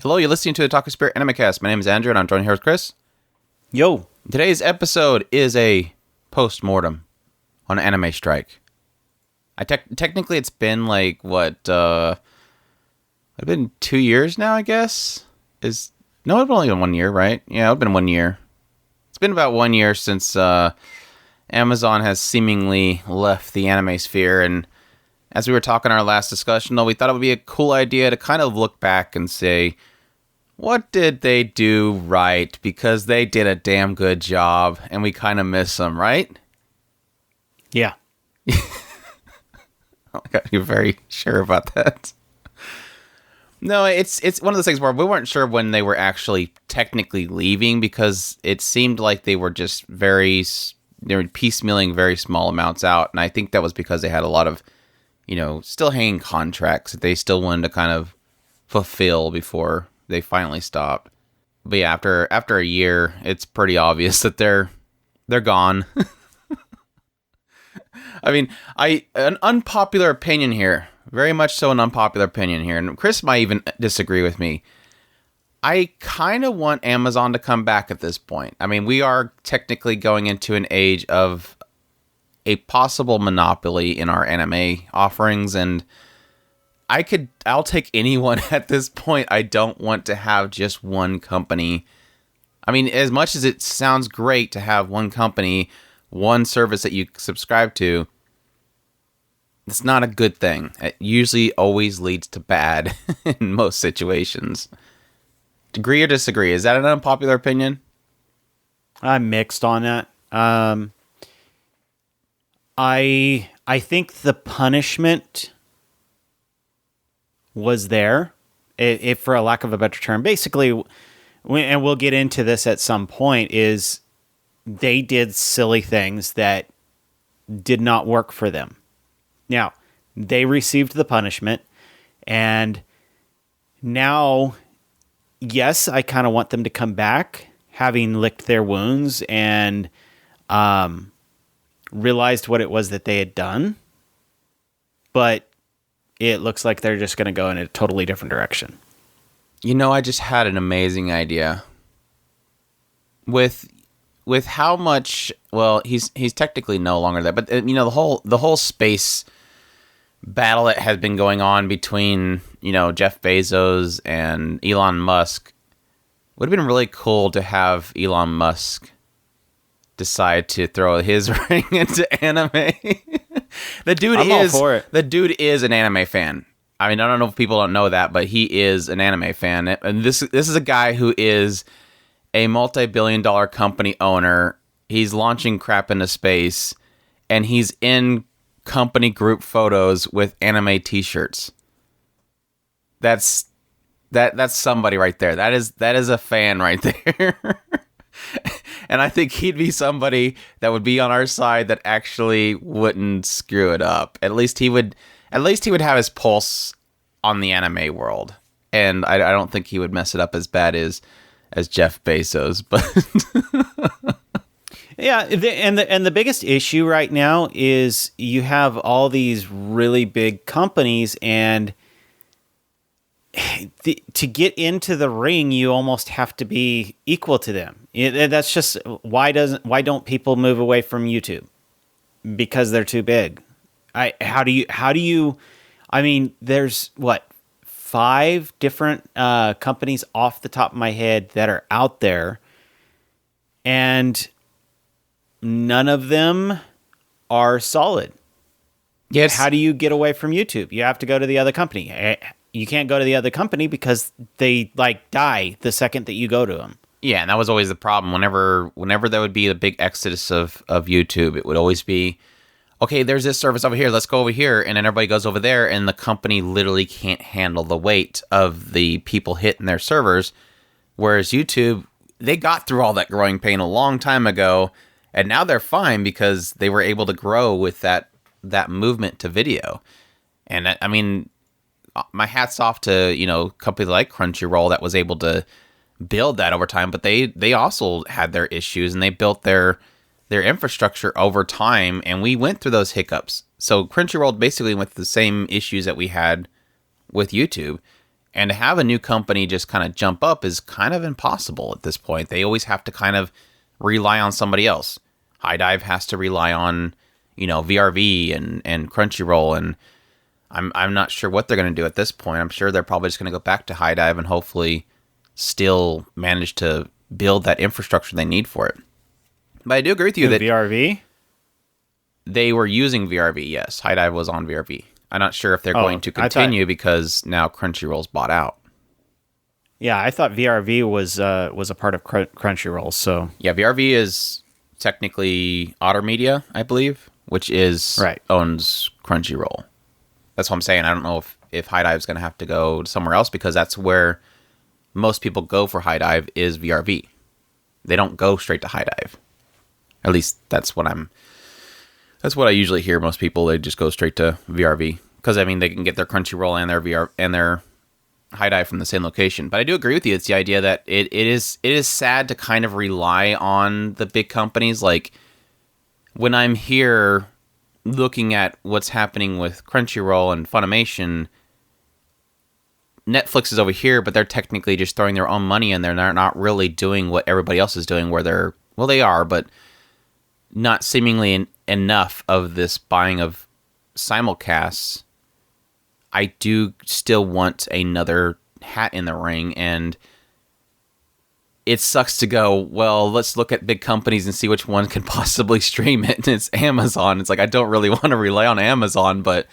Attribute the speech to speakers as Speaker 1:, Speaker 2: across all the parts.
Speaker 1: Hello, you're listening to the Talk of Spirit Animecast. My name is Andrew, and I'm joined here with Chris.
Speaker 2: Yo.
Speaker 1: Today's episode is a post-mortem on Anime Strike. Technically, it's been it's been 2 years now, I guess? It's only been 1 year, right? Yeah, it's been 1 year. It's been about 1 year since Amazon has seemingly left the anime sphere, and as we were talking in our last discussion, though, we thought it would be a cool idea to kind of look back and say, what did they do right? Because they did a damn good job, and we kind of miss them, right?
Speaker 2: Yeah.
Speaker 1: You're very sure about that. No, it's one of those things where we weren't sure when they were actually technically leaving, because it seemed like they were just they were piecemealing very small amounts out, and I think that was because they had a lot of, still hanging contracts that they still wanted to kind of fulfill before they finally stopped. But yeah, after a year, it's pretty obvious that they're gone. I mean, an unpopular opinion here, very much so an unpopular opinion here, and Chris might even disagree with me. I kind of want Amazon to come back at this point. I mean, we are technically going into an age of a possible monopoly in our anime offerings, and I'll take anyone at this point. I don't want to have just one company. I mean, as much as it sounds great to have one company, one service that you subscribe to, it's not a good thing. It usually always leads to bad in most situations. Agree or disagree? Is that an unpopular opinion?
Speaker 2: I'm mixed on that. I think the punishment was there, if for a lack of a better term. Basically, and we'll get into this at some point, is they did silly things that did not work for them. Now, they received the punishment, and now, yes, I kind of want them to come back, having licked their wounds and realized what it was that they had done. But it looks like they're just going to go in a totally different direction.
Speaker 1: I just had an amazing idea. With how much, well, he's technically no longer there, but the whole space battle that has been going on between, Jeff Bezos and Elon Musk, would have been really cool to have Elon Musk decide to throw his ring into anime. I'm all for it. The dude is an anime fan. I mean, I don't know if people don't know that, but he is an anime fan. And this is a guy who is a multi-billion-dollar company owner. He's launching crap into space, and he's in company group photos with anime t-shirts. That's somebody right there. That is a fan right there. And I think he'd be somebody that would be on our side that actually wouldn't screw it up. At least he would have his pulse on the anime world. And I don't think he would mess it up as bad as Jeff Bezos, but
Speaker 2: yeah, and the biggest issue right now is you have all these really big companies, and to get into the ring, you almost have to be equal to them. That's just why don't people move away from YouTube? Because they're too big. How do you? I mean, there's 5 different companies off the top of my head that are out there, and none of them are solid.
Speaker 1: Yes.
Speaker 2: How do you get away from YouTube? You have to go to the other company. You can't go to the other company because they die the second that you go to them.
Speaker 1: Yeah, and that was always the problem. Whenever there would be a big exodus of YouTube, it would always be, okay, there's this service over here, let's go over here, and then everybody goes over there, and the company literally can't handle the weight of the people hitting their servers, whereas YouTube, they got through all that growing pain a long time ago, and now they're fine because they were able to grow with that movement to video. And I mean, my hat's off to, companies like Crunchyroll that was able to build that over time, but they also had their issues, and they built their infrastructure over time, and we went through those hiccups. So Crunchyroll basically went through the same issues that we had with YouTube, And to have a new company just kind of jump up is kind of impossible at this point. They always have to kind of rely on somebody else. High Dive has to rely on, VRV and Crunchyroll, and I'm not sure what they're going to do at this point. I'm sure they're probably just going to go back to High Dive and hopefully still manage to build that infrastructure they need for it. But I do agree with you that
Speaker 2: VRV?
Speaker 1: They were using VRV, yes. High Dive was on VRV. I'm not sure if they're going to continue because now Crunchyroll's bought out.
Speaker 2: Yeah, I thought VRV was a part of Crunchyroll. So
Speaker 1: yeah, VRV is technically Otter Media, I believe, which owns Crunchyroll. That's what I'm saying. I don't know if High Dive's going to have to go somewhere else because that's where most people go for High Dive is VRV. They don't go straight to High Dive. At least that's what I usually hear. Most people, they just go straight to VRV because they can get their Crunchyroll and their VR and their High Dive from the same location. But I do agree with you. It's the idea that it is sad to kind of rely on the big companies. Like when I'm here looking at what's happening with Crunchyroll and Funimation, Netflix is over here, but they're technically just throwing their own money in there. And they're not really doing what everybody else is doing. They are, but not seemingly enough of this buying of simulcasts. I do still want another hat in the ring, and it sucks to go, well, let's look at big companies and see which one can possibly stream it, and it's Amazon. It's like, I don't really want to rely on Amazon, but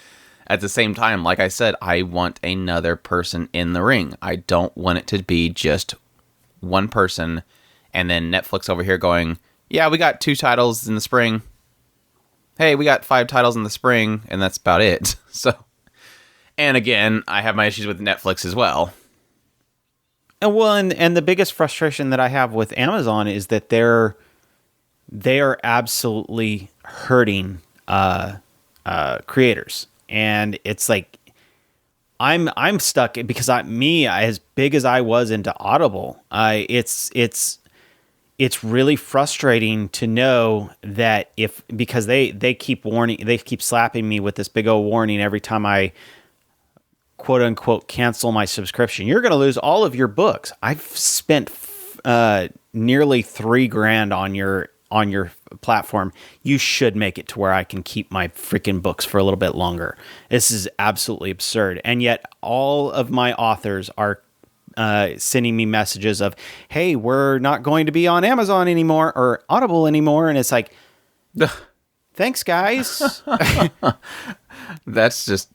Speaker 1: at the same time, like I said, I want another person in the ring. I don't want it to be just one person, and then Netflix over here going, yeah, we got 2 titles in the spring. Hey, we got 5 titles in the spring, and that's about it. So, and again, I have my issues with Netflix as well.
Speaker 2: And the biggest frustration that I have with Amazon is that they are absolutely hurting creators, and it's like I'm stuck because as big as I was into Audible, it's really frustrating to know that because they keep slapping me with this big old warning every time I quote unquote cancel my subscription. You're going to lose all of your books. I've spent nearly $3,000 on your platform. You should make it to where I can keep my freaking books for a little bit longer. This is absolutely absurd. And yet all of my authors are sending me messages of, hey, we're not going to be on Amazon anymore or Audible anymore. And it's like, thanks, guys.
Speaker 1: That's just...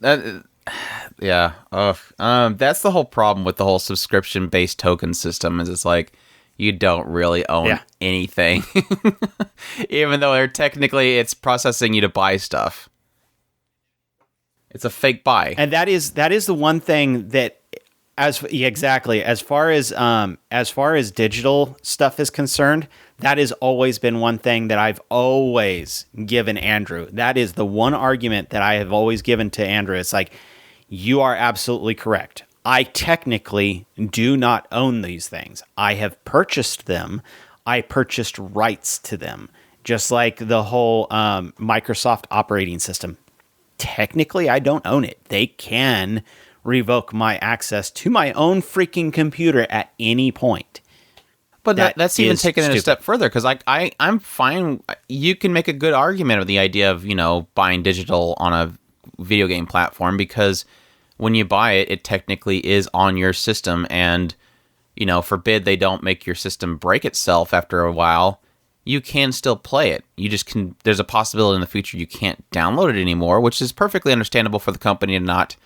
Speaker 1: yeah. That's the whole problem with the whole subscription-based token system is it's like you don't really own anything. Even though it's processing you to buy stuff. It's a fake buy.
Speaker 2: And that is the one thing that exactly. As far as digital stuff is concerned, that has always been one thing that I've always given Andrew. That is the one argument that I have always given to Andrew. It's like, you are absolutely correct. I technically do not own these things. I have purchased them. I purchased rights to them. Just like the whole Microsoft operating system. Technically, I don't own it. They can revoke my access to my own freaking computer at any point.
Speaker 1: But that's even taking it a step further, because I'm fine. You can make a good argument of the idea of, buying digital on a video game platform, because when you buy it, it technically is on your system, and, forbid they don't make your system break itself after a while, you can still play it. You just can, there's a possibility in the future you can't download it anymore, which is perfectly understandable for the company to not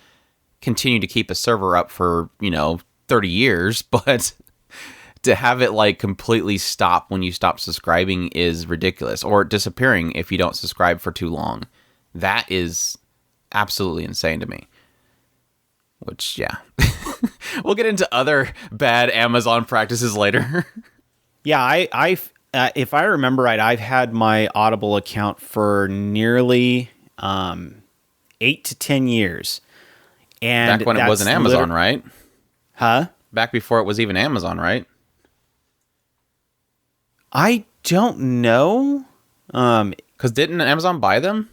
Speaker 1: continue to keep a server up for, 30 years, but to have it completely stop when you stop subscribing is ridiculous, or disappearing if you don't subscribe for too long. That is absolutely insane to me. Which, yeah. We'll get into other bad Amazon practices later.
Speaker 2: Yeah, if I remember right, I've had my Audible account for nearly 8 to 10 years. And
Speaker 1: back when it wasn't Amazon, right?
Speaker 2: Huh?
Speaker 1: Back before it was even Amazon, right?
Speaker 2: I don't know.
Speaker 1: Because didn't Amazon buy them?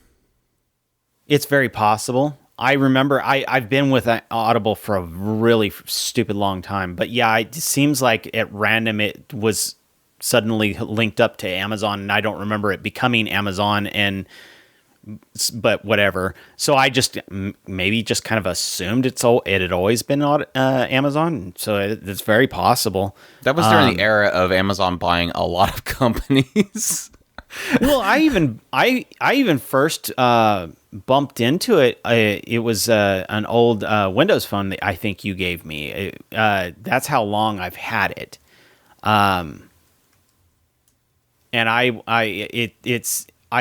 Speaker 2: It's very possible. I remember I've been with Audible for a really stupid long time, but yeah, it seems like at random it was suddenly linked up to Amazon, and I don't remember it becoming Amazon, but whatever. So I just maybe just kind of assumed it had always been Amazon. So it's very possible.
Speaker 1: That was during the era of Amazon buying a lot of companies.
Speaker 2: Well, I even first bumped into it. It was an old Windows phone that I think you gave me. That's how long I've had it. And I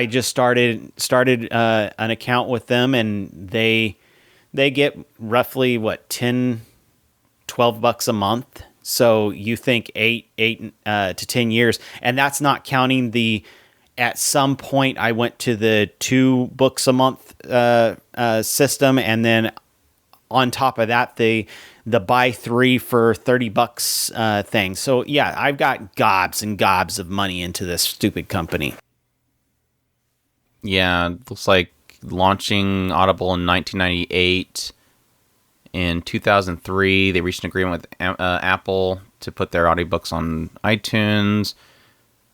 Speaker 2: just started an account with them, and they get roughly what $10-12 a month. So you think 8 to 10 years, and that's not counting the. At some point, I went to the 2 books a month system, and then on top of that, the buy 3 for $30 thing. So yeah, I've got gobs and gobs of money into this stupid company.
Speaker 1: Yeah, it looks like launching Audible in 1998. In 2003, they reached an agreement with Apple to put their audiobooks on iTunes.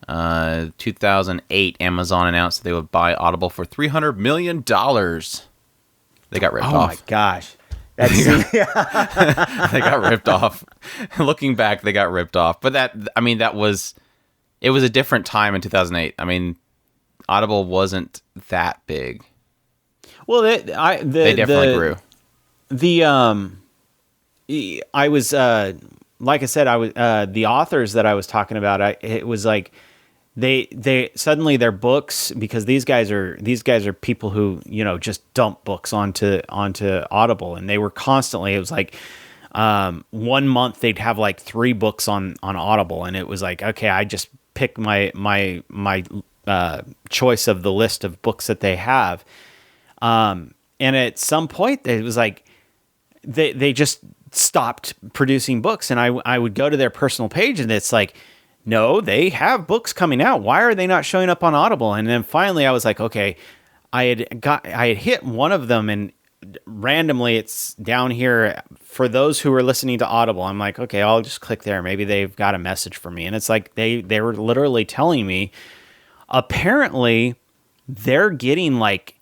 Speaker 1: 2008, Amazon announced that they would buy Audible for $300 million. They got ripped off.
Speaker 2: Oh my gosh. That's
Speaker 1: They got ripped off. Looking back, they got ripped off. But it was a different time in 2008. I mean, Audible wasn't that big.
Speaker 2: Well, they
Speaker 1: definitely grew.
Speaker 2: I was like I said, I was the authors that I was talking about. It was like they suddenly their books, because these guys are people who just dump books onto Audible, and they were constantly. It was like 1 month they'd have like 3 books on Audible, and it was like, okay, I just pick my choice of the list of books that they have, and at some point it was like they just stopped producing books, and I would go to their personal page, and it's like, no, they have books coming out. Why are they not showing up on Audible? And then finally I was like, okay, I had hit one of them, and randomly it's down here for those who are listening to Audible. I'm like, okay, I'll just click there. Maybe they've got a message for me. And it's like they were literally telling me apparently they're getting like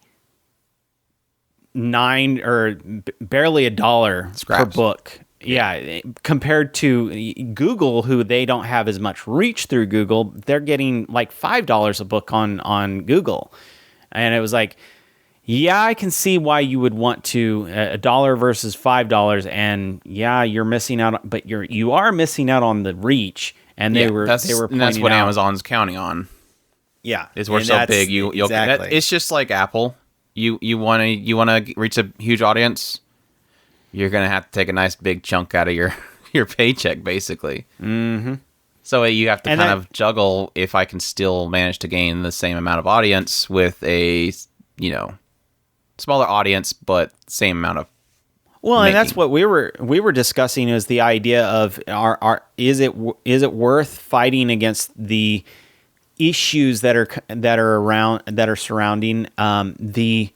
Speaker 2: $9 or barely $1 per book. Yeah, compared to Google, who they don't have as much reach through Google, they're getting like $5 a book on Google. And it was like, yeah, I can see why you would want to $1 versus $5, and yeah, you're missing out, but you are missing out on the reach. And they were
Speaker 1: that's what
Speaker 2: out,
Speaker 1: Amazon's counting on.
Speaker 2: Yeah,
Speaker 1: is we're so big.
Speaker 2: Exactly.
Speaker 1: It's just like Apple. You want to reach a huge audience, you're gonna have to take a nice big chunk out of your paycheck, basically.
Speaker 2: Mm-hmm.
Speaker 1: So you have to of juggle. If I can still manage to gain the same amount of audience with a smaller audience, but same amount of.
Speaker 2: Well,
Speaker 1: making.
Speaker 2: And that's what we were discussing, is the idea of is it worth fighting against the issues that are surrounding the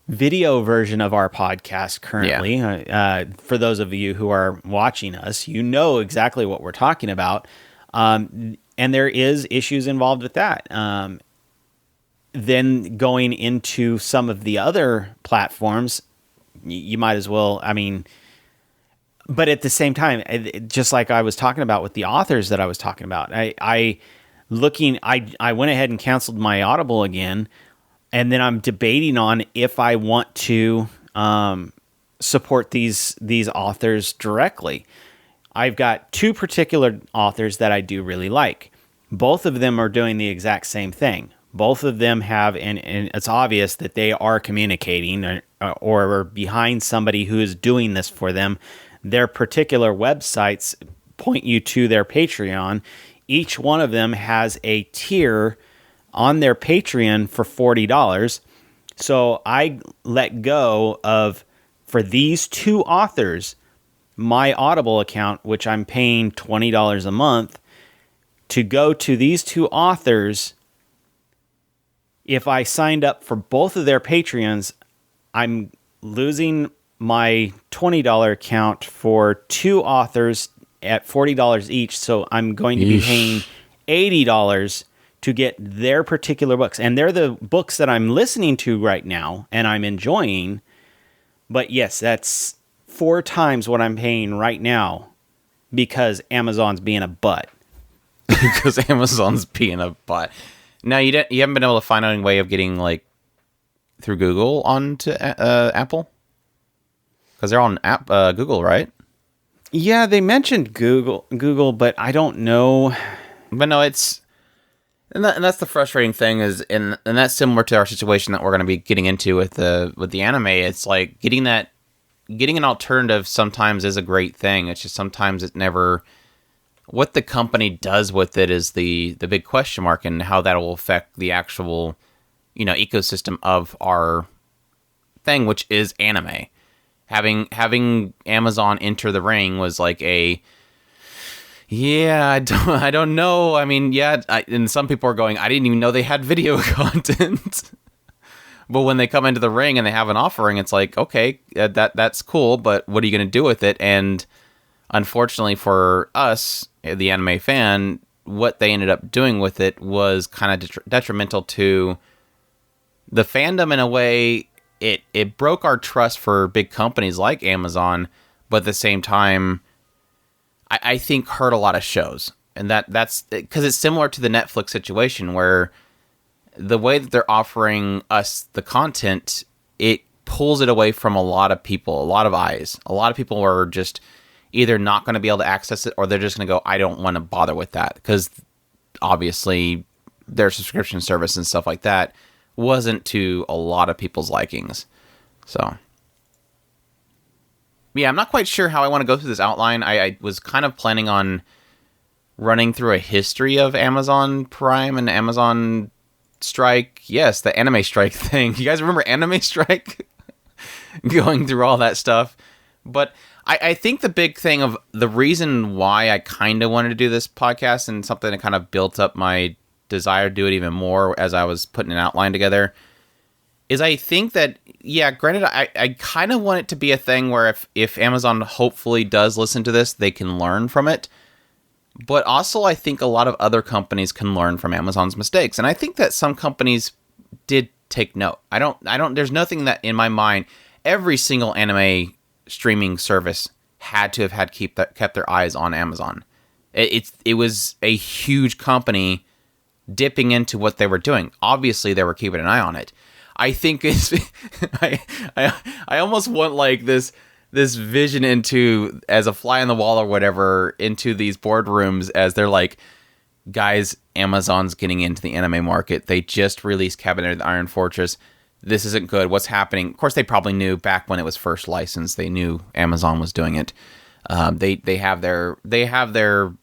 Speaker 2: video version of our podcast currently. Yeah. For those of you who are watching us, you know exactly what we're talking about, and there is issues involved with that. Then going into some of the other platforms, you might as well. I mean, but at the same time, just like I was talking about with the authors that I was talking about, I went ahead and canceled my Audible again, and then I'm debating on if I want to support these authors directly. I've got 2 particular authors that I do really like. Both of them are doing the exact same thing. Both of them have, and it's obvious that they are communicating or are behind somebody who is doing this for them. Their particular websites point you to their Patreon. Each one of them has a tier on their Patreon for $40. So I let go of, for these 2 authors, my Audible account, which I'm paying $20 a month, to go to these 2 authors. If I signed up for both of their Patreons, I'm losing my $20 account for 2 authors at $40 each. So I'm going to be paying $80 to get their particular books. And they're the books that I'm listening to right now and I'm enjoying. But yes, that's 4 times what I'm paying right now because Amazon's being a butt.
Speaker 1: Because Amazon's being a butt. Now, you haven't been able to find any way of getting, like, through Google onto Apple? Because they're on Google, right?
Speaker 2: Yeah, they mentioned Google, but I don't know.
Speaker 1: But no, it's... And that's the frustrating thing is, and that's similar to our situation that we're going to be getting into with the anime. It's like getting an alternative sometimes is a great thing. It's just sometimes it never... What the company does with it is the big question mark, and how that will affect the actual, ecosystem of our thing, which is anime. Having Amazon enter the ring was like I don't know. I mean, and some people are going, I didn't even know they had video content. But when they come into the ring and they have an offering, it's like, okay, that's cool, but what are you going to do with it? And unfortunately for us, the anime fan, what they ended up doing with it was kind of detrimental to the fandom in a way. It broke our trust for big companies like Amazon, but at the same time, I think hurt a lot of shows. And that's because it's similar to the Netflix situation where the way that they're offering us the content, it pulls it away from a lot of people, a lot of eyes. A lot of people are just either not going to be able to access it, or they're just going to go, I don't want to bother with that. Because obviously their subscription service and stuff like that wasn't to a lot of people's likings. So, yeah, I'm not quite sure how I want to go through this outline. I was kind of planning on running through a history of Amazon Prime and Amazon Strike. Yes, the anime strike thing. You guys remember Anime Strike? Going through all that stuff. But I think the big thing of the reason why I kind of wanted to do this podcast, and something that kind of built up my desire to do it even more as I was putting an outline together, is I think that, yeah, granted, I kind of want it to be a thing where if Amazon hopefully does listen to this, they can learn from it. But also, I think a lot of other companies can learn from Amazon's mistakes. And I think that some companies did take note. There's nothing that in my mind, every single anime streaming service had to have kept their eyes on Amazon. It was a huge company dipping into what they were doing. Obviously, they were keeping an eye on it. I think I almost want like this vision into, as a fly on the wall or whatever, into these boardrooms as they're like, guys, Amazon's getting into the anime market. They just released Cabinet of the Iron Fortress. This isn't good. What's happening? Of course, they probably knew back when it was first licensed. They knew Amazon was doing it. They have their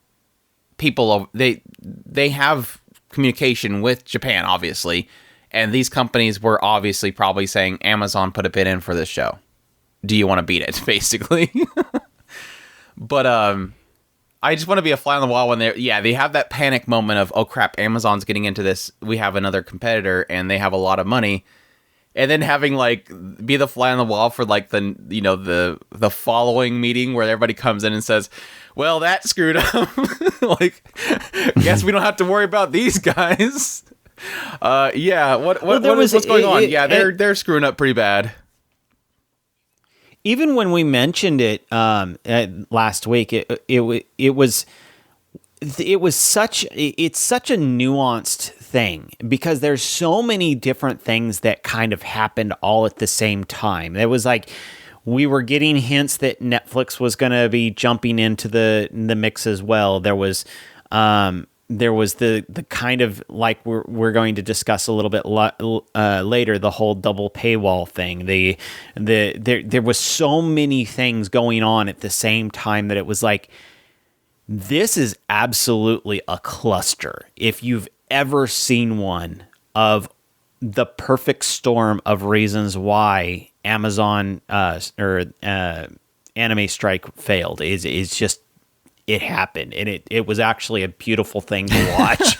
Speaker 1: people. They have communication with Japan, obviously, and these companies were obviously probably saying, Amazon put a bid in for this show. Do you want to beat it? Basically. But I just want to be a fly on the wall when they have that panic moment of, oh crap, Amazon's getting into this. We have another competitor and they have a lot of money. And then having like be the fly on the wall for like the following meeting where everybody comes in and says, well, that screwed up. Like, guess we don't have to worry about these guys. What's going on? They're screwing up pretty bad.
Speaker 2: Even when we mentioned it last week, it's such a nuanced thing because there's so many different things that kind of happened all at the same time. It was like we were getting hints that Netflix was going to be jumping into the mix as well. There was the kind of, like we're going to discuss a little bit later, the whole double paywall thing. There was so many things going on at the same time that it was like, this is absolutely a cluster. If you've ever seen one of the perfect storm of reasons why Amazon Anime Strike failed, is just, it happened, and it was actually a beautiful thing to watch.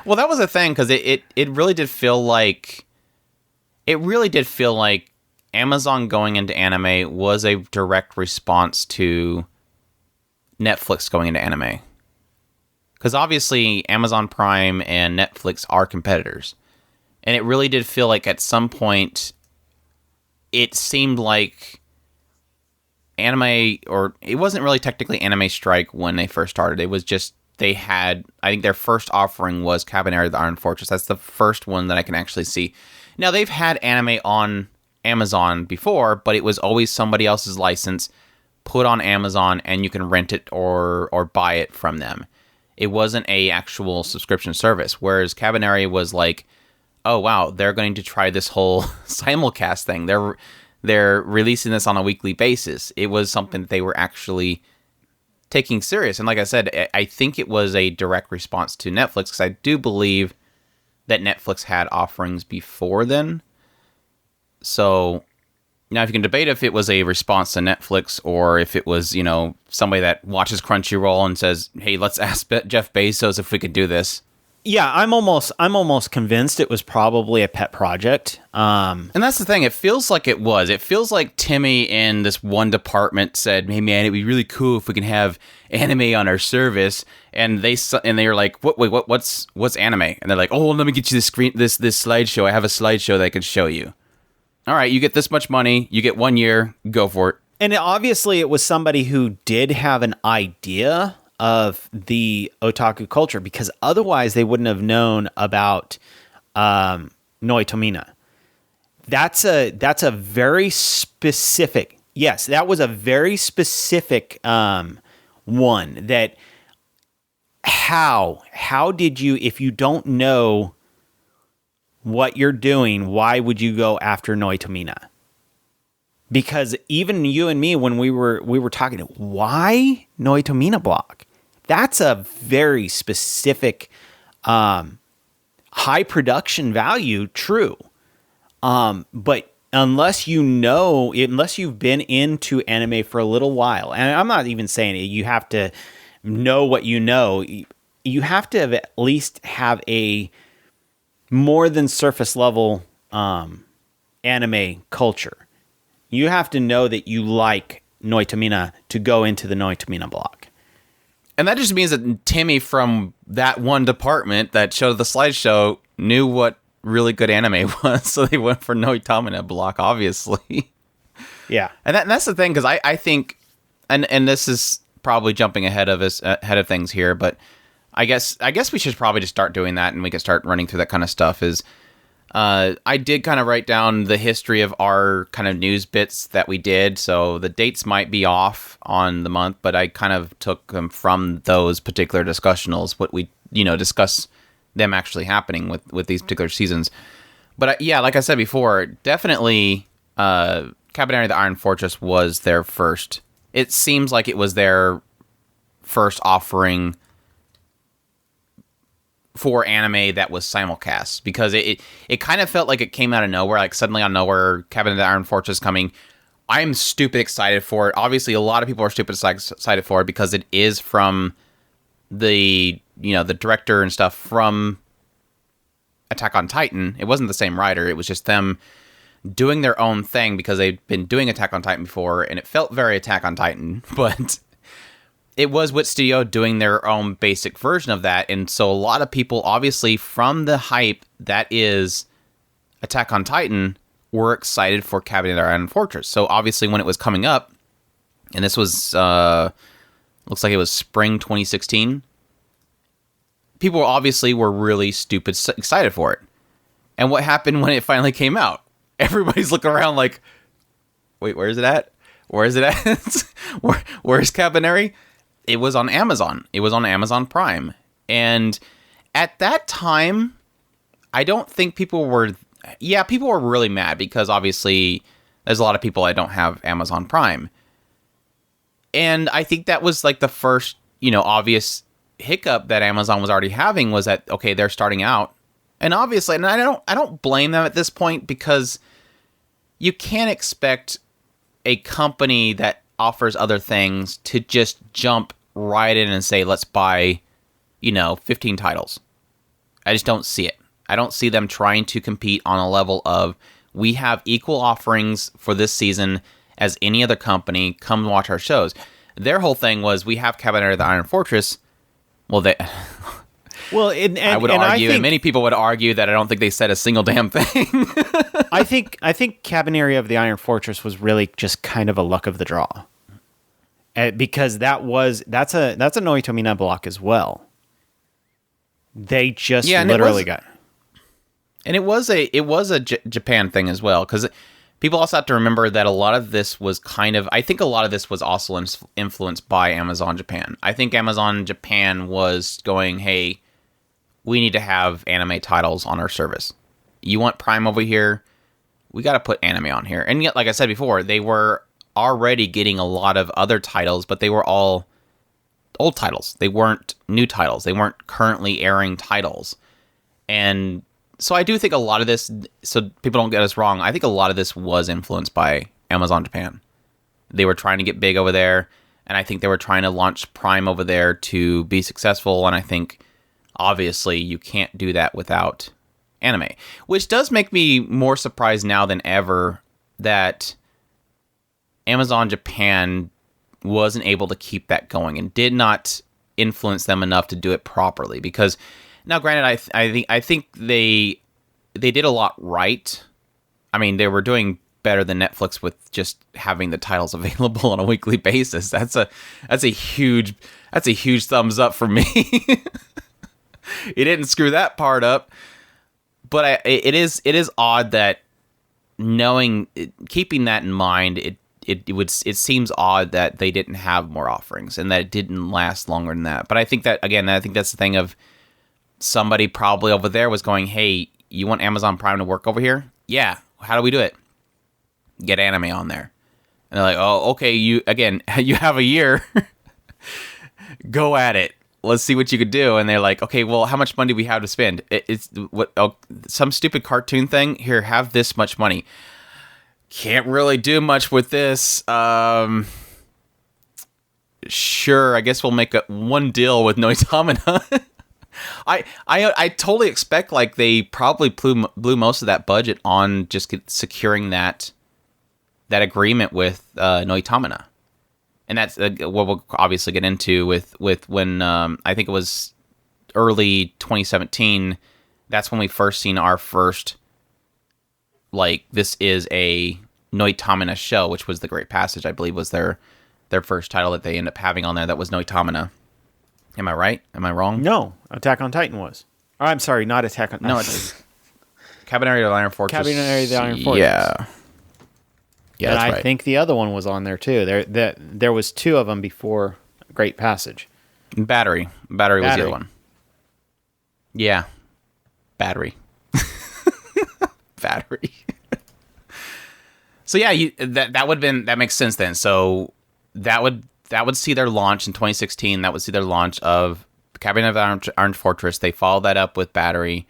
Speaker 1: Well, that was a thing because it really did feel like Amazon going into anime was a direct response to Netflix going into anime. Because obviously Amazon Prime and Netflix are competitors. And it really did feel like at some point it seemed like anime, or it wasn't really technically Anime Strike when they first started. It was just they had, I think their first offering was Cabaneri the Iron Fortress. That's the first one that I can actually see. Now they've had anime on Amazon before, but it was always somebody else's license put on Amazon and you can rent it or buy it from them. It wasn't a actual subscription service, whereas Cabaneri was like, oh wow, they're going to try this whole simulcast thing. They're releasing this on a weekly basis. It was something that they were actually taking serious. And like I said, I think it was a direct response to Netflix, because I do believe that Netflix had offerings before then. So now if you can debate if it was a response to Netflix or if it was, you know, somebody that watches Crunchyroll and says, hey, let's ask Jeff Bezos if we could do this.
Speaker 2: Yeah, I'm almost convinced it was probably a pet project.
Speaker 1: And that's the thing. It feels like it was. It feels like Timmy in this one department said, "Hey man, it'd be really cool if we can have anime on our service." And they were like, "What's anime?" And they're like, "Oh, let me get you this slideshow. I have a slideshow that I can show you." All right, you get this much money. You get 1 year. Go for it.
Speaker 2: And obviously, it was somebody who did have an idea of the otaku culture, because otherwise they wouldn't have known about Noitomina. That's a very specific. Yes, that was a very specific one. That how did you, if you don't know what you're doing, why would you go after Noitomina? Because even you and me, when we were talking, why Noitomina block? That's a very specific, high production value, true. But unless you've been into anime for a little while, and I'm not even saying you have to know what you know, you have to at least have a more than surface level anime culture. You have to know that you like Noitomina to go into the Noitomina block.
Speaker 1: And that just means that Timmy from that one department that showed the slideshow knew what really good anime was, so they went for Noitomina block, obviously.
Speaker 2: Yeah.
Speaker 1: And that's the thing, because I think, and this is probably jumping ahead of things here, but I guess we should probably just start doing that, and we can start running through that kind of stuff. I did kind of write down the history of our kind of news bits that we did, so the dates might be off on the month, but I kind of took them from those particular discussionals, what we, discuss them actually happening with these particular seasons. But yeah, like I said before, definitely Cabaneri the Iron Fortress was their first. It seems like it was their first offering for anime that was simulcast, because it kind of felt like it came out of nowhere, like suddenly out of nowhere, Cabinet of the Iron Fortress coming. I'm stupid excited for it. Obviously, a lot of people are stupid excited for it because it is from the director and stuff from Attack on Titan. It wasn't the same writer. It was just them doing their own thing because they'd been doing Attack on Titan before, and it felt very Attack on Titan, but it was Wit Studio doing their own basic version of that. And so a lot of people, obviously, from the hype that is Attack on Titan, were excited for Cabinet of the Iron Fortress. So obviously when it was coming up, and this was, looks like it was spring 2016, people obviously were really stupid excited for it. And what happened when it finally came out? Everybody's looking around like, wait, where is it at? Where is it at? Where's Cabaneri? It was on Amazon. It was on Amazon Prime. And at that time, I don't think people were really mad, because obviously there's a lot of people that don't have Amazon Prime. And I think that was like the first, obvious hiccup that Amazon was already having, was that, okay, they're starting out. And obviously, and I don't blame them at this point, because you can't expect a company that offers other things to just jump right in and say, let's buy, 15 titles. I just don't see it. I don't see them trying to compete on a level of, We have equal offerings for this season as any other company. Come watch our shows. Their whole thing was, we have Cabinet of the Iron Fortress. Well, I would argue, and many people would argue, that I don't think they said a single damn thing.
Speaker 2: I think Cabinet of the Iron Fortress was really just kind of a luck of the draw, because that's a Noitomina block as well. They just literally got,
Speaker 1: and it was a Japan thing as well, because people also have to remember that a lot of this was I think a lot of this was also influenced by Amazon Japan. I think Amazon Japan was going, hey, we need to have anime titles on our service. You want Prime over here? We got to put anime on here. And yet, like I said before, they were already getting a lot of other titles, but they were all old titles. They weren't new titles. They weren't currently airing titles. And so I do think a lot of this, so people don't get us wrong, I think a lot of this was influenced by Amazon Japan. They were trying to get big over there, and I think they were trying to launch Prime over there to be successful, and I think obviously you can't do that without anime, which does make me more surprised now than ever that Amazon Japan wasn't able to keep that going and did not influence them enough to do it properly. Because now, granted, I think they did a lot right. I mean, they were doing better than Netflix with just having the titles available on a weekly basis. That's a huge thumbs up for me. It didn't screw that part up, but it is odd that keeping that in mind, it seems odd that they didn't have more offerings and that it didn't last longer than that. But I think that's the thing of somebody probably over there was going, hey, you want Amazon Prime to work over here? Yeah. How do we do it? Get anime on there. And they're like, oh, okay, you have a year. Go at it. Let's see what you could do. And they're like, okay, well, how much money do we have to spend? It's some stupid cartoon thing. Here, have this much money. Can't really do much with this. Sure, I guess we'll make one deal with Noitamina. I totally expect like they probably blew most of that budget on just securing that agreement with Noitamina. And that's what we'll obviously get into with when I think it was early 2017. That's when we first seen our first, like, this is a Noitamina show, which was The Great Passage, I believe, was their first title that they ended up having on there. That was Noitamina. Am I right? Am I wrong?
Speaker 2: No, Attack on Titan was. Oh, I'm sorry, not Attack on Titan.
Speaker 1: No, it's Cabinet of the Iron Fortress.
Speaker 2: Cabinet of the Iron Fortress.
Speaker 1: Yeah. Yeah,
Speaker 2: and
Speaker 1: that's
Speaker 2: I
Speaker 1: right.
Speaker 2: think the other one was on there too. There was two of them before Great Passage.
Speaker 1: Battery was the other one. Yeah, Battery. So yeah, that makes sense then. So that would see their launch in 2016. That would see their launch of Cabinet of the Iron Fortress. They followed that up with Battery,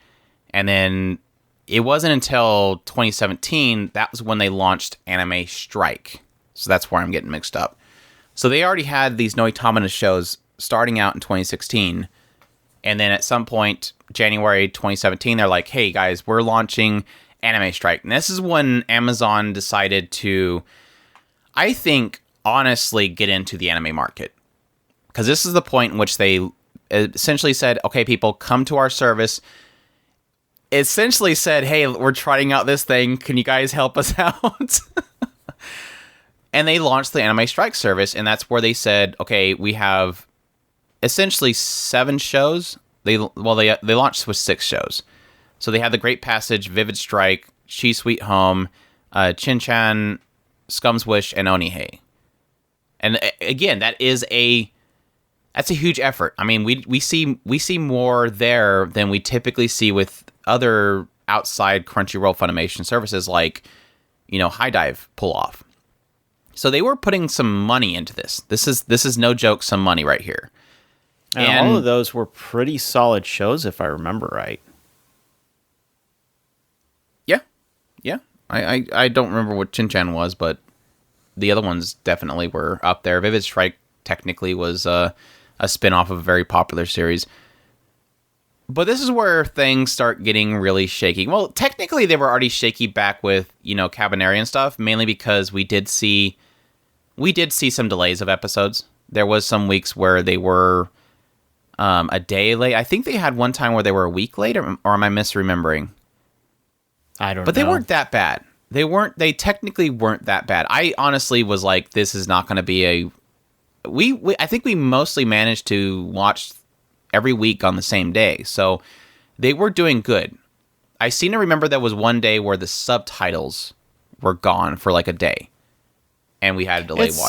Speaker 1: and then it wasn't until 2017 that was when they launched Anime Strike. So that's where I'm getting mixed up. So they already had these Noitamina shows starting out in 2016, and then at some point, January 2017, they're like, "Hey guys, we're launching Anime Strike." And this is when Amazon decided to, I think, honestly get into the anime market. Because this is the point in which they essentially said, okay, people, come to our service. Essentially said, hey, we're trying out this thing. Can you guys help us out? And they launched the Anime Strike service, and that's where they said, okay, we have essentially 7 shows. They launched with 6 shows. So they had The Great Passage, Vivid Strike, Chi Sweet Home, Chin-chan, Scum's Wish, and Onihei. And again, that's a huge effort. I mean, we see more there than we typically see with other outside Crunchyroll Funimation services like, High Dive Pull Off. So they were putting some money into this. This is no joke, some money right here.
Speaker 2: And all of those were pretty solid shows, if I remember right.
Speaker 1: Yeah. I don't remember what Chin-chan was, but the other ones definitely were up there. Vivid Strike technically was a spin-off of a very popular series. But this is where things start getting really shaky. Well, technically they were already shaky back with, Cabaneri and stuff, mainly because we did see some delays of episodes. There was some weeks where they were a day late. I think they had one time where they were a week late, or am I misremembering?
Speaker 2: I don't know.
Speaker 1: But they weren't that bad. They technically weren't that bad. I honestly was like, this is not going to be I think we mostly managed to watch every week on the same day. So they were doing good. I seem to remember there was one day where the subtitles were gone for like a day. And we had a delay watching it.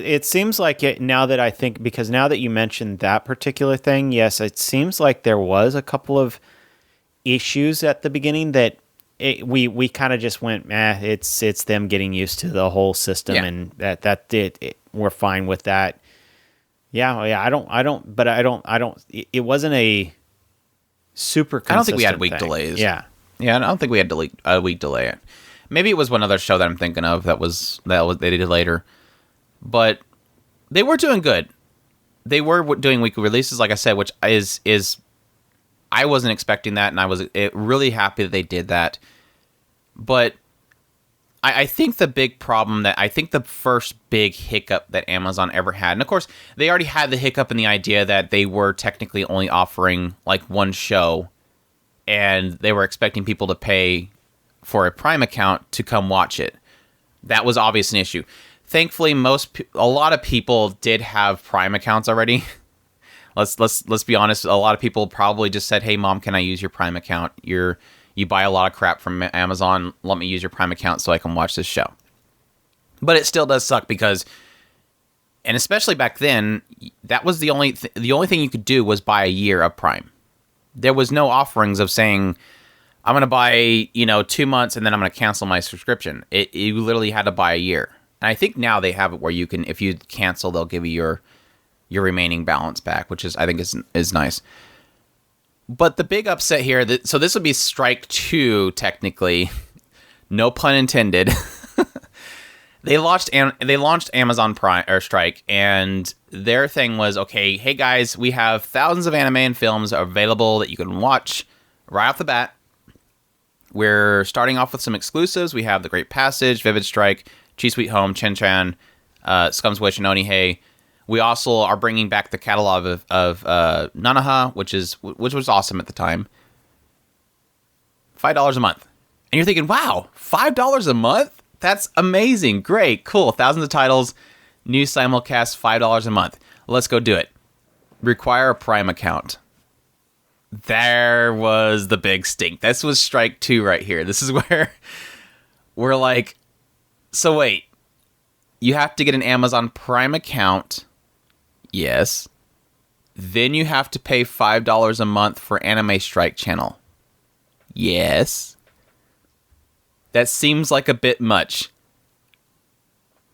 Speaker 2: It seems like it now that I think, because now that you mentioned that particular thing, yes, it seems like there was a couple of issues at the beginning that we kind of just went, it's them getting used to the whole system, and we're fine with that. Yeah. It wasn't a super consistent
Speaker 1: I don't think we had week
Speaker 2: thing.
Speaker 1: delays.
Speaker 2: Yeah.
Speaker 1: Yeah, I don't think we had a week delay. Maybe it was one other show that I'm thinking of that was they did later. But they were doing good. They were doing weekly releases, like I said, which is I wasn't expecting that, and I was really happy that they did that. But I think the big problem the first big hiccup that Amazon ever had, and of course they already had the hiccup in the idea that they were technically only offering like one show, and they were expecting people to pay for a Prime account to come watch it. That was obviously an issue. Thankfully, a lot of people did have Prime accounts already. Let's be honest. A lot of people probably just said, "Hey, Mom, can I use your Prime account? You buy a lot of crap from Amazon. Let me use your Prime account so I can watch this show." But it still does suck because, and especially back then, that was the only thing you could do was buy a year of Prime. There was no offerings of saying, I'm going to buy, 2 months and then I'm going to cancel my subscription. You literally had to buy a year. And I think now they have it where you can, if you cancel, they'll give you your remaining balance back, which I think is nice. But the big upset here, so this would be strike 2 technically, no pun intended. They launched Amazon Prime or Strike, and their thing was, okay, hey guys, we have thousands of anime and films available that you can watch right off the bat. We're starting off with some exclusives. We have The Great Passage, Vivid Strike, Chi Sweet Home, Chen-Chan, Scum's Wish, and Onihei. We also are bringing back the catalog of Nanaha, which was awesome at the time. $5 a month. And you're thinking, wow, $5 a month? That's amazing. Great. Cool. Thousands of titles. New simulcast, $5 a month. Let's go do it. Require a Prime account. There was the big stink. This was strike 2 right here. This is where we're like, so wait, you have to get an Amazon Prime account. Yes. Then you have to pay $5 a month for Anime Strike channel. Yes. That seems like a bit much.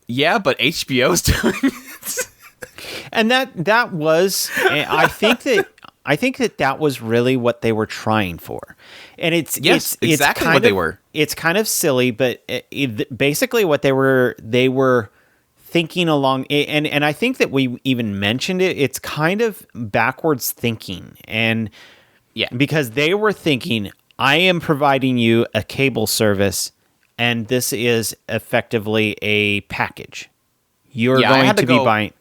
Speaker 1: Yeah, but HBO's doing it.
Speaker 2: And that was, I think that was really what they were trying for. And it's
Speaker 1: exactly what they were.
Speaker 2: It's kind of silly, but basically what they were thinking along, and I think that we even mentioned it. It's kind of backwards thinking, and because they were thinking, I am providing you a cable service, and this is effectively a package. You're going to be buying.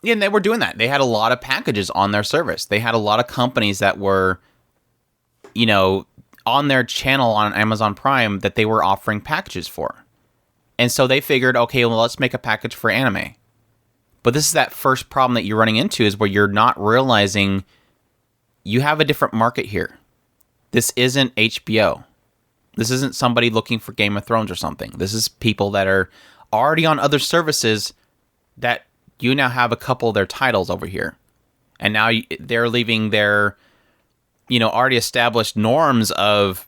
Speaker 1: Yeah, and they were doing that. They had a lot of packages on their service. They had a lot of companies that were, on their channel on Amazon Prime that they were offering packages for. And so they figured, okay, well, let's make a package for anime. But this is that first problem that you're running into, is where you're not realizing you have a different market here. This isn't HBO. This isn't somebody looking for Game of Thrones or something. This is people that are already on other services that you now have a couple of their titles over here. And now they're leaving their, already established norms of,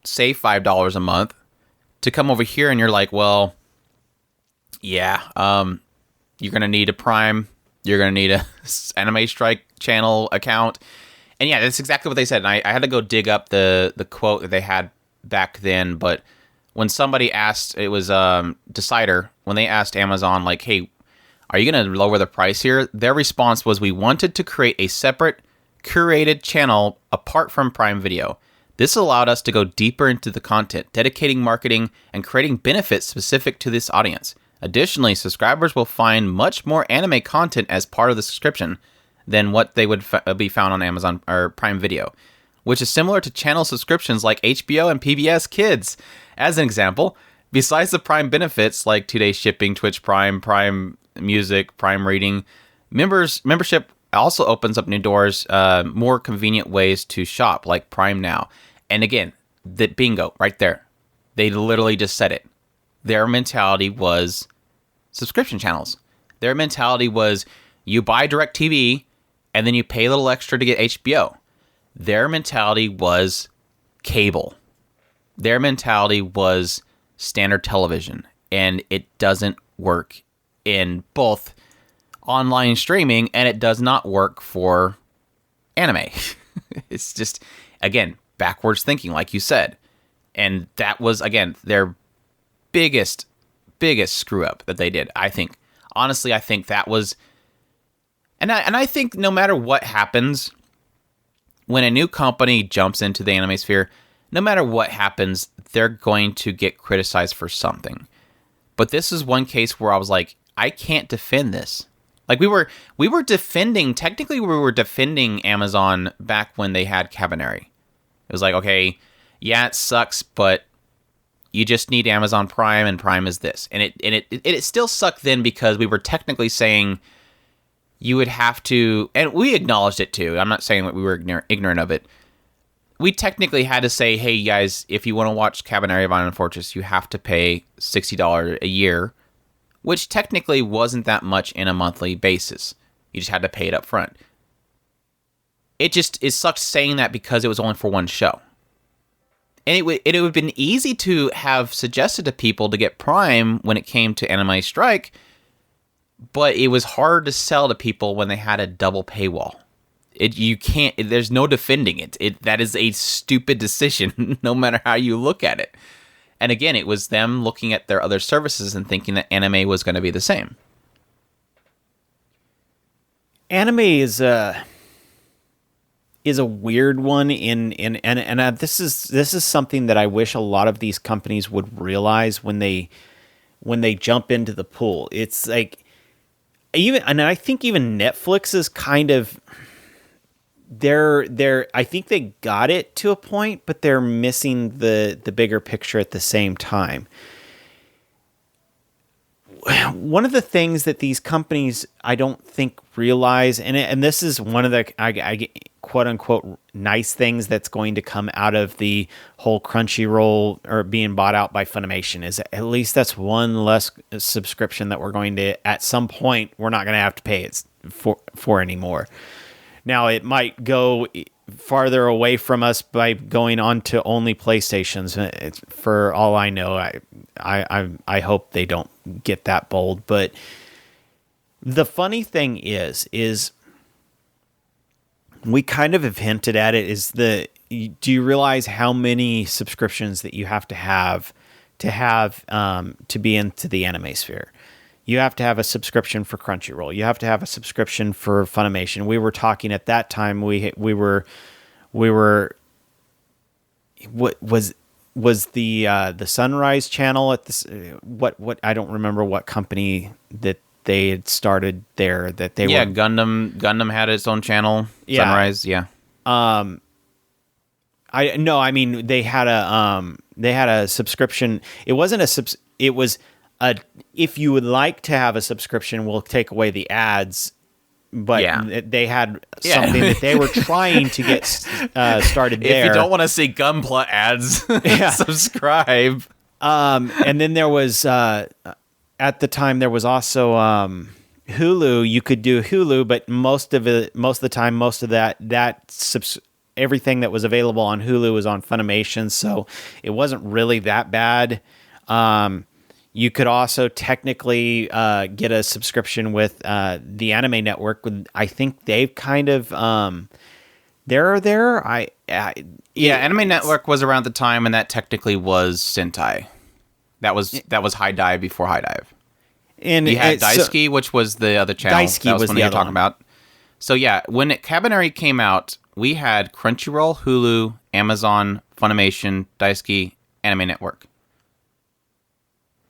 Speaker 1: say, $5 a month to come over here, and you're like, well, yeah, you're going to need a Prime. You're going to need a Anime Strike channel account. And yeah, that's exactly what they said. And I had to go dig up the quote that they had back then. But when somebody asked, it was Decider, when they asked Amazon, like, hey, are you going to lower the price here? Their response was, we wanted to create a separate curated channel apart from Prime Video. This allowed us to go deeper into the content, dedicating marketing and creating benefits specific to this audience. Additionally, subscribers will find much more anime content as part of the subscription than what they would be found on Amazon or Prime Video, which is similar to channel subscriptions like HBO and PBS Kids. As an example, besides the Prime benefits like 2-day shipping, Twitch Prime, Prime Music, Prime Reading, membership also opens up new doors, more convenient ways to shop, like Prime Now. And again, the bingo right there. They literally just said it. Their mentality was subscription channels. Their mentality was you buy DirecTV and then you pay a little extra to get HBO. Their mentality was cable. Their mentality was standard television. And it doesn't work in both online streaming, and it does not work for anime. It's just, again, backwards thinking, like you said. And that was, again, their biggest screw up that they did, I think. Honestly, I think that was... And I think no matter what happens, when a new company jumps into the anime sphere, no matter what happens, they're going to get criticized for something. But this is one case where I was like, I can't defend this. Like, we were defending, technically we were defending Amazon back when they had Cabaneri. It was like, okay, yeah, it sucks, but you just need Amazon Prime, and Prime is this. And it still sucked then because we were technically saying you would have to, and we acknowledged it too. I'm not saying that we were ignorant of it. We technically had to say, hey guys, if you want to watch Cabaneri of Iron Fortress, you have to pay $60 a year, which technically wasn't that much in a monthly basis. You just had to pay it up front. It sucked saying that because it was only for one show. And it would have been easy to have suggested to people to get Prime when it came to Anime Strike, but it was hard to sell to people when they had a double paywall. There's no defending it. That is a stupid decision, no matter how you look at it. And again, it was them looking at their other services and thinking that anime was going to be the same.
Speaker 2: Anime is a weird one and this is something that I wish a lot of these companies would realize when they jump into the pool. It's like I think even Netflix is kind of I think they got it to a point, but they're missing the bigger picture at the same time. One of the things that these companies I don't think realize, and this is one of the quote unquote nice things that's going to come out of the whole Crunchyroll or being bought out by Funimation, is at least that's one less subscription that we're going to, at some point, we're not going to have to pay it for anymore. Now, it might go farther away from us by going on to only PlayStations. For all I know, I hope they don't get that bold. But the funny thing is we kind of have hinted at it, do you realize how many subscriptions that you have to be into the anime sphere? You have to have a subscription for Crunchyroll. You have to have a subscription for Funimation. We were talking at that time. We were. What was the Sunrise channel at this? What I don't remember what company that they had started there. That they were.
Speaker 1: Gundam had its own channel. Yeah. Sunrise. Yeah.
Speaker 2: I mean they had a subscription. It wasn't it was. If you would like to have a subscription, we'll take away the ads. But they had something that they were trying to get started there.
Speaker 1: If you don't want to see Gunpla ads, subscribe.
Speaker 2: And then there was, at the time, there was also Hulu. You could do Hulu, but most of the time, everything that was available on Hulu was on Funimation, so it wasn't really that bad. You could also technically get a subscription with the Anime Network. I think they've kind of they're there.
Speaker 1: Anime Network was around the time, and that technically was Sentai. That was High Dive before High Dive. And you had Daisuke, which was the other channel.
Speaker 2: Daisuke was
Speaker 1: one
Speaker 2: the
Speaker 1: you're
Speaker 2: other
Speaker 1: talking
Speaker 2: one.
Speaker 1: about. So yeah, when Cabaneri came out, we had Crunchyroll, Hulu, Amazon, Funimation, Daisuke, Anime Network.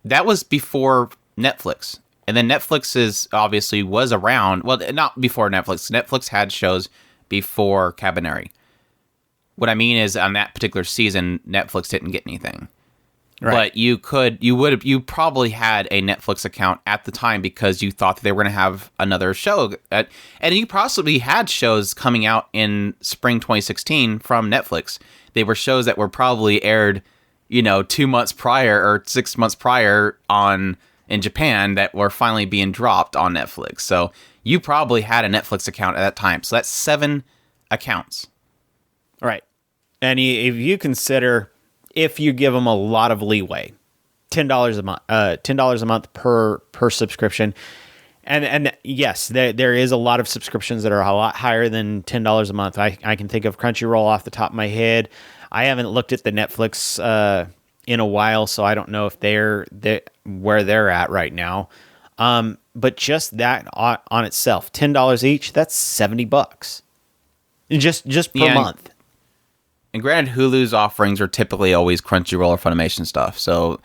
Speaker 1: That was before Netflix. And then Netflix obviously was around. Well, not before Netflix. Netflix had shows before Cabaneri. What I mean is, on that particular season, Netflix didn't get anything. Right. But you probably had a Netflix account at the time because you thought that they were going to have another show. And you possibly had shows coming out in spring 2016 from Netflix. They were shows that were probably aired, 2 months prior or 6 months prior in Japan that were finally being dropped on Netflix. So you probably had a Netflix account at that time. So that's 7 accounts.
Speaker 2: Right. And if you consider, if you give them a lot of leeway, $10 a month, $10 a month per subscription. And yes, there is a lot of subscriptions that are a lot higher than $10 a month. I can think of Crunchyroll off the top of my head. I haven't looked at the Netflix in a while, so I don't know if they're where they're at right now. But just that on itself, $10 each, that's $70 just per month.
Speaker 1: And granted, Hulu's offerings are typically always Crunchyroll or Funimation stuff. So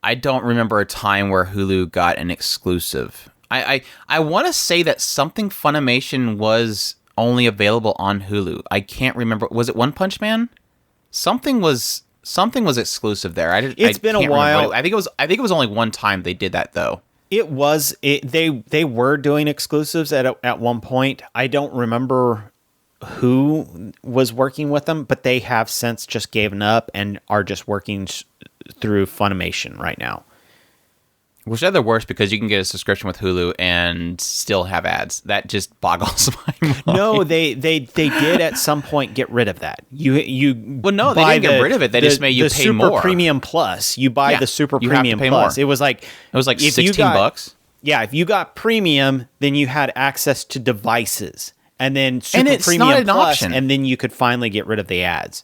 Speaker 1: I don't remember a time where Hulu got an exclusive. I want to say that something Funimation was only available on Hulu. I can't remember. Was it One Punch Man? Something was exclusive there.
Speaker 2: It's been a while.
Speaker 1: I think it was only one time they did that though.
Speaker 2: They were doing exclusives at one point. I don't remember who was working with them, but they have since just given up and are just working through Funimation right now.
Speaker 1: Which are the worst because you can get a subscription with Hulu and still have ads. That just boggles my mind.
Speaker 2: No, they did at some point get rid of that.
Speaker 1: They didn't get rid of it. They just made you pay more.
Speaker 2: The Super Premium Plus. You buy the Super Premium Plus.
Speaker 1: More.
Speaker 2: It was like
Speaker 1: $16.
Speaker 2: Yeah, if you got Premium, then you had access to devices. And then Super Premium Plus, and then you could finally get rid of the ads.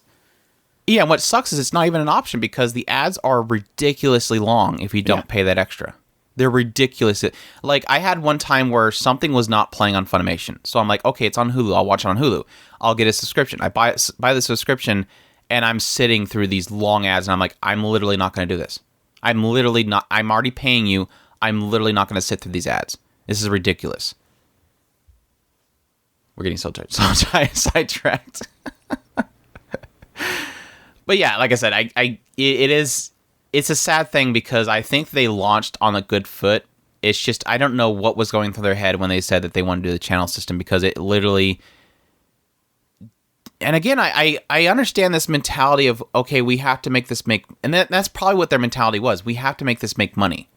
Speaker 1: Yeah, and what sucks is it's not even an option because the ads are ridiculously long if you don't pay that extra. They're ridiculous. Like, I had one time where something was not playing on Funimation. So I'm like, okay, it's on Hulu. I'll watch it on Hulu. I'll get a subscription. I buy the subscription, and I'm sitting through these long ads, and I'm like, I'm literally not going to do this. I'm already paying you. I'm literally not going to sit through these ads. This is ridiculous. We're getting so sidetracked. But yeah, like I said, it's a sad thing because I think they launched on a good foot. It's just, I don't know what was going through their head when they said that they wanted to do the channel system because it literally... And again, I understand this mentality of, okay, we have to make this make... And that's probably what their mentality was. We have to make this make money.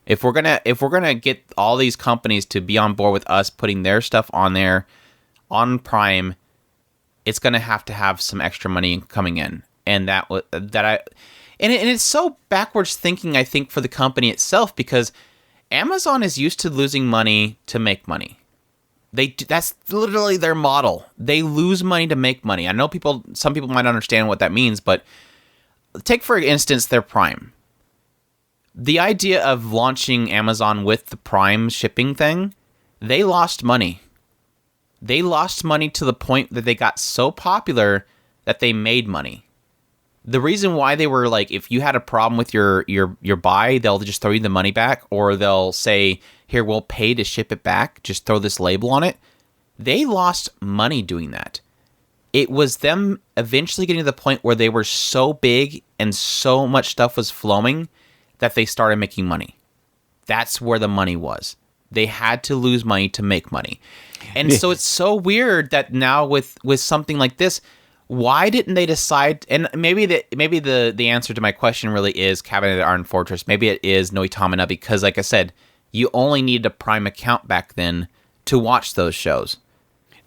Speaker 1: If we're gonna get all these companies to be on board with us putting their stuff on there, on Prime, it's gonna have to have some extra money coming in. And it's so backwards thinking, I think, for the company itself, because Amazon is used to losing money to make money. That's literally their model. They lose money to make money. I know some people might understand what that means, but take, for instance, their Prime. The idea of launching Amazon with the Prime shipping thing, they lost money. They lost money to the point that they got so popular that they made money. The reason why they were like, if you had a problem with your buy, they'll just throw you the money back, or they'll say, here, we'll pay to ship it back. Just throw this label on it. They lost money doing that. It was them eventually getting to the point where they were so big and so much stuff was flowing that they started making money. That's where the money was. They had to lose money to make money. And so it's so weird that now with something like this, why didn't they decide? And maybe the answer to my question really is Cabinet Iron Fortress. Maybe it is Noitamina, because, like I said, you only needed a Prime account back then to watch those shows.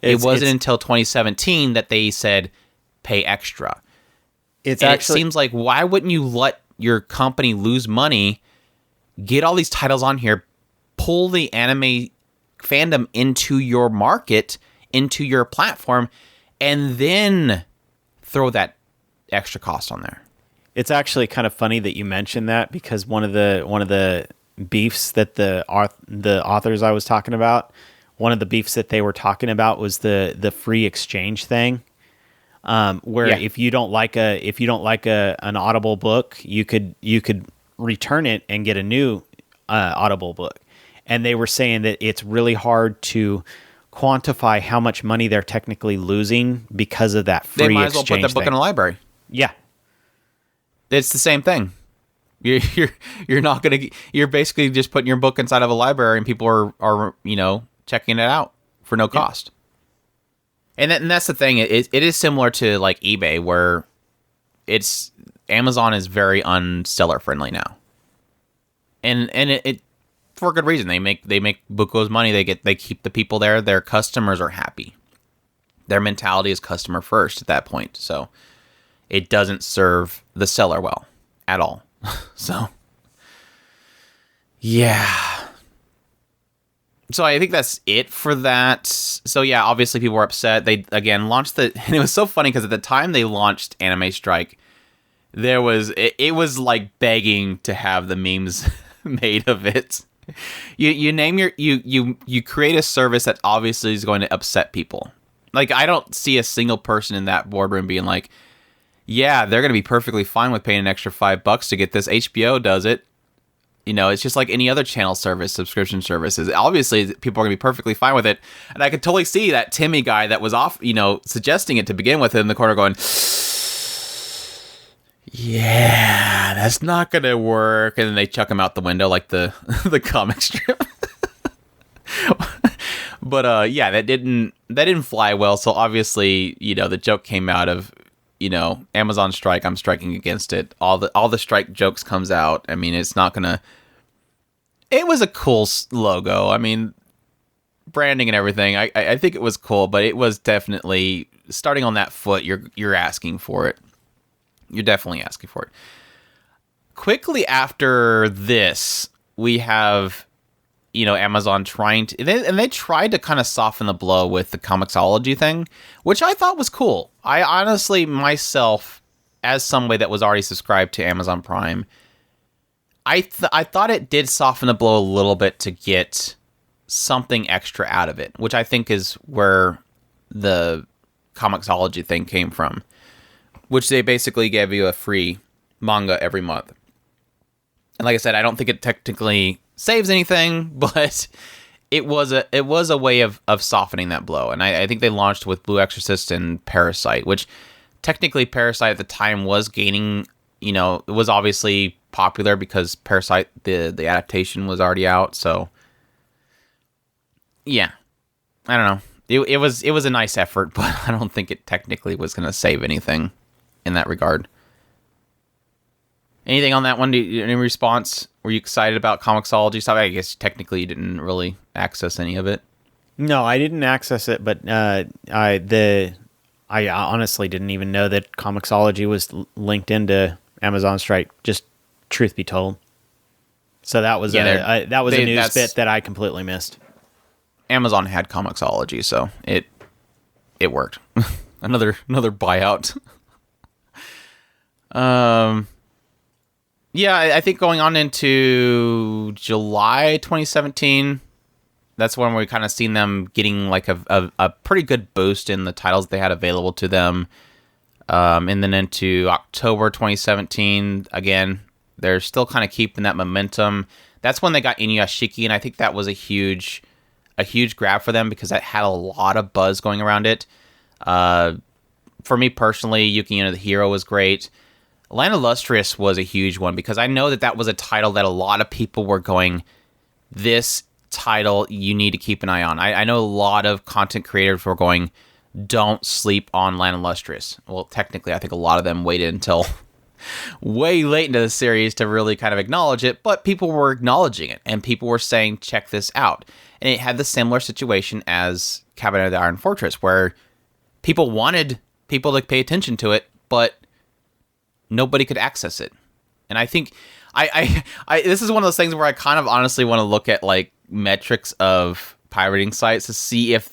Speaker 1: It wasn't until 2017 that they said pay extra. It seems like, why wouldn't you let your company lose money, get all these titles on here, pull the anime fandom into your market, into your platform, and then throw that extra cost on there?
Speaker 2: It's actually kind of funny that you mentioned that, because one of the beefs that the authors I was talking about one of the beefs that they were talking about was the free exchange thing, where if you don't like an Audible book, you could return it and get a new Audible book. And they were saying that it's really hard to quantify how much money they're technically losing because of that free exchange.
Speaker 1: They might as well put the book in a library.
Speaker 2: Yeah,
Speaker 1: it's the same thing. You're not gonna. You're basically just putting your book inside of a library, and people are checking it out for no cost. And that's the thing. It is similar to like eBay, where Amazon is very unseller friendly now, and it for a good reason. They make bucos money. They keep the people there. Their customers are happy. Their mentality is customer first at that point. So it doesn't serve the seller well at all. So yeah. So I think that's it for that. So yeah, obviously people were upset. They again launched and it was so funny because at the time they launched Anime Strike, it was like begging to have the memes made of it. You create a service that obviously is going to upset people. Like, I don't see a single person in that boardroom being like, yeah, they're going to be perfectly fine with paying an extra $5 to get this. HBO does it. It's just like any other channel service, subscription services. Obviously, people are going to be perfectly fine with it. And I could totally see that Timmy guy that was off, suggesting it to begin with in the corner going, yeah, that's not going to work. And then they chuck him out the window like the comic strip. But yeah, that didn't fly well. So obviously, the joke came out of, Amazon strike, I'm striking against it. All the strike jokes comes out. I mean, it's not gonna. It was a cool logo. I mean, branding and everything. I think it was cool, but it was definitely starting on that foot. You're asking for it. You're definitely asking for it. Quickly after this, we have, Amazon trying to, and they tried to kind of soften the blow with the Comixology thing, which I thought was cool. I honestly, myself, as somebody that was already subscribed to Amazon Prime, I thought it did soften the blow a little bit to get something extra out of it, which I think is where the Comixology thing came from, which they basically gave you a free manga every month. And like I said, I don't think it technically saves anything, but it was a way of softening that blow. And I think they launched with Blue Exorcist and Parasite, which technically Parasite at the time was gaining, it was obviously popular because Parasite, the adaptation was already out. So yeah, I don't know. It was a nice effort, but I don't think it technically was going to save anything in that regard. Anything on that one? Any response? Were you excited about Comixology stuff? I guess technically you didn't really access any of it.
Speaker 2: No, I didn't access it, but I honestly didn't even know that Comixology was linked into Amazon Strike. Just truth be told, so that was a news bit that I completely missed.
Speaker 1: Amazon had Comixology, so it worked. another buyout. Yeah, I think going on into July 2017, that's when we kind of seen them getting like a pretty good boost in the titles they had available to them. And then into October 2017, again, they're still kind of keeping that momentum. That's when they got Inuyashiki, and I think that was a huge grab for them because that had a lot of buzz going around it. For me personally, Yuki the Hero was great. Land Illustrious was a huge one because I know that was a title that a lot of people were going, this title you need to keep an eye on. I know a lot of content creators were going, don't sleep on Land Illustrious. Well, technically, I think a lot of them waited until way late into the series to really kind of acknowledge it, but people were acknowledging it, and people were saying, check this out. And it had the similar situation as Cabinet of the Iron Fortress, where people wanted people to pay attention to it, but nobody could access it. And I think I this is one of those things where I kind of honestly want to look at like metrics of pirating sites to see if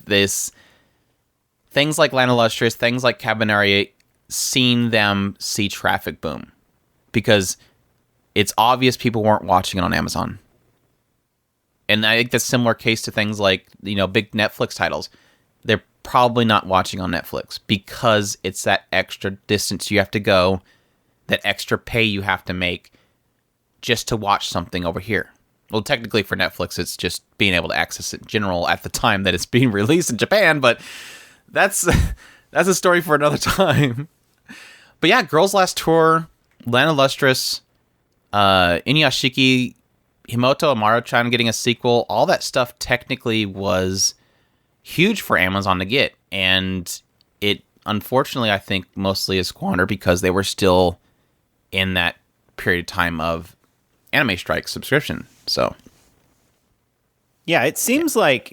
Speaker 1: things like Land Illustrious, things like Cabernet, seen them see traffic boom. Because it's obvious people weren't watching it on Amazon. And I think that's a similar case to things like, big Netflix titles. They're probably not watching on Netflix because it's that extra distance you have to go, that extra pay you have to make just to watch something over here. Well, technically for Netflix, it's just being able to access it in general at the time that it's being released in Japan, but that's a story for another time. But yeah, Girls Last Tour, Land of Lustrous, Inuyashiki, Himoto Amaro-chan getting a sequel, all that stuff technically was huge for Amazon to get. And it, unfortunately, I think mostly is squandered because they were still in that period of time of anime strike subscription. So
Speaker 2: yeah, it seems like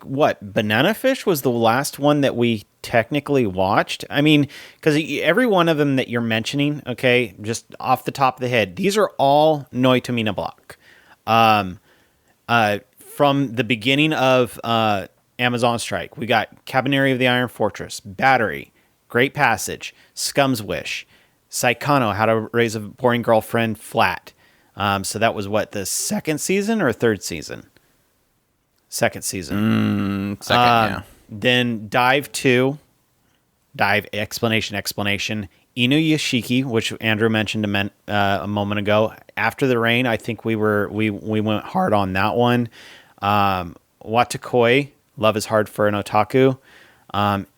Speaker 2: what, Banana Fish was the last one that we technically watched. I mean, because every one of them that you're mentioning, okay, just off the top of the head, these are all Noitomina block. From the beginning of Amazon Strike, we got Cabaneri of the Iron Fortress, Battery, Great Passage, Scum's Wish, Saikano, How to Raise a Boring Girlfriend Flat. So that was what, the second season or third season? Second season.
Speaker 1: Second, yeah.
Speaker 2: Then Dive 2, Dive Explanation, Inuyashiki, which Andrew mentioned a moment ago. After the Rain, I think we went hard on that one. Watakoi, Love is Hard for an Otaku.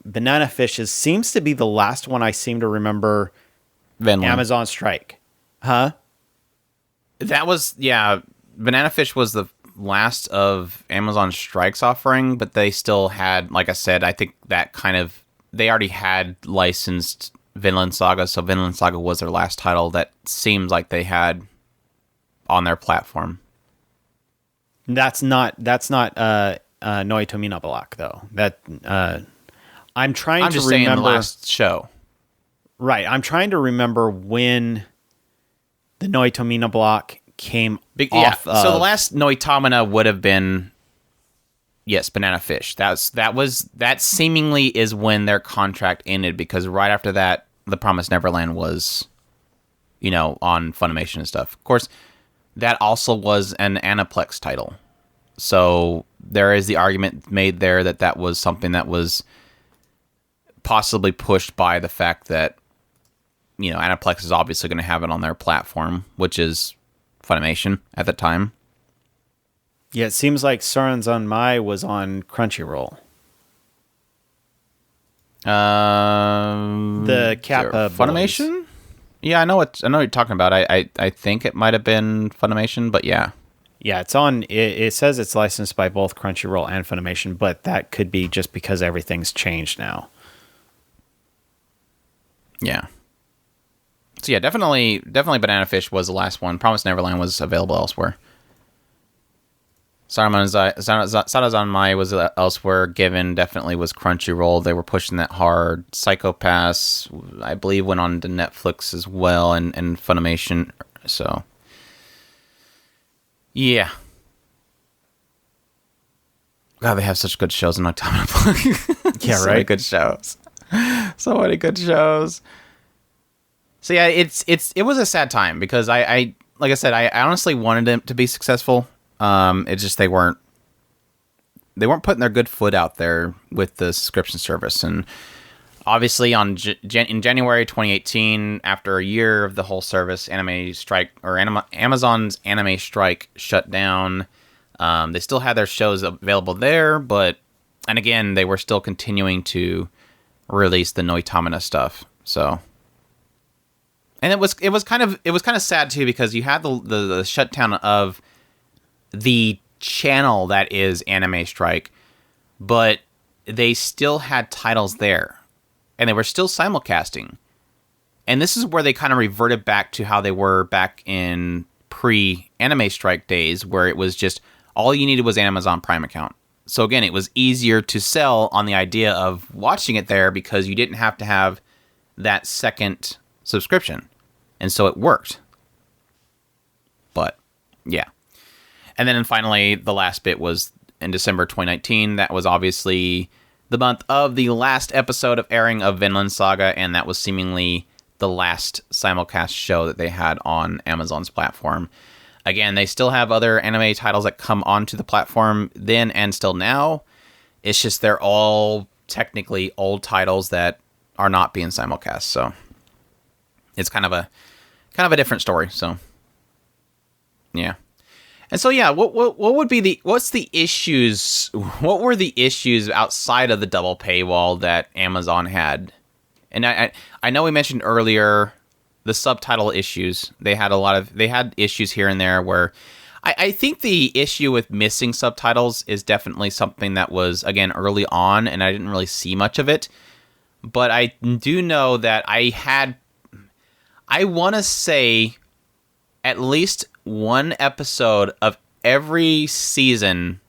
Speaker 2: Banana Fish seems to be the last one I seem to remember.
Speaker 1: Vinland.
Speaker 2: Amazon Strike. Huh?
Speaker 1: That was, yeah, Banana Fish was the last of Amazon Strike's offering, but they still had, like I said, I think that they already had licensed Vinland Saga, so Vinland Saga was their last title that seems like they had on their platform.
Speaker 2: That's not Noitomina block though. That I'm just remember
Speaker 1: saying the last show.
Speaker 2: Right, I'm trying to remember when the Noitomina block came off.
Speaker 1: So the last Noitomina would have been, yes, Banana Fish. That seemingly is when their contract ended, because right after that, The Promised Neverland was, on Funimation and stuff. Of course, that also was an Aniplex title. So there is the argument made there that was something that was possibly pushed by the fact that, Aniplex is obviously going to have it on their platform, which is Funimation at the time.
Speaker 2: Yeah, it seems like Saranzan was on Crunchyroll. The Kappa
Speaker 1: Funimation? Boys. Yeah, I know what you're talking about. I think it might have been Funimation, but yeah.
Speaker 2: Yeah, it's on. It says it's licensed by both Crunchyroll and Funimation, but that could be just because everything's changed now.
Speaker 1: Yeah. So yeah, definitely Banana Fish was the last one. Promised Neverland was available elsewhere. Sarazan Mai was elsewhere. Given definitely was Crunchyroll. They were pushing that hard. Psycho Pass, I believe, went on to Netflix as well, and Funimation. So yeah. God, they have such good shows in October.
Speaker 2: Yeah, right.
Speaker 1: So many good shows. So many good shows. So yeah, it was a sad time because I like I said, I honestly wanted them to be successful. It's just they weren't putting their good foot out there with the subscription service. And obviously in January 2018, after a year of the whole service, Amazon's anime strike shut down. They still had their shows available there, and again, they were still continuing to release the Noitamina stuff. So, and it was kind of sad too, because you had the shutdown of the channel that is Anime Strike, but they still had titles there, and they were still simulcasting. And this is where they kind of reverted back to how they were back in pre-Anime Strike days, where it was just all you needed was an Amazon Prime account. So again, it was easier to sell on the idea of watching it there because you didn't have to have that second subscription. And so it worked. But, yeah. And then finally, the last bit was in December 2019. That was obviously the month of the last episode of airing of Vinland Saga, and that was seemingly the last simulcast show that they had on Amazon's platform. again, they still have other anime titles that come onto the platform then and still now. It's just they're all technically old titles that are not being simulcast. So it's kind of a different story. So yeah. And so yeah, what's the issues? What were the issues outside of the double paywall that Amazon had? And I know we mentioned earlier the subtitle issues. They had issues here and there where I think the issue with missing subtitles is definitely something that was, again, early on, and I didn't really see much of it. But I do know that I want to say at least one episode of every season,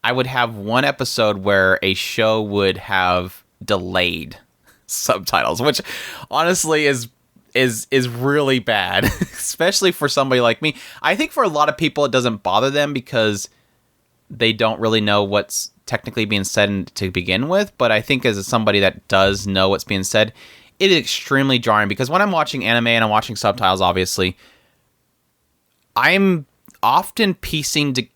Speaker 1: I would have one episode where a show would have delayed subtitles, which honestly is really bad, especially for somebody like me. I think for a lot of people it doesn't bother them because they don't really know what's technically being said to begin with, but I think as somebody that does know what's being said, it is extremely jarring because when I'm watching anime and I'm watching subtitles, obviously, I'm often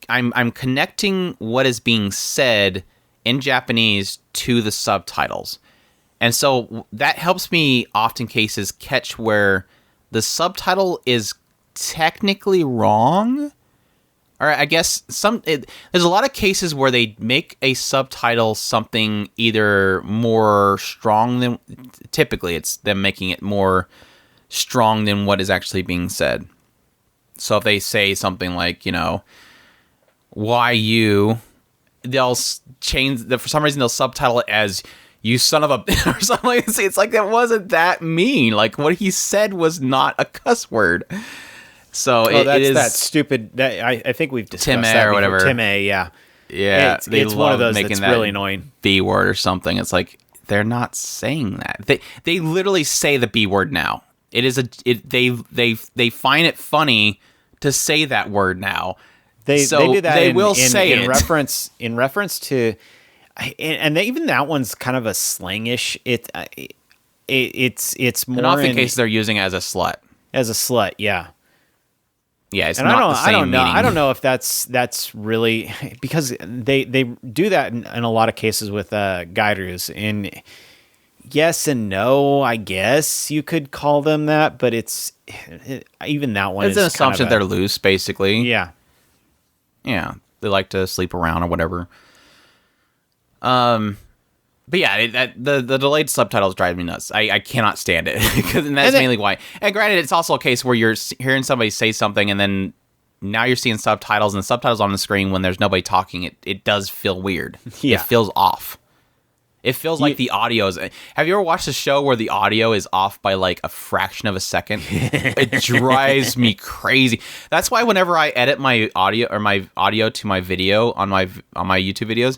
Speaker 1: I'm connecting what is being said in Japanese to the subtitles. And so that helps me often cases catch where the subtitle is technically wrong. Or I guess there's a lot of cases where they make a subtitle something either more strong than, typically it's them making it more strong than what is actually being said. So if they say something like, why you, they'll change, for some reason they'll subtitle it as you son of a, or something like that. It's like, that wasn't that mean. Like what he said was not a cuss word. So it is
Speaker 2: that stupid, that I think we've discussed
Speaker 1: Time
Speaker 2: that
Speaker 1: or
Speaker 2: before.
Speaker 1: whatever.
Speaker 2: Time, yeah.
Speaker 1: Yeah.
Speaker 2: It's one of those that's really annoying.
Speaker 1: B word or something. It's like, they're not saying that. They literally say the B word now. It is they find it funny to say that word now. They do that. They will say it in reference to, and even that one's kind of a slangish. It's more. In often cases, they're using it as a slut.
Speaker 2: As a slut, yeah.
Speaker 1: Yeah, it's not the same meaning.
Speaker 2: I don't know if that's really, because they do that in a lot of cases with gairus. And yes and no, I guess you could call them that, but even that one. It's
Speaker 1: an assumption they're loose, basically.
Speaker 2: Yeah,
Speaker 1: yeah, they like to sleep around or whatever. But yeah, the delayed subtitles drive me nuts. I cannot stand it, and that's mainly why. And granted, it's also a case where you're hearing somebody say something, and then now you're seeing subtitles, and subtitles on the screen when there's nobody talking. It does feel weird. Yeah. It feels off. It feels like the audio is... Have you ever watched a show where the audio is off by like a fraction of a second? It drives me crazy. That's why whenever I edit my audio to my video on my YouTube videos,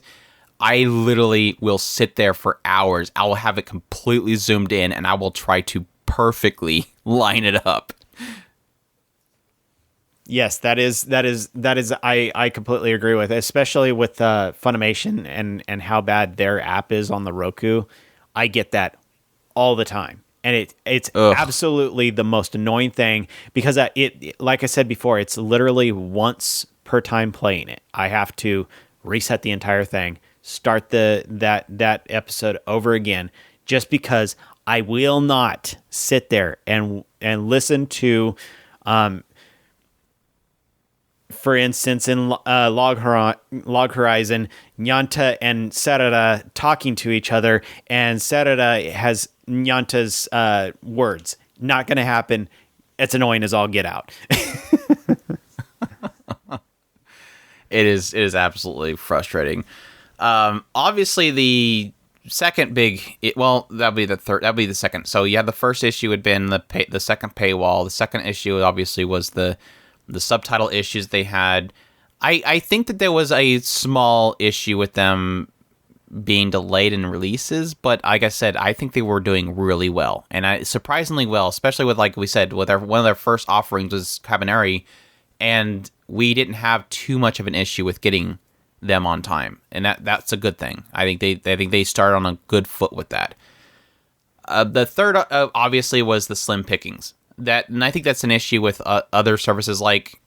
Speaker 1: I literally will sit there for hours. I will have it completely zoomed in, and I will try to perfectly line it up.
Speaker 2: Yes, that is. I completely agree with, especially with Funimation and how bad their app is on the Roku. I get that all the time, and it's absolutely the most annoying thing because it, like I said before, it's literally once per time playing it. I have to reset the entire thing. Start that episode over again, just because I will not sit there and listen to, for instance, in Log Horizon, Nyanta and Sarada talking to each other, and Sarada has Nyanta's words. Not going to happen. It's annoying as all get out.
Speaker 1: It is absolutely frustrating. Obviously, the second that'd be the third. That'd be the second. So yeah, the first issue had been the second paywall. The second issue obviously was the subtitle issues they had. I think that there was a small issue with them being delayed in releases, but like I said, I think they were doing really well, and surprisingly well, especially with, like we said, with one of their first offerings was Cabaneri, and we didn't have too much of an issue with getting them on time, and that's a good thing. I think they started on a good foot with that. The third obviously was the slim pickings. and I think that's an issue with other services like,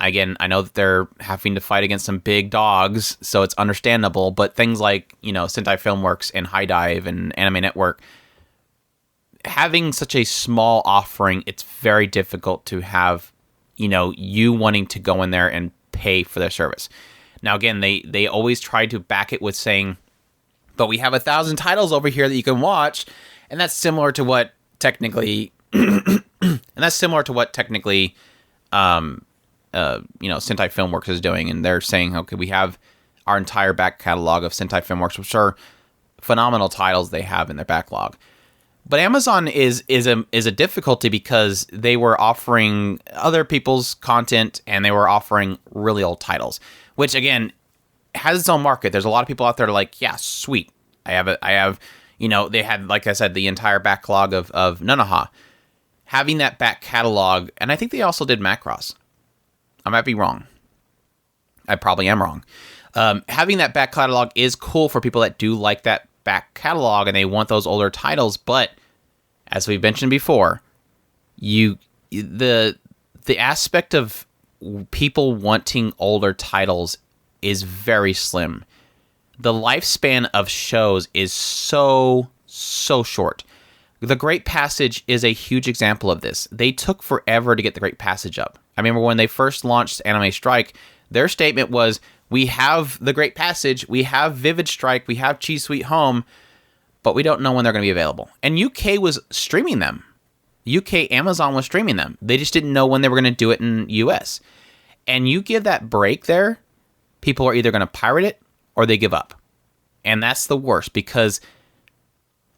Speaker 1: again, I know that they're having to fight against some big dogs, so it's understandable, but things like, Sentai Filmworks and High Dive and Anime Network, having such a small offering, it's very difficult to have, you wanting to go in there and pay for their service. Now, again, they always try to back it with saying, but we have 1,000 titles over here that you can watch, and that's similar to what technically, Sentai Filmworks is doing, and they're saying, okay, we have our entire back catalog of Sentai Filmworks, which are phenomenal titles they have in their backlog. But Amazon is a difficulty because they were offering other people's content and they were offering really old titles, which again has its own market. There's a lot of people out there that are like, yeah, sweet. I have, they had, like I said, the entire backlog of Nanoha. Having that back catalog, and I think they also did Macross. I might be wrong. I probably am wrong. Having that back catalog is cool for people that do like that back catalog and they want those older titles, but as we've mentioned before, the aspect of people wanting older titles is very slim. The lifespan of shows is so short. The Great Passage is a huge example of this. They took forever to get the Great Passage up. I remember when they first launched Anime Strike, their statement was, we have the Great Passage, we have Vivid Strike, we have Chi Sweet Home, but we don't know when they're going to be available. And UK was streaming them. UK Amazon was streaming them. They just didn't know when they were going to do it in US. And you give that break there, people are either going to pirate it or they give up. And that's the worst, because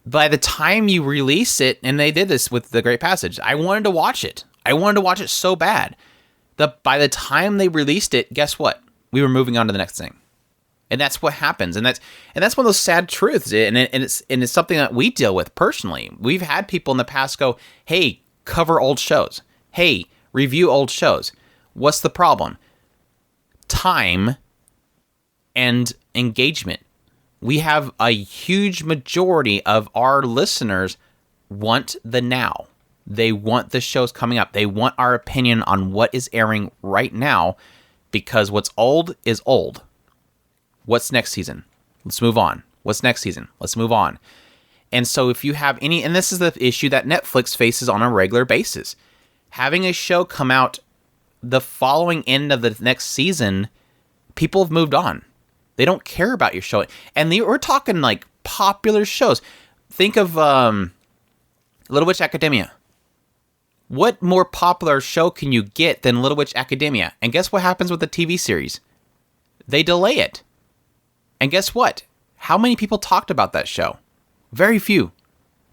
Speaker 1: by the time you release it, and they did this with the Great Passage, I wanted to watch it. I wanted to watch it so bad. By the time they released it, guess what? We were moving on to the next thing. And that's what happens. And that's one of those sad truths. And it's something that we deal with personally. We've had people in the past go, hey, cover old shows. Hey, review old shows. What's the problem? Time and engagement. We have a huge majority of our listeners want the now. They want the shows coming up. They want our opinion on what is airing right now, because what's old is old. What's next season? Let's move on. What's next season? Let's move on. And so if you have any, and this is the issue that Netflix faces on a regular basis, having a show come out the following end of the next season, people have moved on. They don't care about your show. And we're talking like popular shows. Think of Little Witch Academia. What more popular show can you get than Little Witch Academia? And guess what happens with the TV series? They delay it. And guess what? How many people talked about that show? Very few.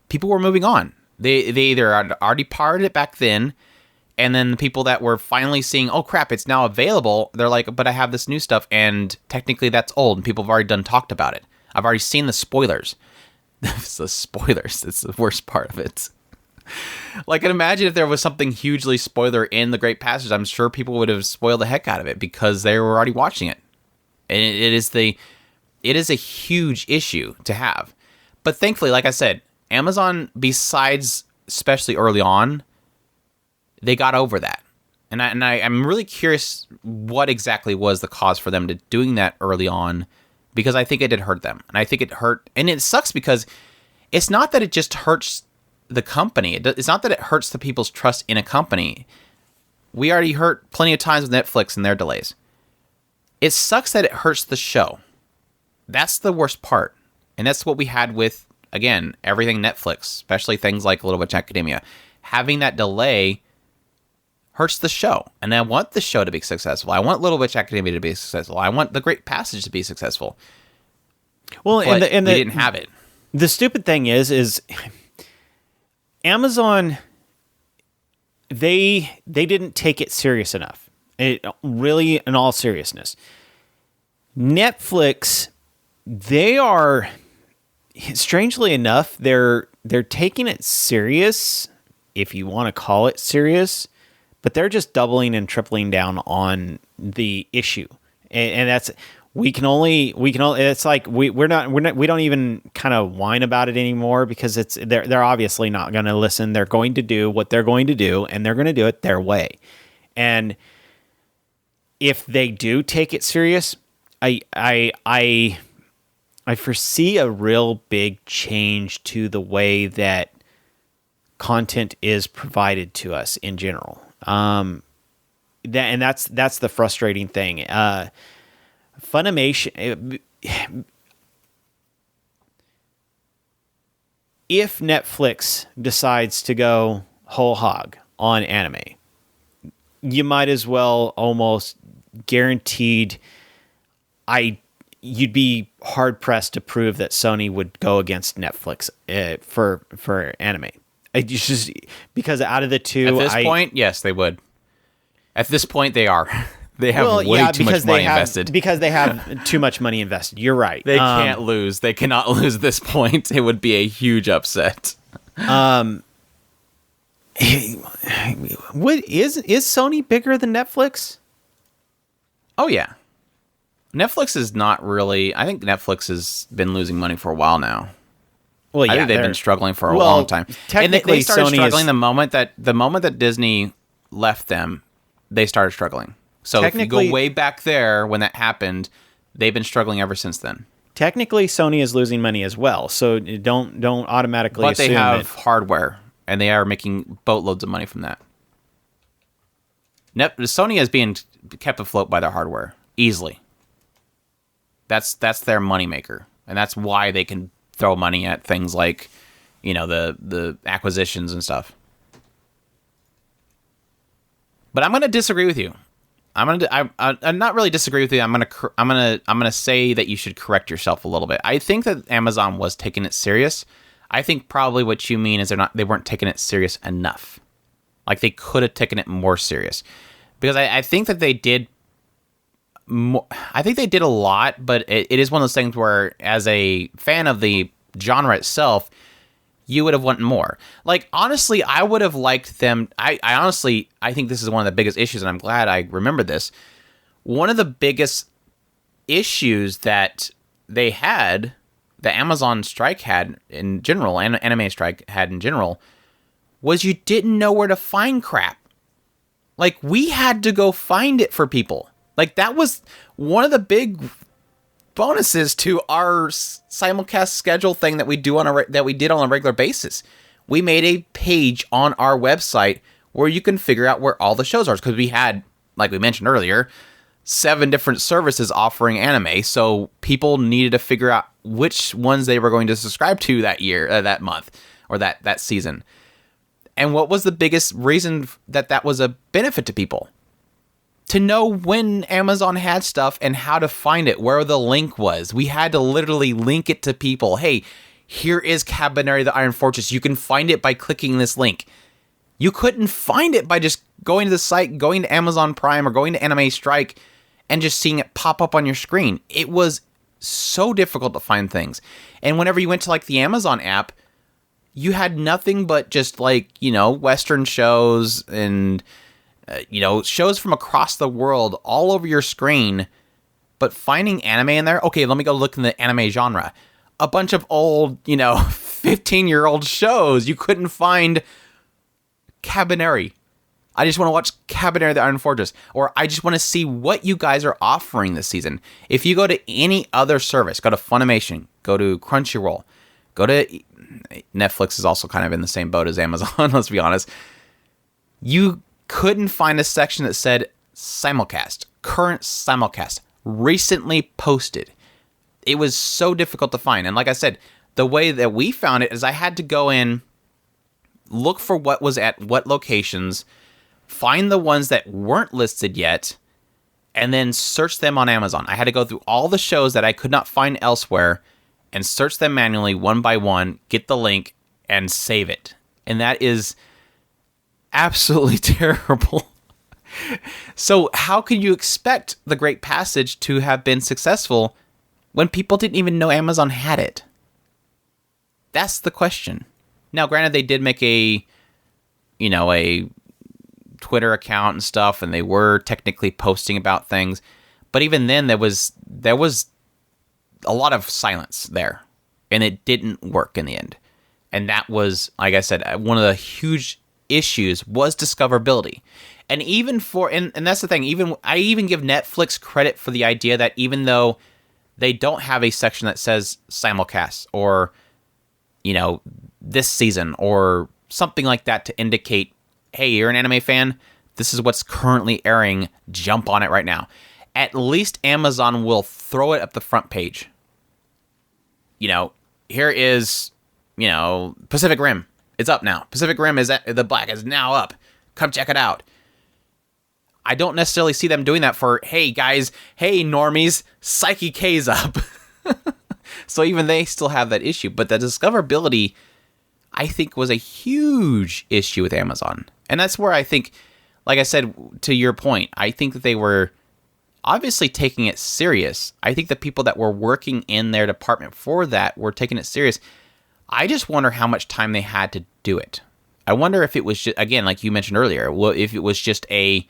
Speaker 1: People were moving on. They either had already pirated it back then, and then the people that were finally seeing, oh crap, it's now available, they're like, but I have this new stuff, and technically that's old, and people have already done talked about it. I've already seen the spoilers. It's the spoilers. It's the worst part of it. Like, and imagine if there was something hugely spoiler in The Great Passage. I'm sure people would have spoiled the heck out of it because they were already watching it. And it is a huge issue to have. But thankfully, like I said, Amazon, besides especially early on, they got over that. And I'm really curious what exactly was the cause for them to doing that early on, because I think it did hurt them. And I think it hurt, and it sucks because it's not that it just hurts the company. It's not that it hurts the people's trust in a company. We already hurt plenty of times with Netflix and their delays. It sucks that it hurts the show. That's the worst part. And that's what we had with, again, everything Netflix, especially things like Little Witch Academia. Having that delay hurts the show. And I want the show to be successful. I want Little Witch Academia to be successful. I want The Great Passage to be successful.
Speaker 2: Well,
Speaker 1: but we didn't have it.
Speaker 2: The stupid thing is Amazon, they didn't take it serious enough. Really, in all seriousness. Netflix, they are, strangely enough, they're taking it serious, if you want to call it serious, but they're just doubling and tripling down on the issue. And that's it's like we don't even kind of whine about it anymore, because they're obviously not going to listen. They're going to do what they're going to do, and they're going to do it their way. And if they do take it serious, I foresee a real big change to the way that content is provided to us in general. That's the frustrating thing. Funimation, if Netflix decides to go whole hog on anime, you might as well almost guaranteed you'd be hard pressed to prove that Sony would go against Netflix for anime. It's just because out of the two,
Speaker 1: at this point, yes, they would. At this point, they are. They have way too much money invested.
Speaker 2: Because they have too much money invested. You're right.
Speaker 1: They can't lose. They cannot lose at this point. It would be a huge upset.
Speaker 2: What is Sony bigger than Netflix?
Speaker 1: Oh yeah. Netflix is not really. I think Netflix has been losing money for a while now.
Speaker 2: Well, yeah,
Speaker 1: I think they've been struggling for a long time. And they started struggling the moment that Disney left them. They started struggling. So if you go way back there when that happened, they've been struggling ever since then.
Speaker 2: Technically, Sony is losing money as well. So don't automatically assume.
Speaker 1: But they have hardware, and they are making boatloads of money from that. Sony is being kept afloat by their hardware easily. That's their moneymaker, and that's why they can throw money at things like, the acquisitions and stuff. But I'm going to disagree with you. I'm not really disagree with you. I'm gonna say that you should correct yourself a little bit. I think that Amazon was taking it serious. I think probably what you mean is they weren't taking it serious enough. Like they could have taken it more serious, because I think that they did. I think they did a lot, but it is one of those things where, as a fan of the genre itself, you would have wanted more. Like, honestly, I would have liked them. I think this is one of the biggest issues, and I'm glad I remembered this. One of the biggest issues that they had, the Amazon strike had in general, and anime strike had in general, was you didn't know where to find crap. Like, we had to go find it for people. Like, that was one of the big bonuses to our simulcast schedule thing that we did on a regular basis. We made a page on our website where you can figure out where all the shows are, because we had, like we mentioned earlier, 7 different services offering anime, so people needed to figure out which ones they were going to subscribe to that year, that month, or that season. And what was the biggest reason that was a benefit to people? To know when Amazon had stuff and how to find it, where the link was. We had to literally link it to people. Hey, here is Cabaneri the Iron Fortress. You can find it by clicking this link. You couldn't find it by just going to the site, going to Amazon Prime, or going to Anime Strike and just seeing it pop up on your screen. It was so difficult to find things. And whenever you went to, like, the Amazon app, you had nothing but just, like, Western shows and shows from across the world all over your screen, but finding anime in there, okay, let me go look in the anime genre. A bunch of old, 15-year-old shows. You couldn't find Cabaneri. I just want to watch Cabaneri the Iron Fortress, or I just want to see what you guys are offering this season. If you go to any other service, go to Funimation, go to Crunchyroll, go to Netflix is also kind of in the same boat as Amazon, let's be honest. You couldn't find a section that said simulcast, current simulcast, recently posted. It was so difficult to find. And like I said, the way that we found it is I had to go in, look for what was at what locations, find the ones that weren't listed yet, and then search them on Amazon. I had to go through all the shows that I could not find elsewhere and search them manually one by one, get the link, and save it. And that is absolutely terrible. So how could you expect The Great Passage to have been successful when people didn't even know Amazon had it? That's the question. Now, granted, they did make a Twitter account and stuff, and they were technically posting about things, But even then, there was a lot of silence there, and it didn't work in the end. And that was, like I said, one of the huge issues was discoverability. And even and that's the thing, I even give Netflix credit for the idea that even though they don't have a section that says simulcast or, this season or something like that to indicate, hey, you're an anime fan, this is what's currently airing, jump on it right now. At least Amazon will throw it up the front page. Here is, Pacific Rim. It's up now. Pacific Rim the Black is now up. Come check it out. I don't necessarily see them doing that for, hey guys, hey normies, Psyche K's up. So even they still have that issue. But the discoverability, I think, was a huge issue with Amazon. And that's where I think, like I said, to your point, I think that they were obviously taking it serious. I think the people that were working in their department for that were taking it serious. I just wonder how much time they had to do it. I wonder if it was just, again, like you mentioned earlier, if it was just a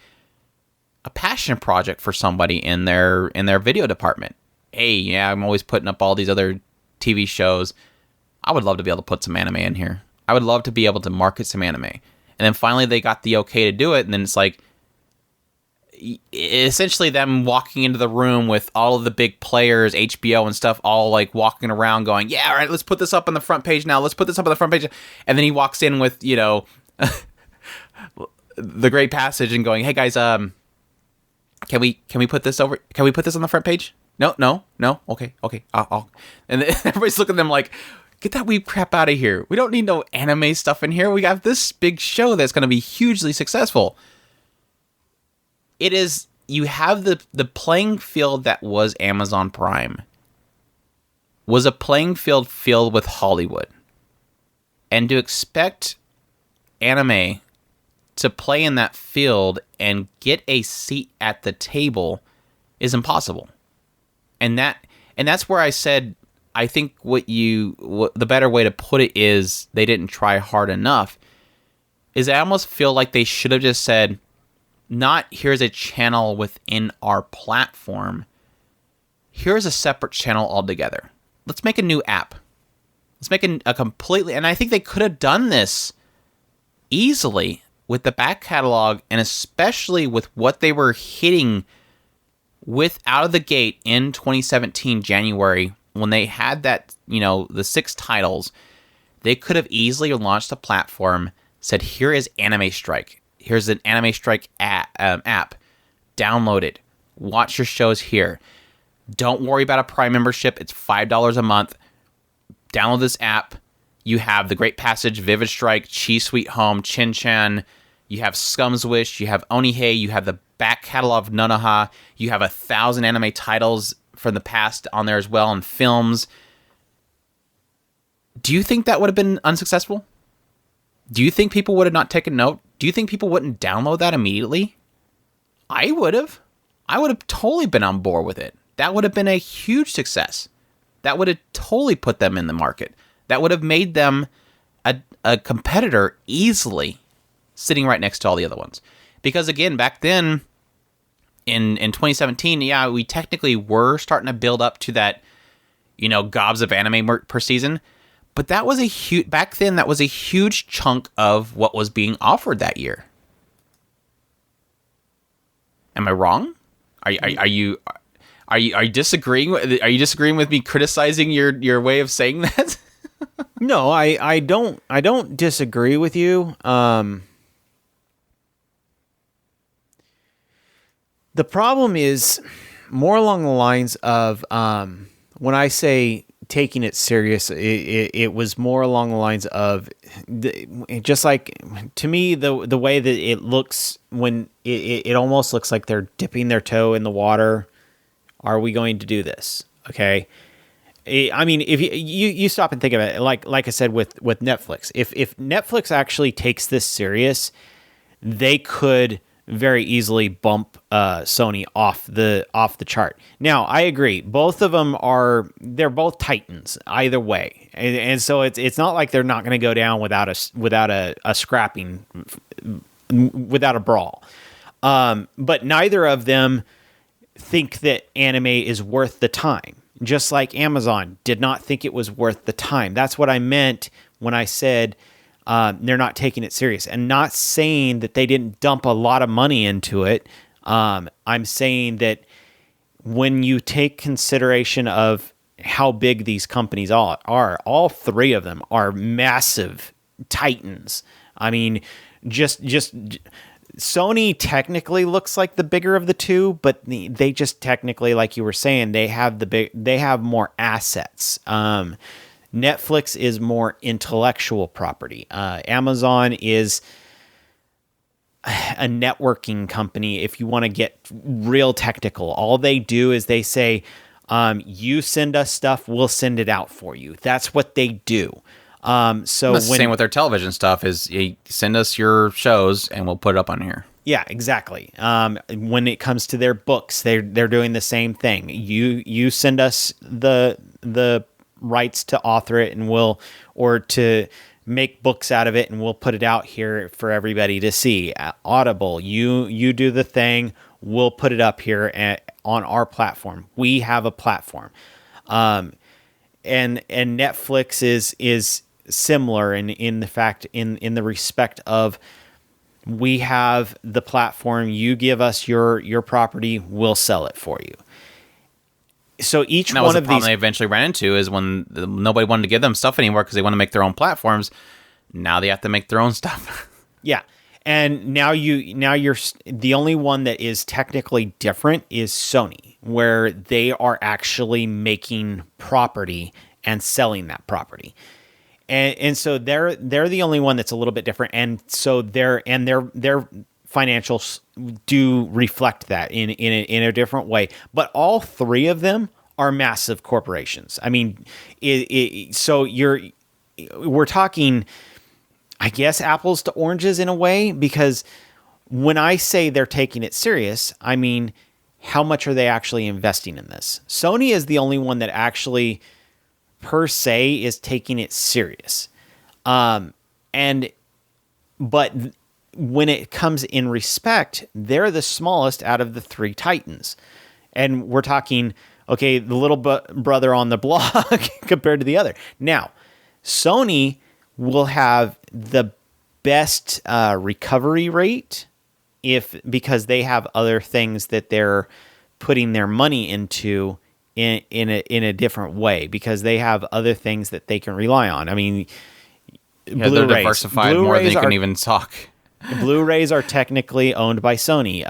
Speaker 1: passion project for somebody in their video department. Hey, yeah, I'm always putting up all these other TV shows. I would love to be able to put some anime in here. I would love to be able to market some anime. And then finally they got the okay to do it, and then it's like, essentially them walking into the room with all of the big players, HBO and stuff, all like walking around going, yeah, all right, let's put this up on the front page now. Let's put this up on the front page. And then he walks in with, the great passage and going, hey guys, can we put this over? Can we put this on the front page? No. Okay. I'll. And everybody's looking at them like, get that weeb crap out of here. We don't need no anime stuff in here. We got this big show that's going to be hugely successful. It is, you have the playing field that was Amazon Prime was a playing field filled with Hollywood. And to expect anime to play in that field and get a seat at the table is impossible. And that's where I said, I think the better way to put it is they didn't try hard enough. Is I almost feel like they should have just said, not here's a channel within our platform. Here's a separate channel altogether. Let's make a new app. Let's make a completely, and I think they could have done this easily with the back catalog, and especially with what they were hitting with out of the gate in 2017 January, when they had that, the 6 titles. They could have easily launched a platform, said, here is Anime Strike. Here's an Anime Strike app. Download it. Watch your shows here. Don't worry about a Prime membership. It's $5 a month. Download this app. You have The Great Passage, Vivid Strike, Chi Sweet Home, Chin-chan. You have Scum's Wish. You have Onihei. You have the back catalog of Nanoha. You have 1,000 anime titles from the past on there as well, and films. Do you think that would have been unsuccessful? Do you think people would have not taken note? Do you think people wouldn't download that immediately? I would have. I would have totally been on board with it. That would have been a huge success. That would have totally put them in the market. That would have made them a competitor easily, sitting right next to all the other ones. Because again, back then, in 2017, yeah, we technically were starting to build up to that, gobs of anime per season. But that was back then, that was a huge chunk of what was being offered that year. Am I wrong? Are you disagreeing? Are you disagreeing with me criticizing your way of saying that?
Speaker 2: No, I don't disagree with you. The problem is more along the lines of when I say taking it serious, it was more along the lines of just like, to me, the way that it looks when it almost looks like they're dipping their toe in the water. Are we going to do this? Okay. I mean, if you stop and think about it, like I said with Netflix, if Netflix actually takes this serious, they could very easily bump Sony off the chart. Now, I agree. Both of them they're both titans either way, and so it's not like they're not going to go down without a scrapping, without a brawl. But neither of them think that anime is worth the time. Just like Amazon did not think it was worth the time. That's what I meant when I said they're not taking it serious. And not saying that they didn't dump a lot of money into it. I'm saying that when you take consideration of how big these companies are, all three of them are massive titans. I mean, just Sony technically looks like the bigger of the two, but they just technically, like you were saying, they have more assets. Netflix is more intellectual property. Amazon is a networking company. If you want to get real technical, all they do is they say, you send us stuff, we'll send it out for you. That's what they do. So
Speaker 1: the same with their television stuff is you send us your shows and we'll put it up on here.
Speaker 2: Yeah, exactly. When it comes to their books, they're doing the same thing. You send us the rights to author it or to make books out of it, and we'll put it out here for everybody to see. Audible, you do the thing, we'll put it up here on our platform. We have a platform. And Netflix is similar in the fact in the respect of we have the platform, you give us your property, we'll sell it for you. So each one of these, the
Speaker 1: problem they eventually ran into is when nobody wanted to give them stuff anymore because they want to make their own platforms. Now they have to make their own stuff.
Speaker 2: Yeah. And now you're the only one that is technically different is Sony, where they are actually making property and selling that property. And so they're the only one that's a little bit different. And so their financials do reflect that in a different way. But all three of them are massive corporations. I mean, so we're talking, I guess, apples to oranges in a way, because when I say they're taking it serious, I mean, how much are they actually investing in this? Sony is the only one that actually, per se, is taking it serious. But when it comes in respect, they're the smallest out of the three titans. And we're talking, okay, the little brother on the block compared to the other. Now, Sony will have the best recovery rate because they have other things that they're putting their money into in a different way, because they have other things that they can rely on. I mean,
Speaker 1: Blu-rays. They're diversified more than you can even talk.
Speaker 2: Blu-rays are technically owned by Sony.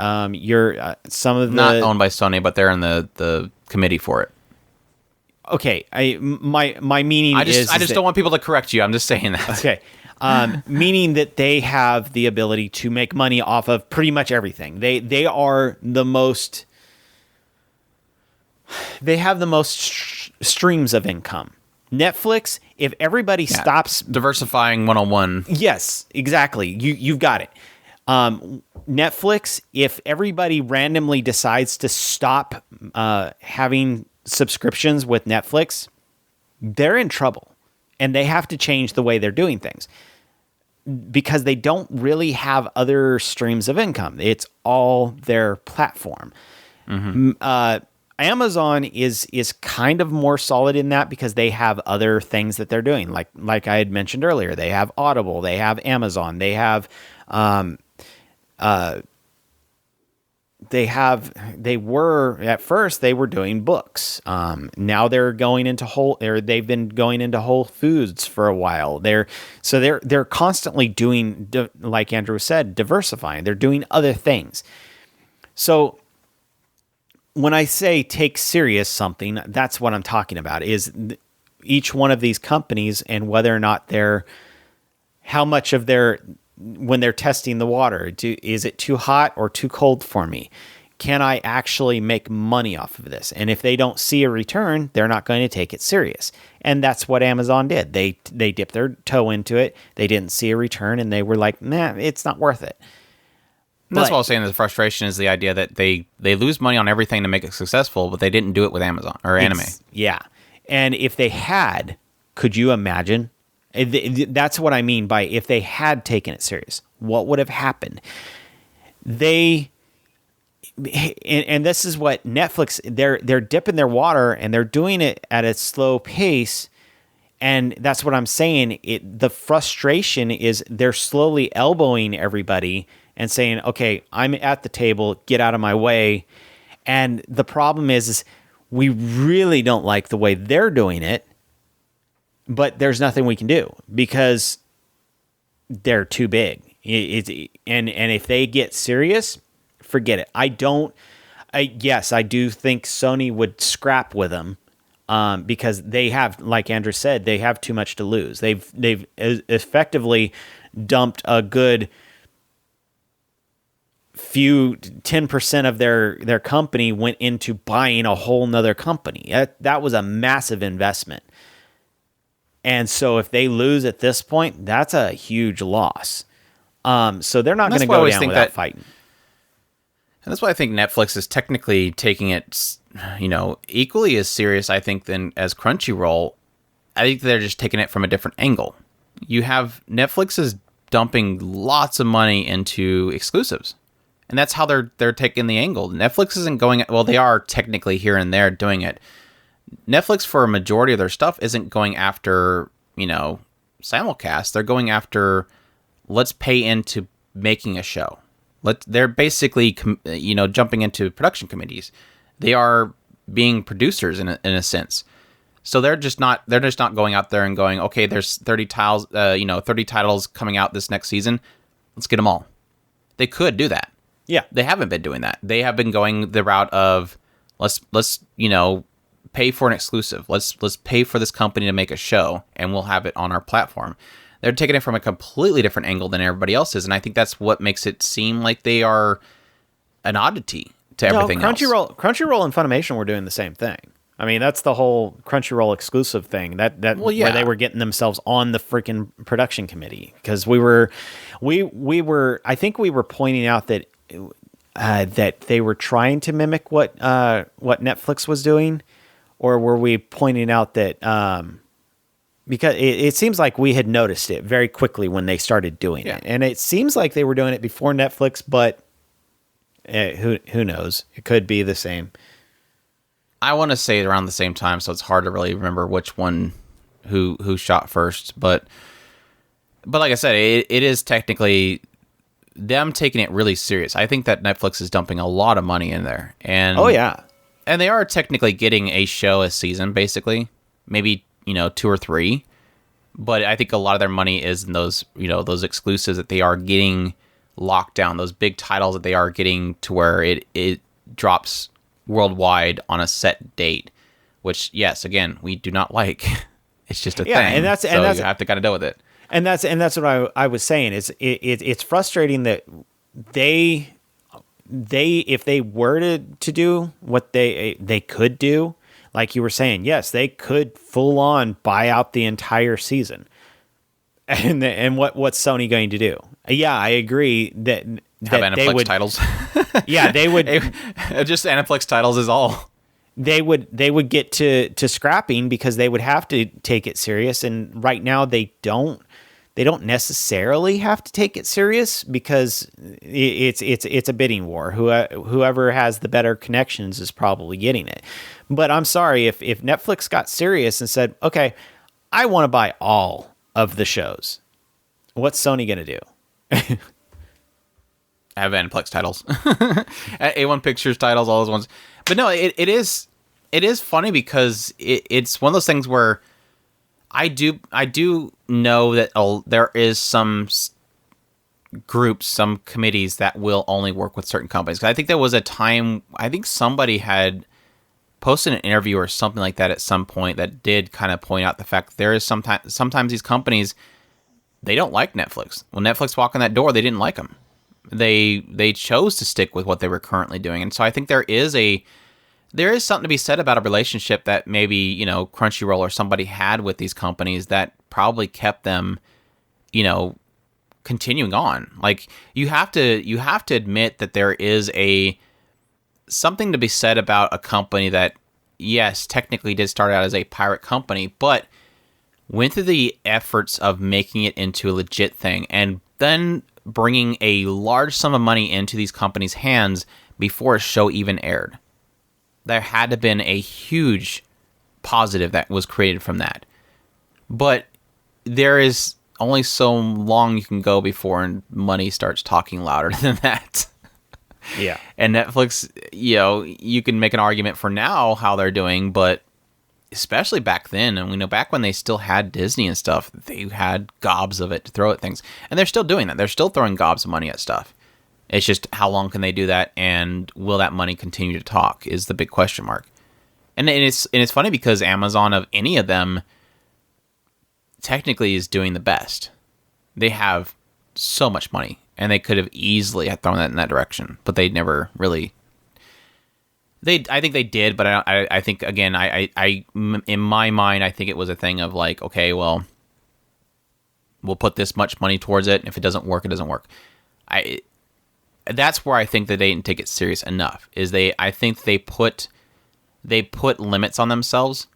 Speaker 2: Some of the
Speaker 1: not owned by Sony, but they're in the committee for it.
Speaker 2: Okay, my meaning
Speaker 1: I just don't want people to correct you. I'm just saying that.
Speaker 2: Okay, meaning that they have the ability to make money off of pretty much everything. They are the most. They have the most streams of income. Netflix, if everybody stops
Speaker 1: diversifying 101.
Speaker 2: Yes, exactly. You've got it. Netflix, if everybody randomly decides to stop having subscriptions with Netflix, they're in trouble, and they have to change the way they're doing things, because they don't really have other streams of income. It's all their platform. Mm-hmm. Amazon is kind of more solid in that, because they have other things that they're doing. Like I had mentioned earlier, they have Audible, they have Amazon, they were at first they were doing books. Now they're going into they've been going into Whole Foods for a while. They're constantly doing, like Andrew said, diversifying. They're doing other things. So when I say take serious something, that's what I'm talking about, is each one of these companies and whether or not how much of when they're testing the water, is it too hot or too cold for me? Can I actually make money off of this? And if they don't see a return, they're not going to take it serious. And that's what Amazon did. They dipped their toe into it. They didn't see a return, and they were like, nah, it's not worth it.
Speaker 1: That's what I was saying. The frustration is the idea that they lose money on everything to make it successful, but they didn't do it with Amazon or anime.
Speaker 2: Yeah. And if they had, could you imagine? That's what I mean by if they had taken it serious. What would have happened? and this is what Netflix, they're dipping their water and they're doing it at a slow pace. And that's what I'm saying. The frustration is they're slowly elbowing everybody and saying, okay, I'm at the table, get out of my way. And the problem is we really don't like the way they're doing it, but there's nothing we can do because they're too big. And if they get serious, forget it. Yes, I do think Sony would scrap with them because they have, like Andrew said, they have too much to lose. They've effectively dumped a good few 10% of their company went into buying a whole nother company. That was a massive investment. And so if they lose at this point, that's a huge loss. So they're not going to go down without fighting.
Speaker 1: And that's why I think Netflix is technically taking it, equally as serious, I think, than as Crunchyroll. I think they're just taking it from a different angle. You have Netflix is dumping lots of money into exclusives. And that's how they're taking the angle. Netflix isn't going, well, they are technically here and there doing it. Netflix, for a majority of their stuff, isn't going after, simulcast. They're going after, let's pay into making a show. They're basically, jumping into production committees. They are being producers in a sense. So they're just not going out there and going, okay, there's 30 titles coming out this next season. Let's get them all. They could do that.
Speaker 2: Yeah.
Speaker 1: They haven't been doing that. They have been going the route of let's pay for an exclusive. Let's pay for this company to make a show and we'll have it on our platform. They're taking it from a completely different angle than everybody else is, and I think that's what makes it seem like they are an oddity to everything else.
Speaker 2: Crunchyroll and Funimation were doing the same thing. I mean, that's the whole Crunchyroll exclusive thing. Where they were getting themselves on the freaking production committee because we were. I think we were pointing out that they were trying to mimic what Netflix was doing, or were we pointing out that? Because it seems like we had noticed it very quickly when they started doing it. And it seems like they were doing it before Netflix, but who knows? It could be the same.
Speaker 1: I want to say around the same time, so it's hard to really remember which one who shot first. But like I said, it is technically them taking it really serious. I think that Netflix is dumping a lot of money in there. And and they are technically getting a show a season, basically. Maybe 2 or 3, but I think a lot of their money is in those, those exclusives that they are getting locked down, those big titles that they are getting to where it drops worldwide on a set date, which, yes, again, we do not like. It's just a thing. And that's you have to kind of deal with it.
Speaker 2: And that's what I was saying is it's frustrating that they if they were to do what they could do. Like you were saying, yes, they could full on buy out the entire season. And what's Sony going to do? Yeah, I agree that
Speaker 1: have Aniplex titles.
Speaker 2: Yeah, they would
Speaker 1: just Aniplex titles is all.
Speaker 2: They would get to scrapping because they would have to take it serious, and right now they don't necessarily have to take it serious because it's a bidding war. Whoever has the better connections is probably getting it. But I'm sorry, if Netflix got serious and said, okay, I want to buy all of the shows, what's Sony going to do?
Speaker 1: Have Aniplex titles. A1 Pictures titles, all those ones. But no, it is funny because it's one of those things where I do know that there is some groups, some committees that will only work with certain companies. 'Cause I think there was a time, I think somebody had posted an interview or something like that at some point that did kind of point out the fact that there is sometimes these companies, they don't like Netflix. When Netflix walked in that door, they didn't like them. They chose to stick with what they were currently doing. And so I think there is something to be said about a relationship that maybe, Crunchyroll or somebody had with these companies that probably kept them, continuing on. Like you have to admit that there is something to be said about a company that, yes, technically did start out as a pirate company, but went through the efforts of making it into a legit thing and then bringing a large sum of money into these companies' hands before a show even aired. There had to have been a huge positive that was created from that. But there is only so long you can go before money starts talking louder than that.
Speaker 2: Yeah.
Speaker 1: And Netflix, you can make an argument for now how they're doing, but especially back then, and we know back when they still had Disney and stuff, they had gobs of it to throw at things. And they're still doing that. They're still throwing gobs of money at stuff. It's just how long can they do that, and will that money continue to talk is the big question mark. And it's funny because Amazon, of any of them, technically is doing the best. They have so much money, and they could have easily had thrown that in that direction, but they never really. I think they did, but I think again, I in my mind, I think it was a thing of like, okay, well, we'll put this much money towards it, and if it doesn't work, it doesn't work. That's where I think that they didn't take it serious enough. I think they put limits on themselves.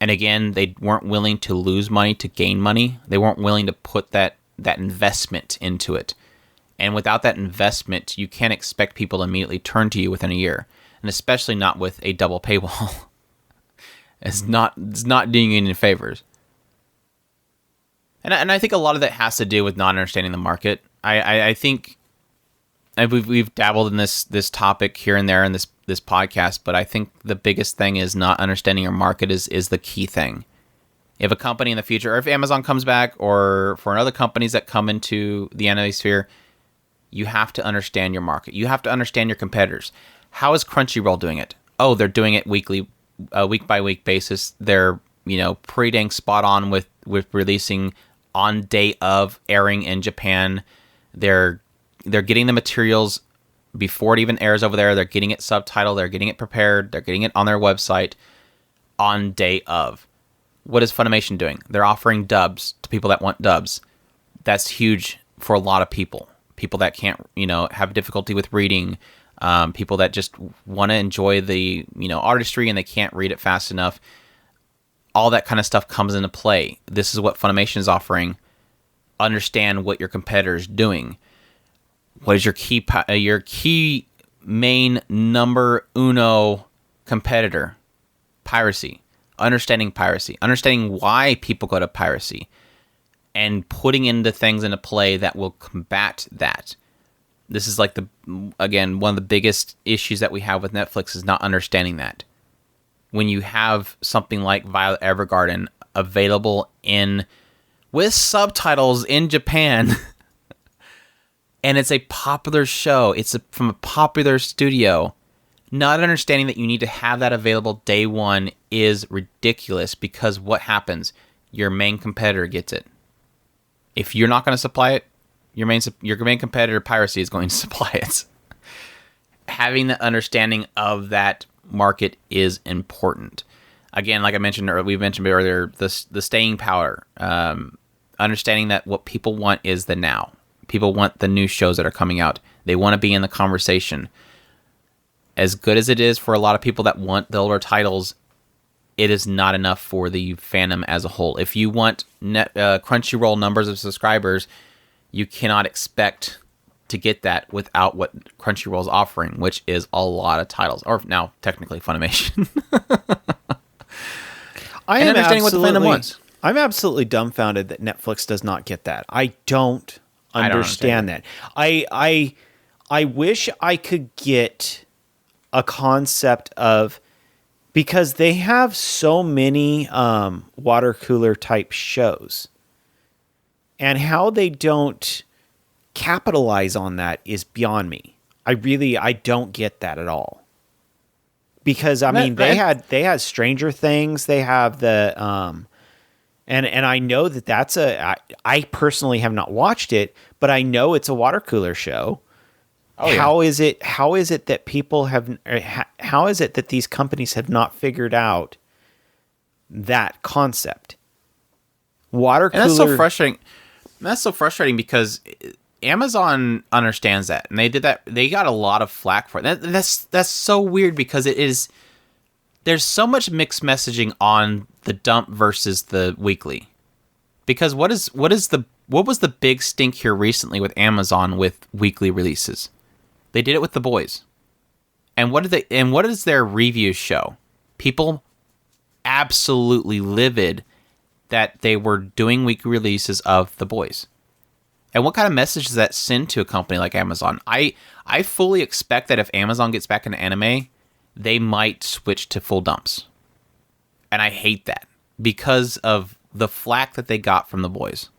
Speaker 1: And again, they weren't willing to lose money to gain money. They weren't willing to put that investment into it. And without that investment, you can't expect people to immediately turn to you within a year. And especially not with a double paywall. It's not doing you any favors. And I think a lot of that has to do with not understanding the market. I think we've dabbled in this topic here and there in this podcast, but I think the biggest thing is not understanding your market is the key thing. If a company in the future, or if Amazon comes back, or for other companies that come into the anime sphere, you have to understand your market. You have to understand your competitors. How is Crunchyroll doing it? Oh, they're doing it week by week basis. They're pretty dang spot on with releasing on day of airing in Japan. They're getting the materials before it even airs over there. They're getting it subtitled. They're getting it prepared. They're getting it on their website on day of. What is Funimation doing? They're offering dubs to people that want dubs. That's huge for a lot of people. People that can't, have difficulty with reading. People that just want to enjoy the, artistry and they can't read it fast enough. All that kind of stuff comes into play. This is what Funimation is offering. Understand what your competitor is doing. What is your key main number uno competitor? Piracy. Understanding why people go to piracy, and putting into things into play that will combat that. This is like one of the biggest issues that we have with Netflix is not understanding that. When you have something like Violet Evergarden available with subtitles in Japan, and it's a popular show, from a popular studio, not understanding that you need to have that available day one is ridiculous, because what happens? Your main competitor gets it. If you're not going to supply it, your main competitor, piracy, is going to supply it. Having the understanding of that market is important. Again, like I mentioned, or we mentioned earlier, the staying power. Understanding that what people want is the now. People want the new shows that are coming out. They want to be in the conversation. As good as it is for a lot of people that want the older titles, it is not enough for the fandom as a whole. If you want Crunchyroll numbers of subscribers, you cannot expect to get that without what Crunchyroll is offering, which is a lot of titles. Or now, technically, Funimation.
Speaker 2: I'm absolutely dumbfounded that Netflix does not get that. I don't understand that. I wish I could get a concept of, because they have so many water cooler type shows, and how they don't capitalize on that is beyond me. I don't get that at all. Because they had Stranger Things, they have the and I know that's I personally have not watched it, but I know it's a water cooler show. Oh, yeah. How is it that how is it that these companies have not figured out that concept? Water cooler.
Speaker 1: And that's so frustrating. That's so frustrating because Amazon understands that, and they did that. They got a lot of flack for it. That's so weird, because there's so much mixed messaging on the dump versus the weekly. Because what was the big stink here recently with Amazon with weekly releases? They did it with The Boys. And what does their reviews show? People absolutely livid that they were doing weekly releases of The Boys. And what kind of message does that send to a company like Amazon? I fully expect that if Amazon gets back into anime, they might switch to full dumps. And I hate that because of the flack that they got from The Boys.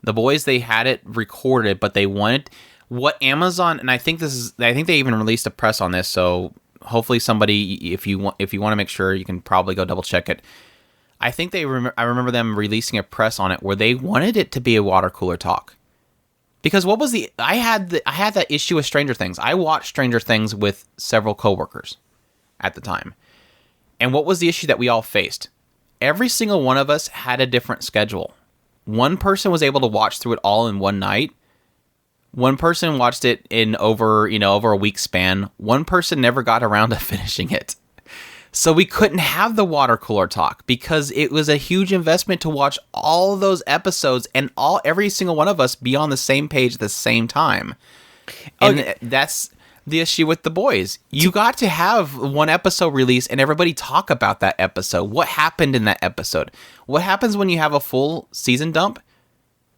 Speaker 1: The Boys, they had it recorded, but they wanted what Amazon, and I think they even released a press on this, so hopefully somebody, if you want to make sure, you can probably go double check it. I think I remember them releasing a press on it where they wanted it to be a water cooler talk. Because what was I had that issue with Stranger Things. I watched Stranger Things with several coworkers at the time. And what was the issue that we all faced? Every single one of us had a different schedule. One person was able to watch through it all in one night. One person watched it in over a week span. One person never got around to finishing it. So we couldn't have the water cooler talk because it was a huge investment to watch all of those episodes and every single one of us be on the same page at the same time. And that's the issue with The Boys. You got to have one episode release and everybody talk about that episode. What happened in that episode? What happens when you have a full season dump?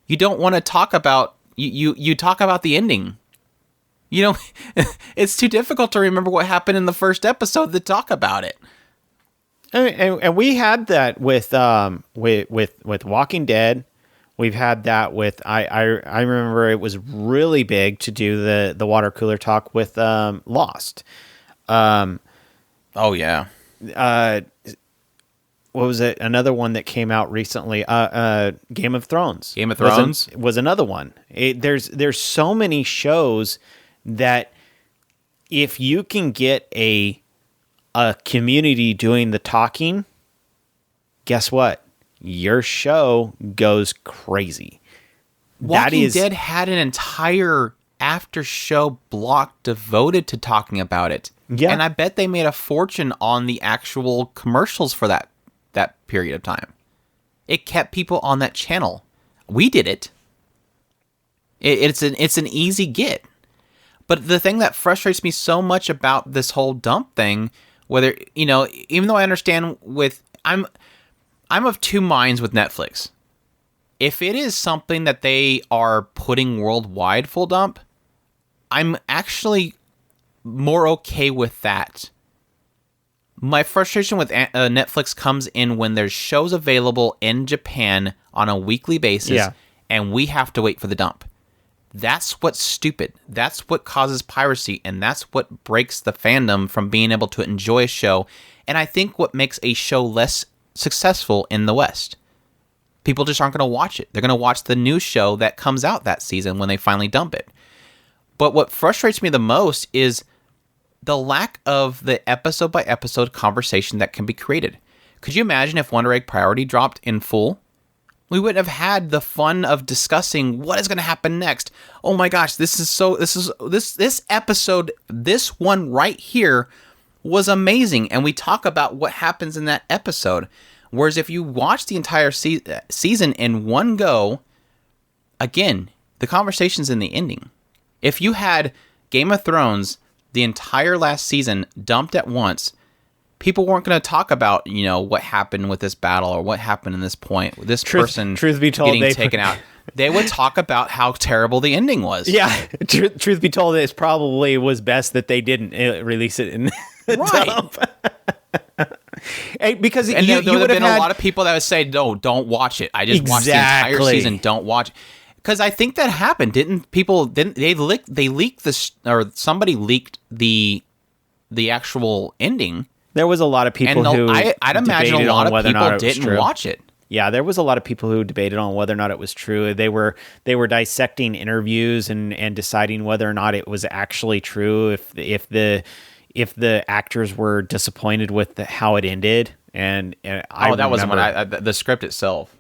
Speaker 1: You don't want to talk about you talk about the ending. It's too difficult to remember what happened in the first episode to talk about it.
Speaker 2: And we had that with Walking Dead. We've had that with I remember it was really big to do the water cooler talk with Lost.
Speaker 1: Oh yeah.
Speaker 2: What was it? Another one that came out recently. Game of Thrones.
Speaker 1: Game of Thrones
Speaker 2: was another one. There's so many shows that if you can get a community doing the talking, guess what? Your show goes crazy.
Speaker 1: Walking Dead had an entire after show block devoted to talking about it.
Speaker 2: Yeah.
Speaker 1: And I bet they made a fortune on the actual commercials for that period of time. It kept people on that channel. We did it. It's an easy get. But the thing that frustrates me so much about this whole dump thing, whether, even though I understand I'm of two minds with Netflix. If it is something that they are putting worldwide full dump, I'm actually more okay with that. My frustration with Netflix comes in when there's shows available in Japan on a weekly basis, and we have to wait for the dump. That's what's stupid. That's what causes piracy, and that's what breaks the fandom from being able to enjoy a show, and I think what makes a show less successful in the West. People just aren't going to watch it. They're going to watch the new show that comes out that season when they finally dump it. But what frustrates me the most is the lack of the episode-by-episode conversation that can be created. Could you imagine if Wonder Egg Priority dropped in full? We wouldn't have had the fun of discussing what is going to happen next. Oh my gosh, this episode, this one right here was amazing, and we talk about what happens in that episode. Whereas if you watch the entire season in one go, again, the conversation's in the ending. If you had Game of Thrones, the entire last season dumped at once, people weren't going to talk about, what happened with this battle or what happened in this point, this person
Speaker 2: truth be told,
Speaker 1: getting taken out. They would talk about how terrible the ending was.
Speaker 2: Yeah, truth be told, it probably was best that they didn't release it in the dump. Hey, because
Speaker 1: and there would have been a lot of people that would say, "No, don't watch it. I just watched the entire season. Don't watch." Because I think that happened. They leaked this, or somebody leaked the actual ending.
Speaker 2: There was a lot of people who
Speaker 1: I'd imagine a lot of people didn't watch it.
Speaker 2: Yeah, there was a lot of people who debated on whether or not it was true. They were dissecting interviews and deciding whether or not it was actually true. If the actors were disappointed with how it ended, and
Speaker 1: that wasn't what the script itself.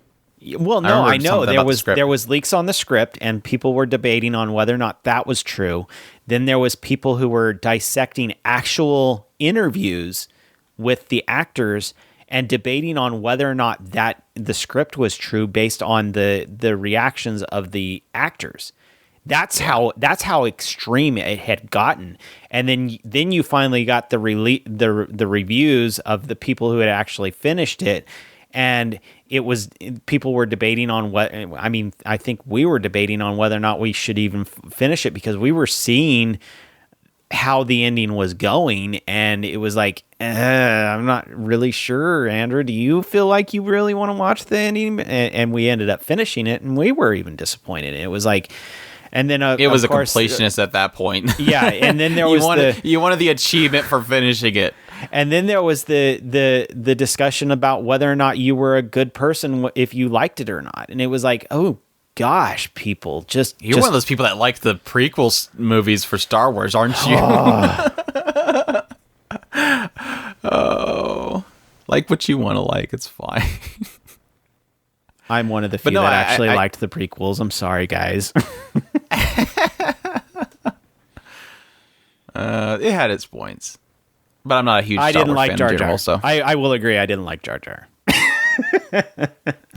Speaker 2: Well, no, I know there was leaks on the script, and people were debating on whether or not that was true. Then there was people who were dissecting actual interviews with the actors and debating on whether or not that the script was true based on the reactions of the actors. That's how extreme it had gotten. And then you finally got the reviews of the people who had actually finished it, and people were debating on I think we were debating on whether or not we should even finish it, because we were seeing how the ending was going, and it was like, I'm not really sure. Andrew, do you feel like you really want to watch the ending? And we ended up finishing it, and we were even disappointed. It was like, and then
Speaker 1: it was of course, completionist at that point.
Speaker 2: Yeah, and then there was
Speaker 1: you wanted the achievement for finishing it.
Speaker 2: And then there was the discussion about whether or not you were a good person, if you liked it or not. And it was like, oh gosh, people,
Speaker 1: you're one of those people that like the prequel movies for Star Wars, aren't you? Oh, like what you want to like. It's fine.
Speaker 2: I'm one of the few that actually liked the prequels. I'm sorry, guys.
Speaker 1: It had its points, but I'm not a huge Star Wars fan in general. So
Speaker 2: I will agree, I didn't like Jar Jar.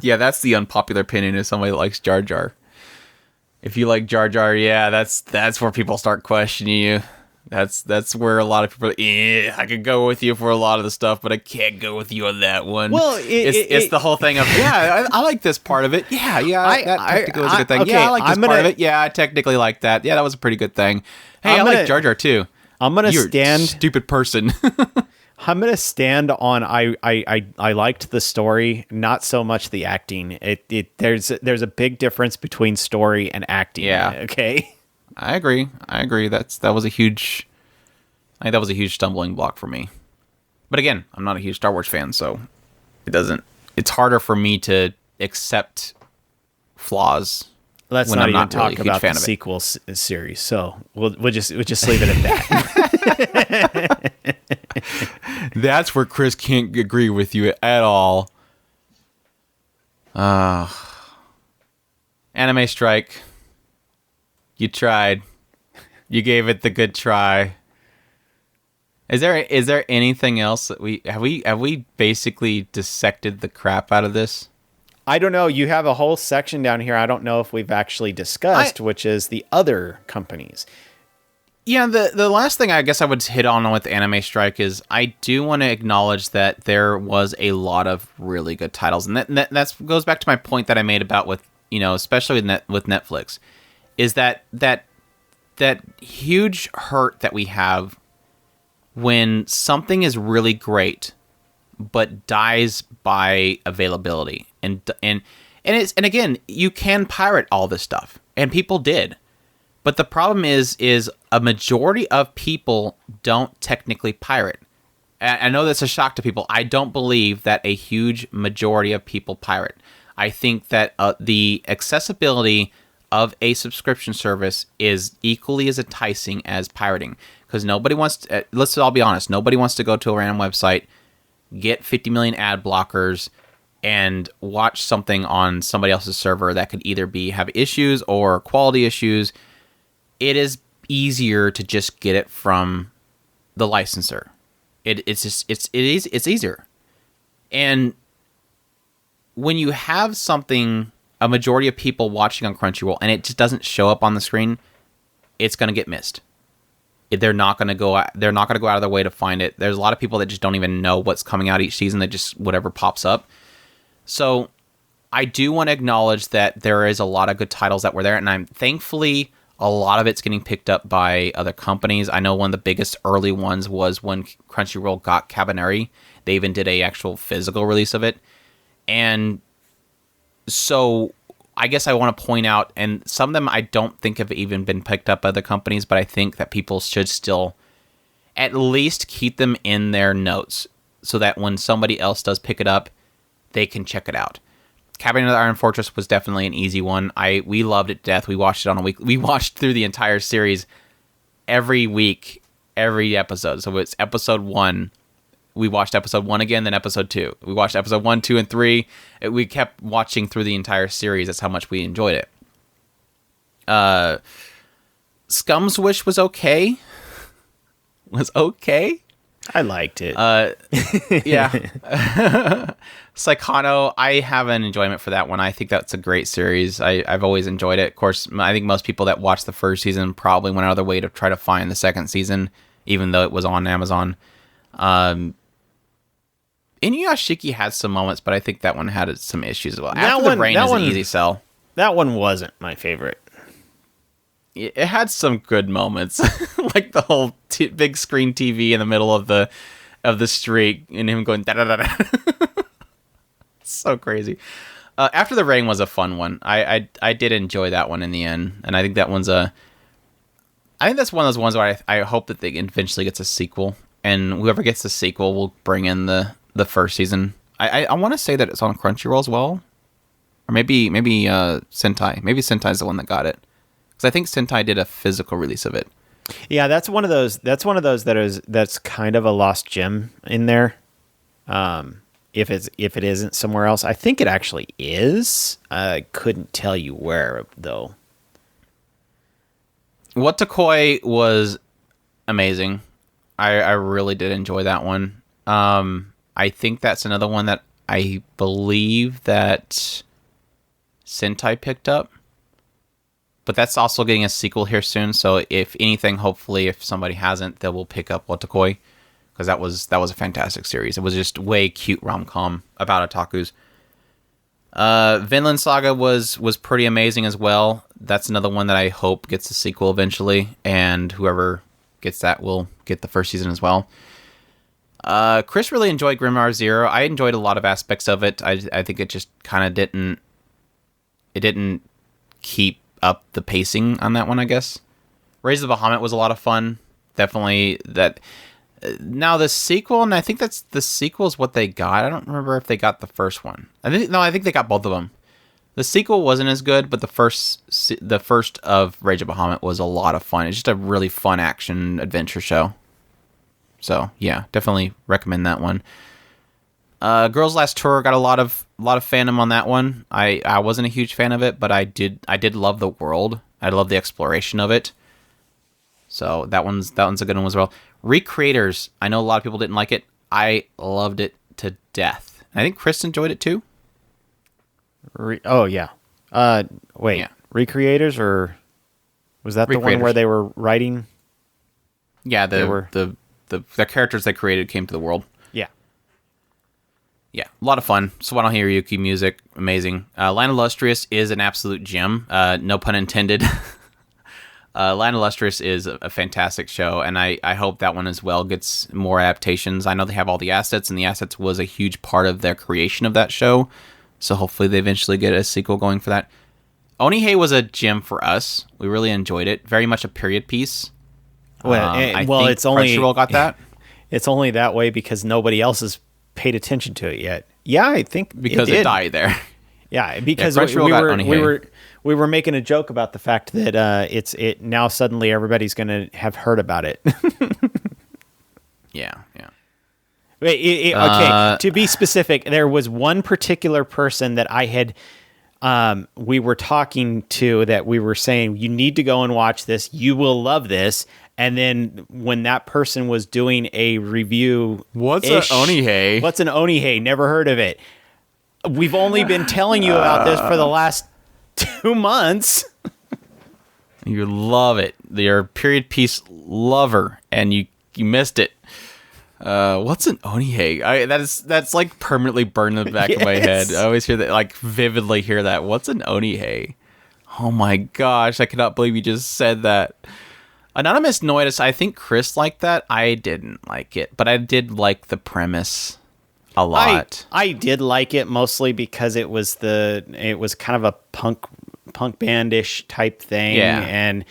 Speaker 1: Yeah, that's the unpopular opinion of somebody that likes Jar Jar. If you like Jar Jar, yeah, that's where people start questioning you. That's where a lot of people I could go with you for a lot of the stuff, but I can't go with you on that one.
Speaker 2: Well,
Speaker 1: it's the whole thing of, I like this part of it. Yeah, that technically was a good thing.
Speaker 2: Okay,
Speaker 1: I like this part of it. Yeah, I technically like that. Yeah, that was a pretty good thing. Hey, I like Jar Jar too.
Speaker 2: You're a
Speaker 1: stupid person.
Speaker 2: I'm gonna stand on I liked the story, not so much the acting. There's a big difference between story and acting.
Speaker 1: Yeah.
Speaker 2: Okay.
Speaker 1: I agree. That was a huge stumbling block for me. But again, I'm not a huge Star Wars fan, so it's harder for me to accept flaws.
Speaker 2: Let's not even talk about the sequel series. So we'll just leave it at that.
Speaker 1: That's where Chris can't agree with you at all. Anime Strike. You tried. You gave it the good try. Is there anything else that we basically dissected the crap out of this?
Speaker 2: I don't know. You have a whole section down here I don't know if we've actually discussed, which is the other companies.
Speaker 1: Yeah, the last thing I guess I would hit on with Anime Strike is I do want to acknowledge that there was a lot of really good titles, and that goes back to my point that I made about with, especially with Netflix, is that huge hurt that we have when something is really great but dies by availability, and again, you can pirate all this stuff, and people did. But the problem is a majority of people don't technically pirate. I know that's a shock to people. I don't believe that a huge majority of people pirate. I think that the accessibility of a subscription service is equally as enticing as pirating. Because nobody wants to, let's all be honest, nobody wants to go to a random website, get 50 million ad blockers, and watch something on somebody else's server that could either have issues or quality issues. It is easier to just get it from the licensor. It's easier. And when you have something, a majority of people watching on Crunchyroll, and it just doesn't show up on the screen, it's going to get missed. They're not going to go out of their way to find it. There's a lot of people that just don't even know what's coming out each season. They just whatever pops up. So I do want to acknowledge that there is a lot of good titles that were there, and I'm thankfully a lot of it's getting picked up by other companies. I know one of the biggest early ones was when Crunchyroll got Cabaneri. They even did a actual physical release of it. And so I guess I want to point out, and some of them I don't think have even been picked up by other companies, but I think that people should still at least keep them in their notes so that when somebody else does pick it up, they can check it out. Cabinet of the Iron Fortress was definitely an easy one. We loved it to death. We watched it on a week. We watched through the entire series every week, every episode. So it's episode 1. We watched episode 1 again, then episode 2. We watched episode 1, 2, and 3. We kept watching through the entire series. That's how much we enjoyed it. Scum's Wish was okay.
Speaker 2: I liked it.
Speaker 1: Yeah. Psychono, I have an enjoyment for that one. I think that's a great series. I've always enjoyed it. Of course, I think most people that watched the first season probably went out of their way to try to find the second season, even though it was on Amazon. Inuyashiki had some moments, but I think that one had some issues as well. After the Rain is an easy sell.
Speaker 2: That one wasn't my favorite.
Speaker 1: It had some good moments, like the whole big screen TV in the middle of the street and him going da da da da. So crazy. After the Rain was a fun one. I did enjoy that one in the end, and I think that one's I think that's one of those ones where I hope that they eventually gets a sequel, and whoever gets the sequel will bring in the first season. I want to say that it's on Crunchyroll as well, or maybe Sentai. Maybe Sentai's the one that got it, because I think Sentai did a physical release of it.
Speaker 2: Yeah, that's one of those that's kind of a lost gem in there. If it isn't somewhere else, I think it actually is. I couldn't tell you where though.
Speaker 1: Watakoi was amazing. I really did enjoy that one. I think that's another one that I believe that Sentai picked up. But that's also getting a sequel here soon, so if anything, hopefully, if somebody hasn't, they will pick up Watakoi, because that was a fantastic series. It was just way cute rom-com about otakus. Vinland Saga was pretty amazing as well. That's another one that I hope gets a sequel eventually, and whoever gets that will get the first season as well. Chris really enjoyed Grimoire Zero. I enjoyed a lot of aspects of it. I think it just kind of didn't keep up the pacing on that one, I guess. Raise of Bahamut was a lot of fun. Definitely that. Now the sequel, and I think that's the sequel is what they got. I don't remember if they got the first one. I think they got both of them. The sequel wasn't as good, but the first of Rage of Bahamut was a lot of fun. It's just a really fun action adventure show. So yeah, definitely recommend that one. Girls Last Tour got a lot of fandom on that one. I wasn't a huge fan of it, but I did love the world. I love the exploration of it. So that one's a good one as well. Recreators, I know a lot of people didn't like it. I loved it to death. I think Chris enjoyed it too.
Speaker 2: Oh yeah. Wait, yeah. Recreators, or was that the one where they were writing?
Speaker 1: Yeah, the characters they created came to the world. Yeah, a lot of fun. Sawano Hiroyuki music, amazing. Line Illustrious is an absolute gem. No pun intended. Line Illustrious is a fantastic show, and I hope that one as well gets more adaptations. I know they have all the assets, and the assets was a huge part of their creation of that show, so hopefully they eventually get a sequel going for that. Onihei was a gem for us. We really enjoyed it. Very much a period piece. I think
Speaker 2: it's only
Speaker 1: Crunchyroll got that.
Speaker 2: It's only that way because nobody else has paid attention to it yet. Yeah, I think
Speaker 1: because it died there.
Speaker 2: Yeah, because we were making a joke about the fact that it now suddenly everybody's going to have heard about it.
Speaker 1: Yeah.
Speaker 2: Wait, okay, to be specific, there was one particular person that I had we were talking to that we were saying, you need to go and watch this. You will love this. And then when that person was doing a review...
Speaker 1: What's an Onihei?
Speaker 2: What's an Onihei? Never heard of it. We've only been telling you about this for the last 2 months.
Speaker 1: You love it. You're a period piece lover, and you missed it. What's an Onihei? That's like permanently burned in the back of my head. I always hear that, like vividly hear that. What's an Onihei? Oh my gosh, I cannot believe you just said that. Anonymous Noidus, I think Chris liked that. I didn't like it, but I did like the premise a lot.
Speaker 2: I did like it mostly because it was kind of a punk bandish type thing, and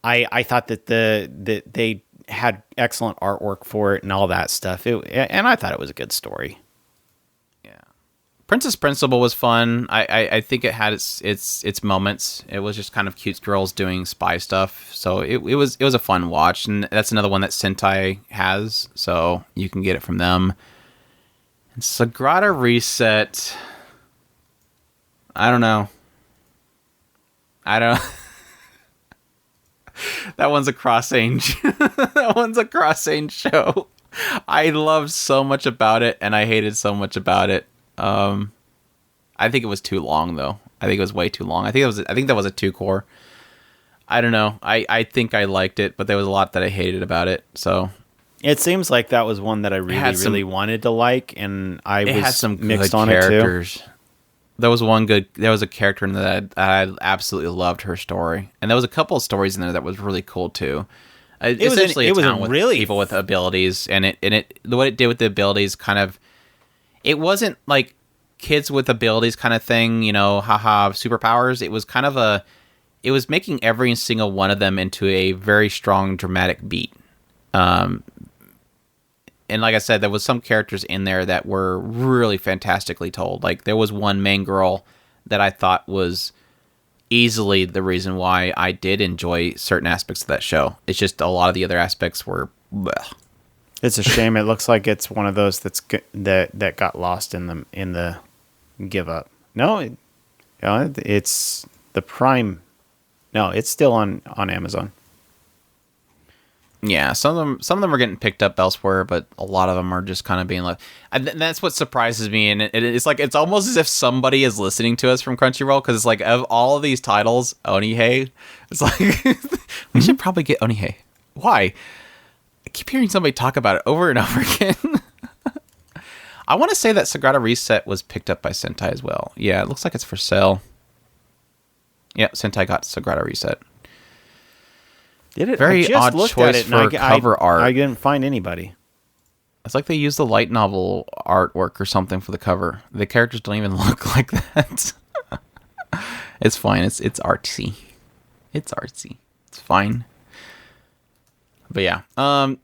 Speaker 2: I thought that they had excellent artwork for it and all that stuff. And I thought it was a good story.
Speaker 1: Princess Principal was fun. I think it had its moments. It was just kind of cute girls doing spy stuff. So it was a fun watch, and that's another one that Sentai has, so you can get it from them. And Sagrada Reset, I don't know. That one's a cross-range. That one's a cross-range show. I loved so much about it, and I hated so much about it. I think it was too long, though. I think it was way too long. I think that was a 2-core. I don't know. I think I liked it, but there was a lot that I hated about it. So
Speaker 2: It seems like that was one that I really wanted to like, and I was had some mixed on characters. It too.
Speaker 1: There was a character in that I absolutely loved her story, and there was a couple of stories in there that was really cool too. It was a town with people with abilities, and what it did with the abilities it wasn't like kids with abilities kind of thing, haha, superpowers. It was it was making every single one of them into a very strong dramatic beat. And like I said, there was some characters in there that were really fantastically told. Like there was one main girl that I thought was easily the reason why I did enjoy certain aspects of that show. It's just a lot of the other aspects were bleh.
Speaker 2: It's a shame. It looks like it's one of those that got lost in the give up. No, it's the Prime. No, it's still on Amazon.
Speaker 1: Yeah, some of them are getting picked up elsewhere, but a lot of them are just kind of being left. And that's what surprises me. And it's like it's almost as if somebody is listening to us from Crunchyroll, because it's like of all of these titles, Onihei, it's like we should probably get Onihei. Why? I keep hearing somebody talk about it over and over again. I want to say that Sagrada Reset was picked up by Sentai as well. Yeah, it looks like it's for sale. Yeah, Sentai got Sagrada Reset.
Speaker 2: Did it?
Speaker 1: Very odd choice for cover art.
Speaker 2: I didn't find anybody.
Speaker 1: It's like they used the light novel artwork or something for the cover. The characters don't even look like that. It's fine. It's artsy. It's artsy. It's fine. But yeah,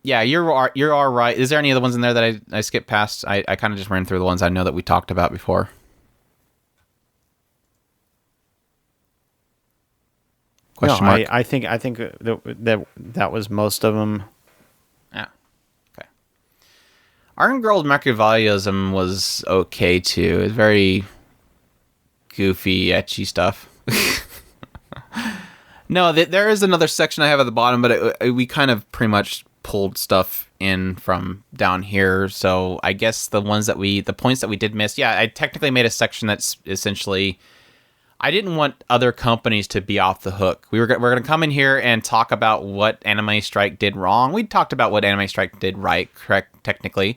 Speaker 1: yeah, you're all right. Is there any other ones in there that I skipped past? I kind of just ran through the ones I know that we talked about before.
Speaker 2: Question mark? I think that was most of them.
Speaker 1: Yeah. Okay. Iron Girl's Machiavellism was okay too. It's very goofy, etchy stuff. No, there is another section I have at the bottom, but we kind of pretty much pulled stuff in from down here. So I guess the points that we did miss. Yeah, I technically made a section that's essentially. I didn't want other companies to be off the hook. We're going to come in here and talk about what Anime Strike did wrong. We talked about what Anime Strike did right, correct, technically.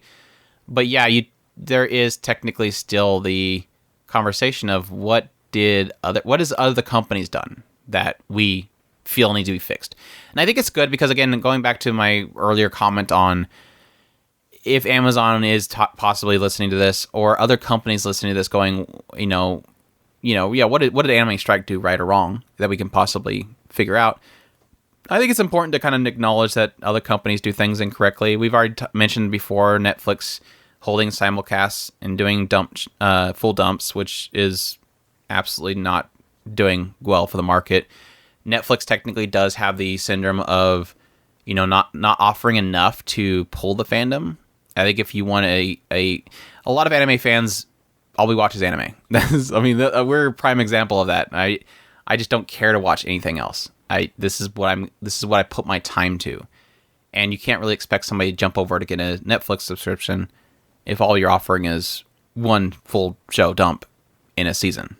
Speaker 1: But yeah, there is technically still the conversation of what has other companies done that we feel need to be fixed. And I think it's good because, again, going back to my earlier comment on if Amazon is possibly listening to this or other companies listening to this going, what did Anime Strike do right or wrong that we can possibly figure out? I think it's important to kind of acknowledge that other companies do things incorrectly. We've already mentioned before Netflix holding simulcasts and doing full dumps, which is absolutely not doing well for the market. Netflix technically does have the syndrome of, not offering enough to pull the fandom. I think if you want a lot of anime fans. All we watch is anime. We're a prime example of that. I just don't care to watch anything else. This is what I put my time to, and you can't really expect somebody to jump over to get a Netflix subscription if all you're offering is one full show dump in a season.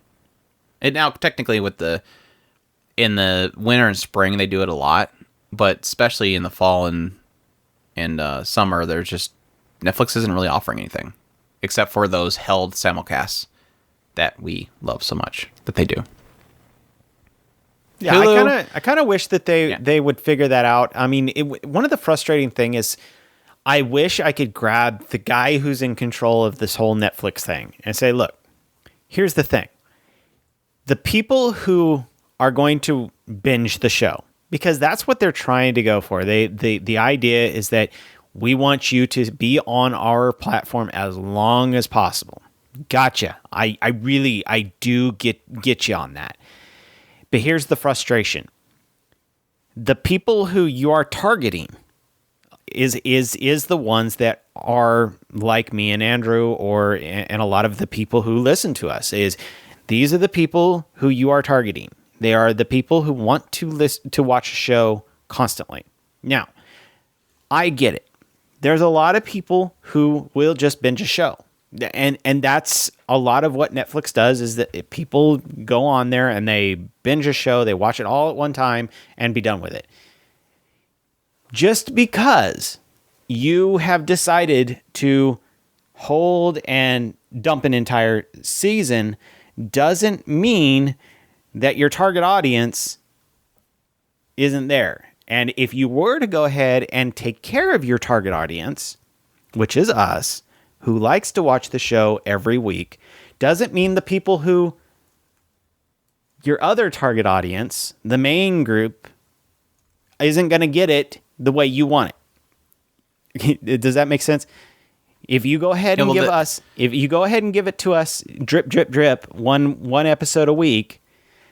Speaker 1: And now, technically, in the winter and spring, they do it a lot, but especially in the fall and summer, there's just Netflix isn't really offering anything. Except for those held simulcasts that we love so much that they do.
Speaker 2: Yeah, I kind of wish that they would figure that out. I mean, one of the frustrating thing is I wish I could grab the guy who's in control of this whole Netflix thing and say, look, here's the thing. The people who are going to binge the show, because that's what they're trying to go for. The idea is that we want you to be on our platform as long as possible. Gotcha. I do get you on that. But here's the frustration. The people who you are targeting is the ones that are like me and Andrew and a lot of the people who listen to us. These are the people who you are targeting. They are the people who want to watch a show constantly. Now, I get it. there's a lot of people who will just binge a show. And that's a lot of what Netflix does, is that people go on there and they binge a show, they watch it all at one time and be done with it. Just because you have decided to hold and dump an entire season doesn't mean that your target audience isn't there. And if you were to go ahead and take care of your target audience, which is us, who likes to watch the show every week, doesn't mean the people who, your other target audience, the main group, isn't going to get it the way you want it. Does that make sense? If you go ahead and if you go ahead and give it to us, drip, drip, drip, one episode a week,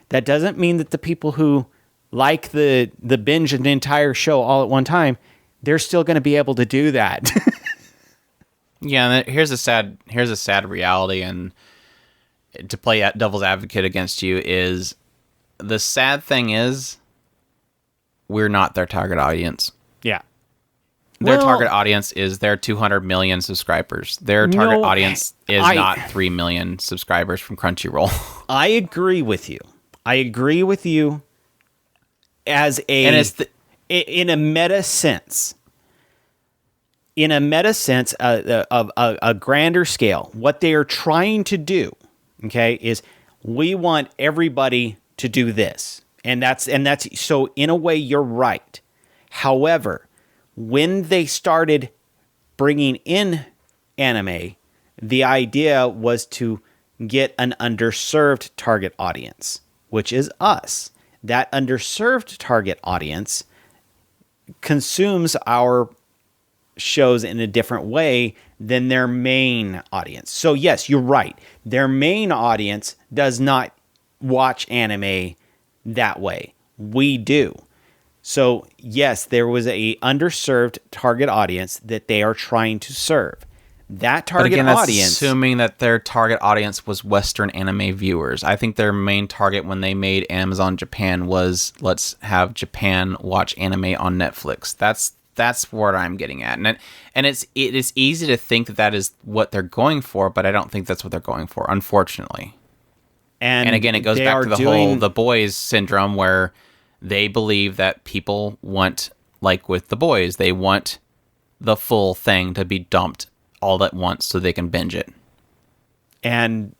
Speaker 2: that doesn't mean that the people who like the binge an entire show all at one time, they're still going to be able to do that.
Speaker 1: Yeah, and here's a sad reality, and to play devil's advocate against you is, the sad thing is, we're not their target audience.
Speaker 2: Yeah.
Speaker 1: Their target audience is their 200 million subscribers. Their target audience is not 3 million subscribers from Crunchyroll.
Speaker 2: I agree with you. As in a meta sense. In a meta sense of a grander scale, what they are trying to do, okay, is we want everybody to do this. And that's so in a way you're right. However, when they started bringing in anime, the idea was to get an underserved target audience, which is us. That underserved target audience consumes our shows in a different way than their main audience. So yes, you're right. Their main audience does not watch anime that way. We do. So yes, there was a underserved target audience that they are trying to serve. That target audience,
Speaker 1: assuming that their target audience was Western anime viewers. I think their main target when they made Amazon Japan was, let's have Japan watch anime on Netflix. That's what I'm getting at, and it is easy to think that is what they're going for, but I don't think that's what they're going for, unfortunately. And again, it goes back to the whole The Boys syndrome, where they believe that people want, like with The Boys, they want the full thing to be dumped all at once so they can binge it.
Speaker 2: And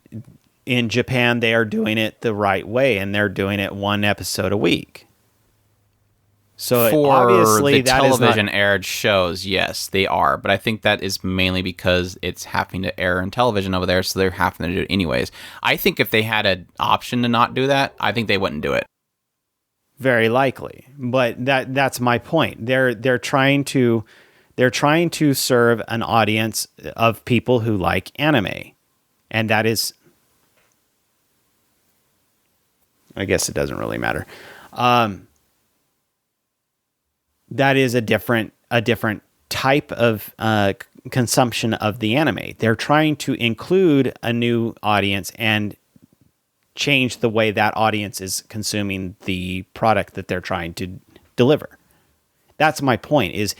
Speaker 2: in Japan, they are doing it the right way, and they're doing it one episode a week. So
Speaker 1: for
Speaker 2: obviously
Speaker 1: the
Speaker 2: that
Speaker 1: television
Speaker 2: is not
Speaker 1: aired shows, yes, they are. But I think that is mainly because it's having to air in television over there, so they're having to do it anyways. I think if they had an option to not do that, I think they wouldn't do it.
Speaker 2: Very likely. But that's my point. They're trying to serve an audience of people who like anime. And that is, I guess it doesn't really matter. That is a different type of consumption of the anime. They're trying to include a new audience and change the way that audience is consuming the product that they're trying to deliver. That's my point, is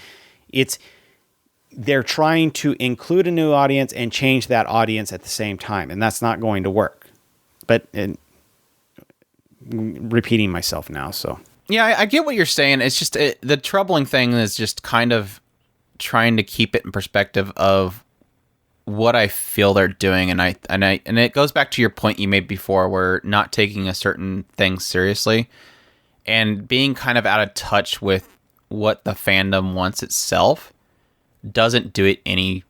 Speaker 2: they're trying to include a new audience and change that audience at the same time, and that's not going to work. But repeating myself now, so...
Speaker 1: Yeah, I get what you're saying. It's just the troubling thing is just kind of trying to keep it in perspective of what I feel they're doing, and it goes back to your point you made before, where not taking a certain thing seriously and being kind of out of touch with what the fandom wants itself doesn't do it any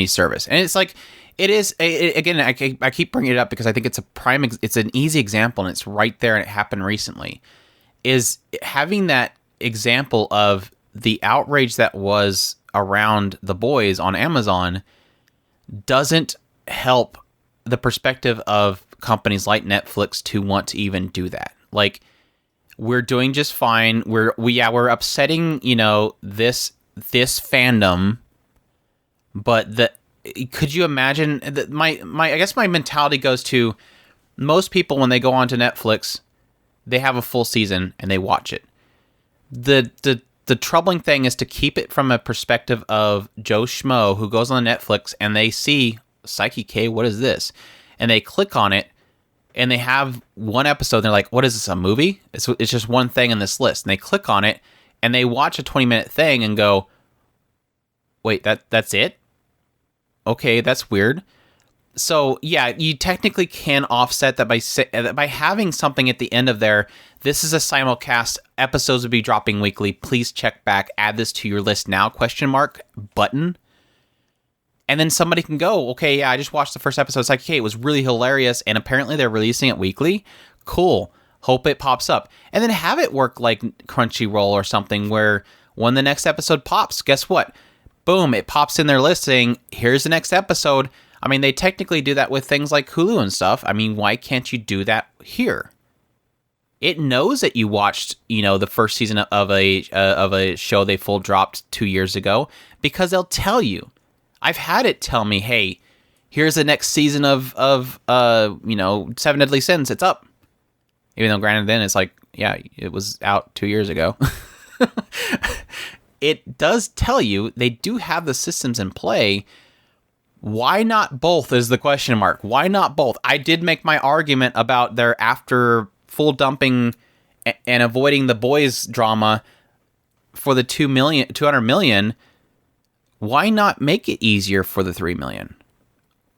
Speaker 1: service. And it's like it is again. I keep bringing it up because I think it's it's an easy example, and it's right there, and it happened recently. Is having that example of the outrage that was around The Boys on Amazon doesn't help the perspective of companies like Netflix to want to even do that. Like, we're doing just fine. We're upsetting, this fandom, but could you imagine that I guess my mentality goes to most people when they go onto Netflix, they have a full season and they watch it. The the troubling thing is to keep it from a perspective of Joe Schmo who goes on Netflix and they see Psyche K, what is this? And they click on it and they have one episode and they're like, what is this, a movie? It's just one thing in this list. And they click on it and they watch a 20-minute thing and go, wait, that's it? Okay, that's weird. So, yeah, you technically can offset that by having something at the end of there. This is a simulcast. Episodes will be dropping weekly. Please check back. Add this to your list now, ? Button. And then somebody can go, okay, yeah, I just watched the first episode. It's like, okay, it was really hilarious, and apparently they're releasing it weekly. Cool. Hope it pops up. And then have it work like Crunchyroll or something where when the next episode pops, guess what? Boom, it pops in their list saying, here's the next episode. I mean, they technically do that with things like Hulu and stuff. I mean, why can't you do that here? It knows that you watched, the first season of a show they full dropped 2 years ago because they'll tell you. I've had it tell me, hey, here's the next season of 7 Deadly Sins. It's up. Even though, granted, then it's like, yeah, it was out 2 years ago. It does tell you they do have the systems in play. Why not both is the question mark. Why not both? I did make my argument about their after full dumping and avoiding the boys drama for the 200 million. Why not make it easier for the 3 million?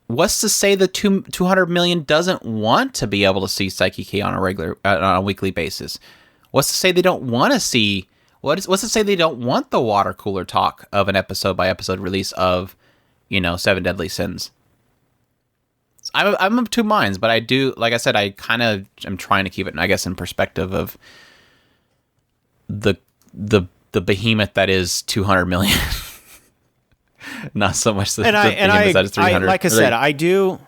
Speaker 1: What's to say the 200 million doesn't want to be able to see Psyche K on a weekly basis? What's to say they don't want to see? What's to say they don't want the water cooler talk of an episode by episode release of, 7 Deadly Sins? I'm of two minds, but I do, like I said, I kind of am trying to keep it, I guess, in perspective of the behemoth that is 200 million. Not so much the behemoth that is 300.
Speaker 2: Like I said, I do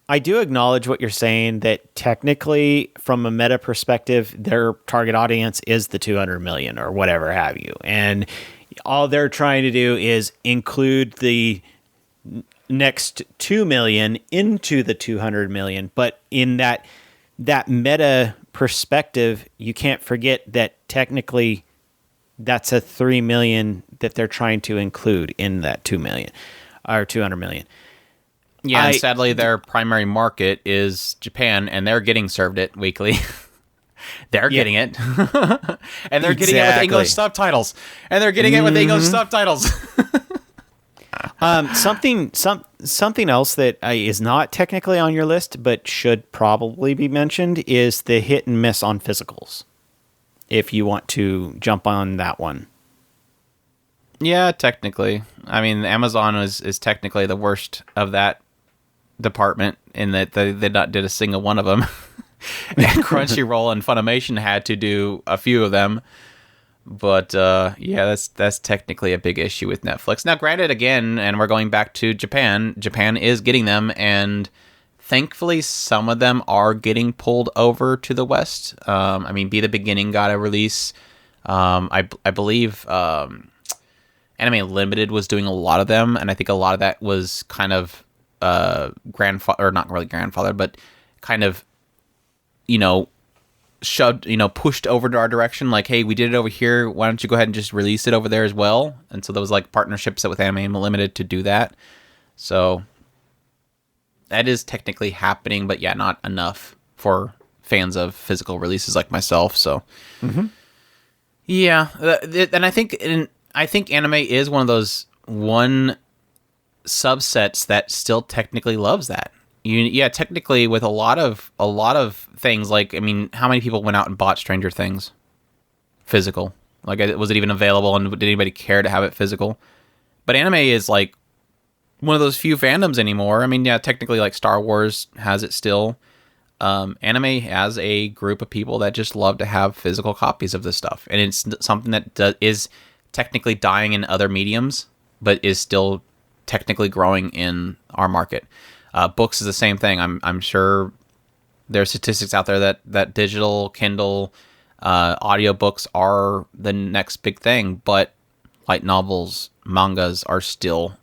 Speaker 2: acknowledge what you're saying, that technically, from a meta perspective, their target audience is the 200 million or whatever have you. And all they're trying to do is include the next 2 million into the 200 million. But in that meta perspective, you can't forget that technically that's a 3 million that they're trying to include in that 2 million or 200 million.
Speaker 1: Yeah, and sadly, their primary market is Japan, and they're getting served it weekly. They're getting it. And they're getting it with English subtitles.
Speaker 2: Something else that is not technically on your list, but should probably be mentioned, is the hit and miss on physicals. If you want to jump on that one.
Speaker 1: Yeah, technically. I mean, Amazon is technically the worst of that department in that they not did a single one of them. And Crunchyroll and Funimation had to do a few of them. But yeah, that's technically a big issue with Netflix. Now, granted, again, and we're going back to Japan. Japan is getting them, and thankfully, some of them are getting pulled over to the West. I mean, Be the Beginning got a release. I believe Anime Limited was doing a lot of them, and I think a lot of that was kind of grandfather, or not really grandfather, but kind of, shoved, pushed over to our direction. Like, hey, we did it over here. Why don't you go ahead and just release it over there as well? And so there was like partnerships with Anime Limited to do that. So that is technically happening, but yeah, not enough for fans of physical releases like myself. So, yeah, and I think anime is one of those subsets that still technically loves that. Technically, with a lot of things, like, I mean, how many people went out and bought Stranger Things physical? Like, was it even available, and did anybody care to have it physical? But anime is like one of those few fandoms anymore. I mean, yeah, technically, like Star Wars has it still. Anime has a group of people that just love to have physical copies of this stuff, and it's something that is technically dying in other mediums, but is still technically growing in our market. Books is the same thing. I'm sure there are statistics out there that digital, Kindle, audiobooks are the next big thing, but light novels, mangas are still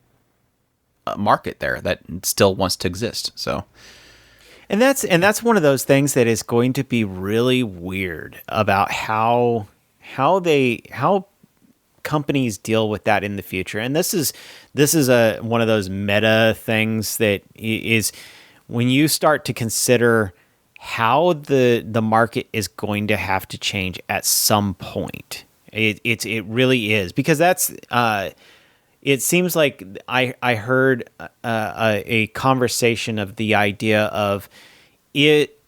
Speaker 1: a market there that still wants to exist. So,
Speaker 2: and that's one of those things that is going to be really weird about how companies deal with that in the future. And this is one of those meta things that is when you start to consider how the market is going to have to change at some point. It really is, because that's it seems like I heard a conversation of the idea of it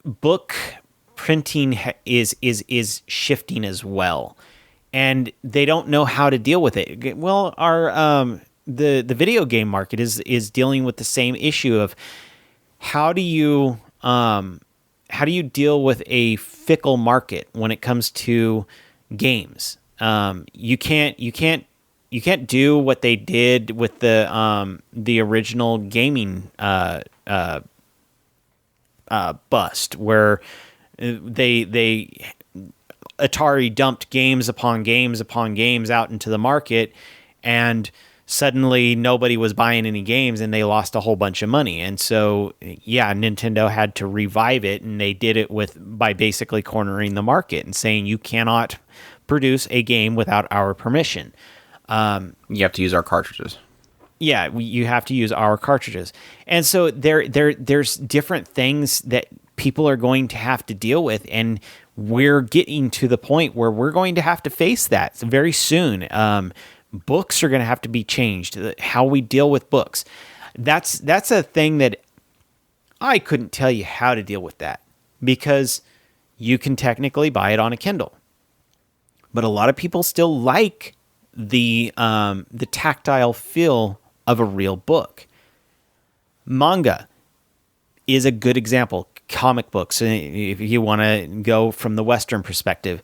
Speaker 2: book printing is shifting as well, and they don't know how to deal with it. Well, our the video game market is dealing with the same issue of how do you deal with a fickle market when it comes to games? You can't do what they did with the original gaming bust, where they Atari dumped games upon games upon games out into the market, and suddenly nobody was buying any games and they lost a whole bunch of money. And so, yeah, Nintendo had to revive it, and they did it by basically cornering the market and saying you cannot produce a game without our permission.
Speaker 1: You have to use our cartridges.
Speaker 2: Yeah, you have to use our cartridges. And so there's different things that people are going to have to deal with, and we're getting to the point where we're going to have to face that very soon. Books are going to have to be changed. How we deal with books. That's a thing that I couldn't tell you how to deal with that, because you can technically buy it on a Kindle. But a lot of people still like the tactile feel of a real book. Manga is a good example. Comic books, if you want to go from the Western perspective,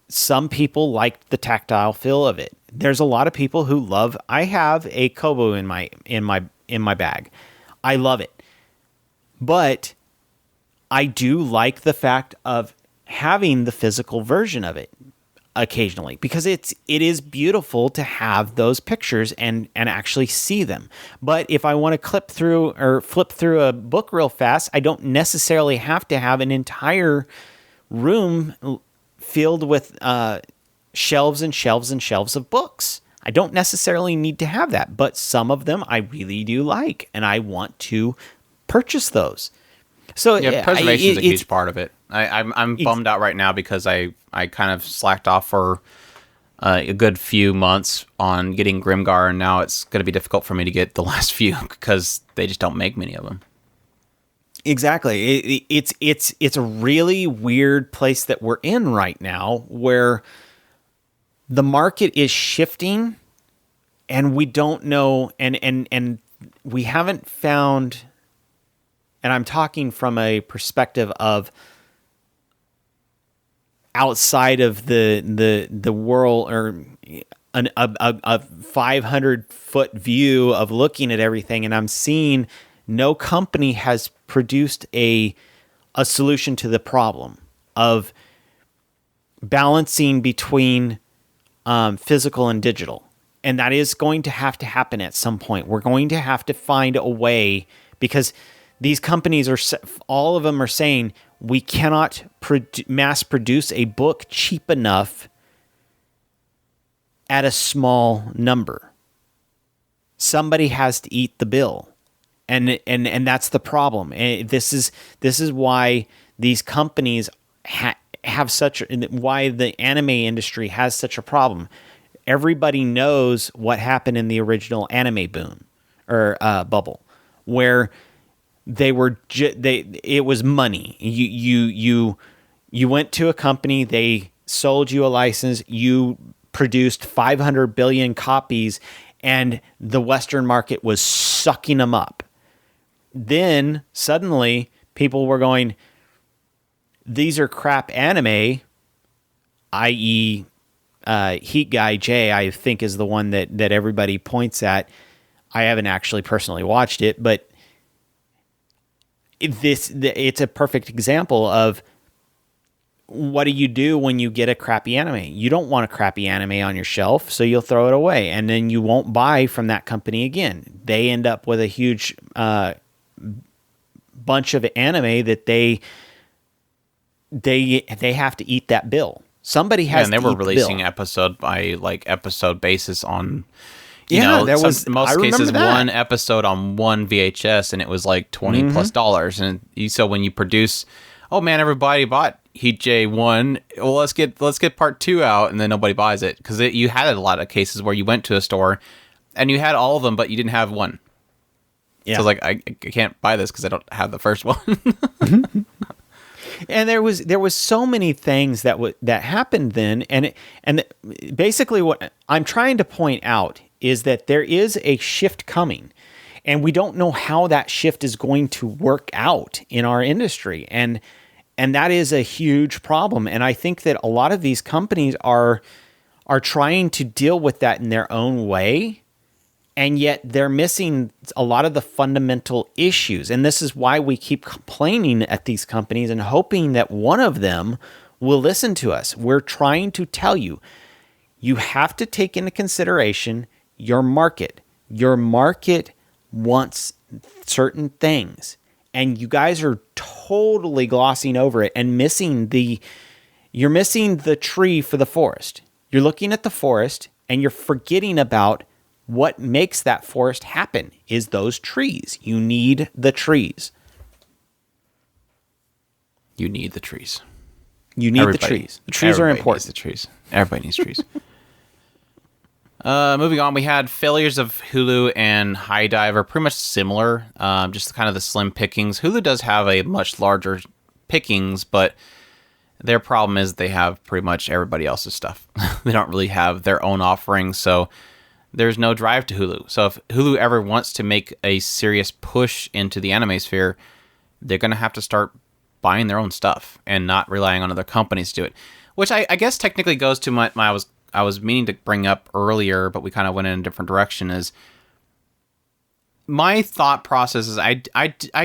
Speaker 2: some people liked the tactile feel of it. There's a lot of people who love. I have a Kobo in my bag. I love it, but I do like the fact of having the physical version of it occasionally, because it is beautiful to have those pictures and actually see them. But if I want to flip through a book real fast, I don't necessarily have to have an entire room filled with shelves and shelves and shelves of books. I don't necessarily need to have that, but some of them I really do like, and I want to purchase those. So
Speaker 1: yeah, preservation is a huge part of it. I'm bummed out right now because I kind of slacked off for a good few months on getting Grimgar, and now it's going to be difficult for me to get the last few because they just don't make many of them.
Speaker 2: Exactly. It's a really weird place that we're in right now, where the market is shifting, and we don't know, and we haven't found. And I'm talking from a perspective of outside of the world, or a 500-foot view of looking at everything, and I'm seeing no company has produced a solution to the problem of balancing between physical and digital. And that is going to happen at some point. We're going to have to find a way, because these companies all of them are saying we cannot mass produce a book cheap enough at a small number. Somebody has to eat the bill. And that's the problem. And this is why these companies why the anime industry has such a problem. Everybody knows what happened in the original anime boom or bubble, where it was money. You went to a company, they sold you a license, you produced 500 billion copies, and the Western market was sucking them up. Then suddenly people were going, these are crap anime, i.e. Heat Guy J, I think, is the one that everybody points at. I haven't actually personally watched it, but it's a perfect example of what do you do when you get a crappy anime? You don't want a crappy anime on your shelf, so you'll throw it away, and then you won't buy from that company again. They end up with a huge bunch of anime that they they have to eat that bill. Somebody has
Speaker 1: and they
Speaker 2: to
Speaker 1: were
Speaker 2: eat the
Speaker 1: releasing
Speaker 2: bill.
Speaker 1: episode by like episode basis on. In most
Speaker 2: I remember
Speaker 1: cases,
Speaker 2: that.
Speaker 1: one episode on one VHS, and it was like $20+. And so when you produce, oh man, everybody bought Heat J1. Well, let's get part 2 out, and then nobody buys it because you had a lot of cases where you went to a store and you had all of them, but you didn't have one.
Speaker 2: Yeah.
Speaker 1: So I can't buy this because I don't have the first one.
Speaker 2: And there was so many things that happened then, and basically what I'm trying to point out is that there is a shift coming, and we don't know how that shift is going to work out in our industry, and that is a huge problem. And I think that a lot of these companies are trying to deal with that in their own way. And yet they're missing a lot of the fundamental issues. And this is why we keep complaining at these companies and hoping that one of them will listen to us. We're trying to tell you, you have to take into consideration your market. Your market wants certain things. And you guys are totally glossing over it and you're missing the tree for the forest. You're looking at the forest and you're forgetting about what makes that forest happen is those trees. You need the trees.
Speaker 1: You need the trees.
Speaker 2: You need the trees. The trees are important.
Speaker 1: Needs the trees. Everybody needs trees. Moving on, we had failures of Hulu and High Dive are pretty much similar. Just kind of the slim pickings. Hulu does have a much larger pickings, but their problem is they have pretty much everybody else's stuff. They don't really have their own offerings, so there's no drive to Hulu. So if Hulu ever wants to make a serious push into the anime sphere, they're going to have to start buying their own stuff and not relying on other companies to do it. Which I guess technically goes to my I was meaning to bring up earlier, but we kind of went in a different direction. Is my thought process is I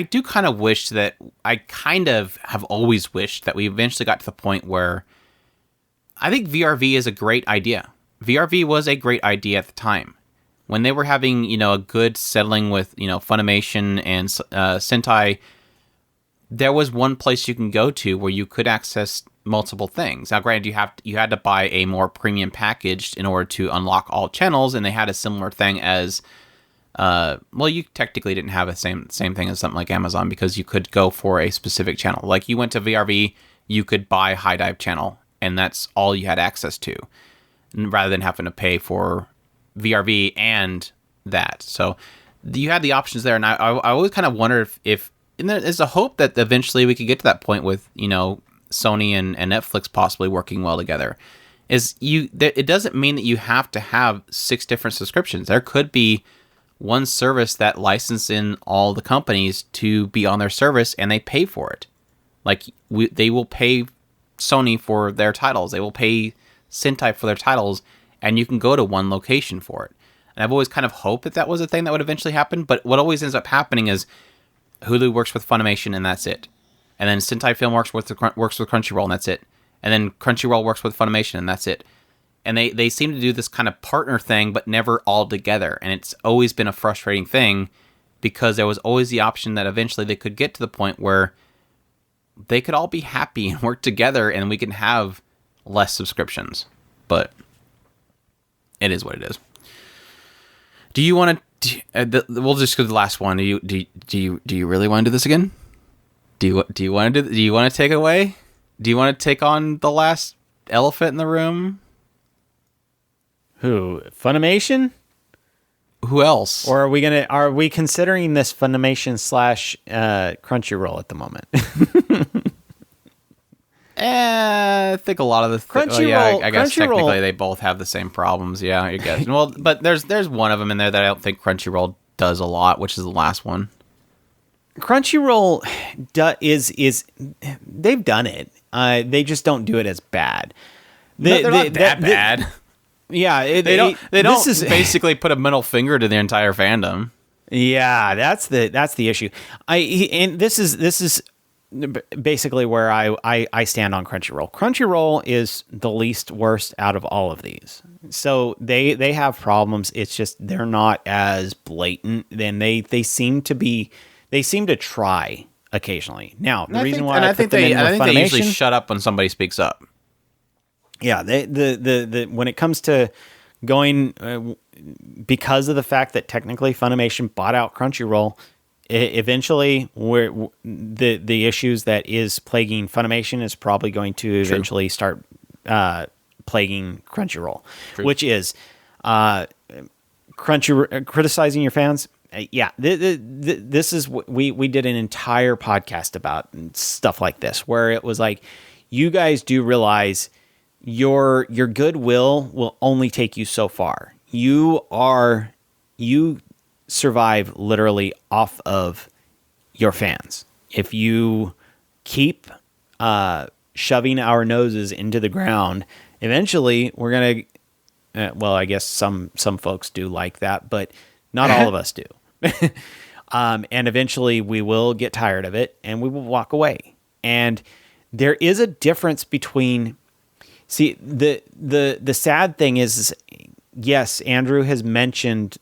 Speaker 1: do kind of wish that I kind of have always wished that we eventually got to the point where I think VRV is a great idea. VRV was a great idea at the time. When they were having, a good settling with, Funimation and Sentai, there was one place you can go to where you could access multiple things. Now, granted, you had to buy a more premium package in order to unlock all channels, and they had a similar thing as, you technically didn't have the same thing as something like Amazon because you could go for a specific channel. Like you went to VRV, you could buy High Dive channel, and that's all you had access to, rather than having to pay for VRV and that. So you had the options there, and I always kind of wonder if and there's a hope that eventually we could get to that point with, Sony and Netflix possibly working well together. It doesn't mean that you have to have 6 different subscriptions. There could be one service that licenses in all the companies to be on their service, and they pay for it. Like they will pay Sony for their titles. They will pay Sentai for their titles, and you can go to one location for it. And I've always kind of hoped that was a thing that would eventually happen, but what always ends up happening is Hulu works with Funimation, and that's it. And then Sentai Film works with Crunchyroll, and that's it. And then Crunchyroll works with Funimation, and that's it. And they seem to do this kind of partner thing, but never all together. And it's always been a frustrating thing because there was always the option that eventually they could get to the point where they could all be happy and work together, and we can have less subscriptions. But it is what it is. Do you want to? We'll just go to the last one. Do you really want to do this again? Do you want to take it away? Do you want to take on the last elephant in the room?
Speaker 2: Who? Funimation?
Speaker 1: Who else?
Speaker 2: Or are we considering this Funimation / Crunchyroll at the moment?
Speaker 1: I think a lot of the
Speaker 2: Crunchyroll.
Speaker 1: I guess technically they both have the same problems. Yeah, I guess. Well, but there's one of them in there that I don't think Crunchyroll does a lot, which is the last one.
Speaker 2: Crunchyroll is they've done it. They just don't do it as bad.
Speaker 1: They're not that bad.
Speaker 2: Yeah,
Speaker 1: they don't basically put a middle finger to the entire fandom.
Speaker 2: Yeah, that's the issue. And this is basically where I stand on Crunchyroll. Crunchyroll is the least worst out of all of these. So they have problems. It's just they're not as blatant. Then they seem to try occasionally. Now, the
Speaker 1: And
Speaker 2: reason
Speaker 1: think,
Speaker 2: why
Speaker 1: and
Speaker 2: I
Speaker 1: I think
Speaker 2: put them
Speaker 1: they,
Speaker 2: in
Speaker 1: and I
Speaker 2: with
Speaker 1: think they usually
Speaker 2: Funimation,
Speaker 1: shut up when somebody speaks up.
Speaker 2: yeah, when it comes to going, because of the fact that technically Funimation bought out Crunchyroll, eventually the issues that is plaguing Funimation is probably going to eventually start plaguing Crunchyroll, which is criticizing your fans. Yeah, this is we did an entire podcast about stuff like this, where it was like, you guys do realize your goodwill will only take you so far. You survive literally off of your fans. If you keep shoving our noses into the ground, eventually we're gonna. Well, I guess some folks do like that, but not all of us do. And eventually we will get tired of it and we will walk away. And there is a difference between. See, the sad thing is, yes, Andrew has mentioned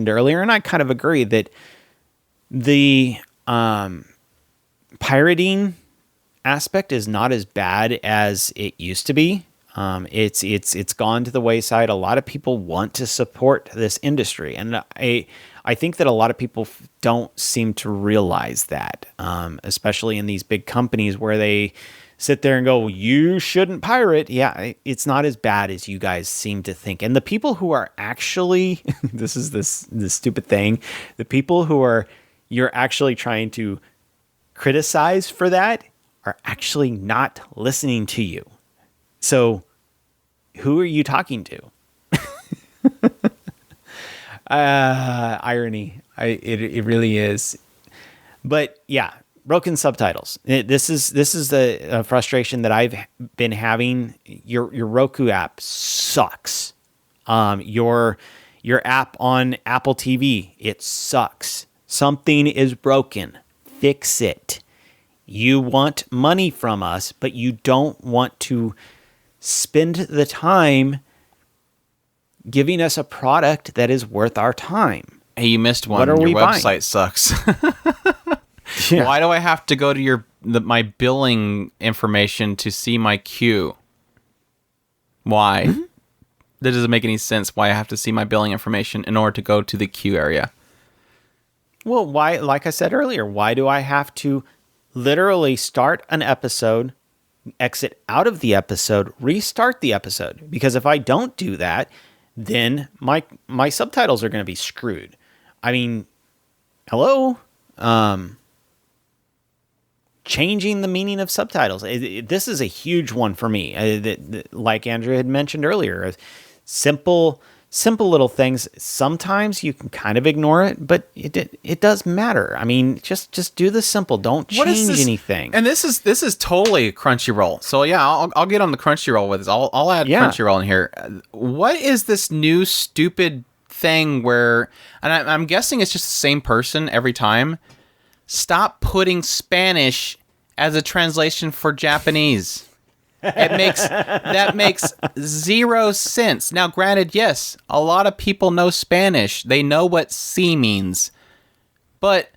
Speaker 2: earlier, and I kind of agree that the pirating aspect is not as bad as it used to be. It's gone to the wayside. A lot of people want to support this industry, and I think that a lot of people don't seem to realize that, especially in these big companies where they sit there and go, you shouldn't pirate. Yeah, it's not as bad as you guys seem to think. And the people who are actually, this is this stupid thing, the people who you're actually trying to criticize for that are actually not listening to you. So who are you talking to? Irony. It really is. But yeah, broken subtitles. This is the frustration that I've been having. Your Roku app sucks. Your app on Apple TV, it sucks. Something is broken. Fix it. You want money from us, but you don't want to spend the time giving us a product that is worth our time.
Speaker 1: Hey, you missed one.
Speaker 2: What are
Speaker 1: Your
Speaker 2: we
Speaker 1: website
Speaker 2: buying?
Speaker 1: sucks.
Speaker 2: Yeah.
Speaker 1: Why do I have to go to my billing information to see my queue? Why?
Speaker 2: Mm-hmm.
Speaker 1: That doesn't make any sense. Why I have to see my billing information in order to go to the queue area?
Speaker 2: Well, why? Like I said earlier, why do I have to literally start an episode, exit out of the episode, restart the episode? Because if I don't do that, then my subtitles are going to be screwed. I mean, hello? Changing the meaning of subtitles. This is a huge one for me. Like Andrew had mentioned earlier, simple little things. Sometimes you can kind of ignore it, but it does matter. I mean, just do the simple. Don't change anything.
Speaker 1: And this is totally Crunchyroll. So yeah, I'll get on the Crunchyroll with this. I'll add Crunchyroll in here. What is this new stupid thing where? And I'm guessing it's just the same person every time. Stop putting Spanish as a translation for Japanese. That makes zero sense. Now, granted, yes, a lot of people know Spanish. They know what C means. But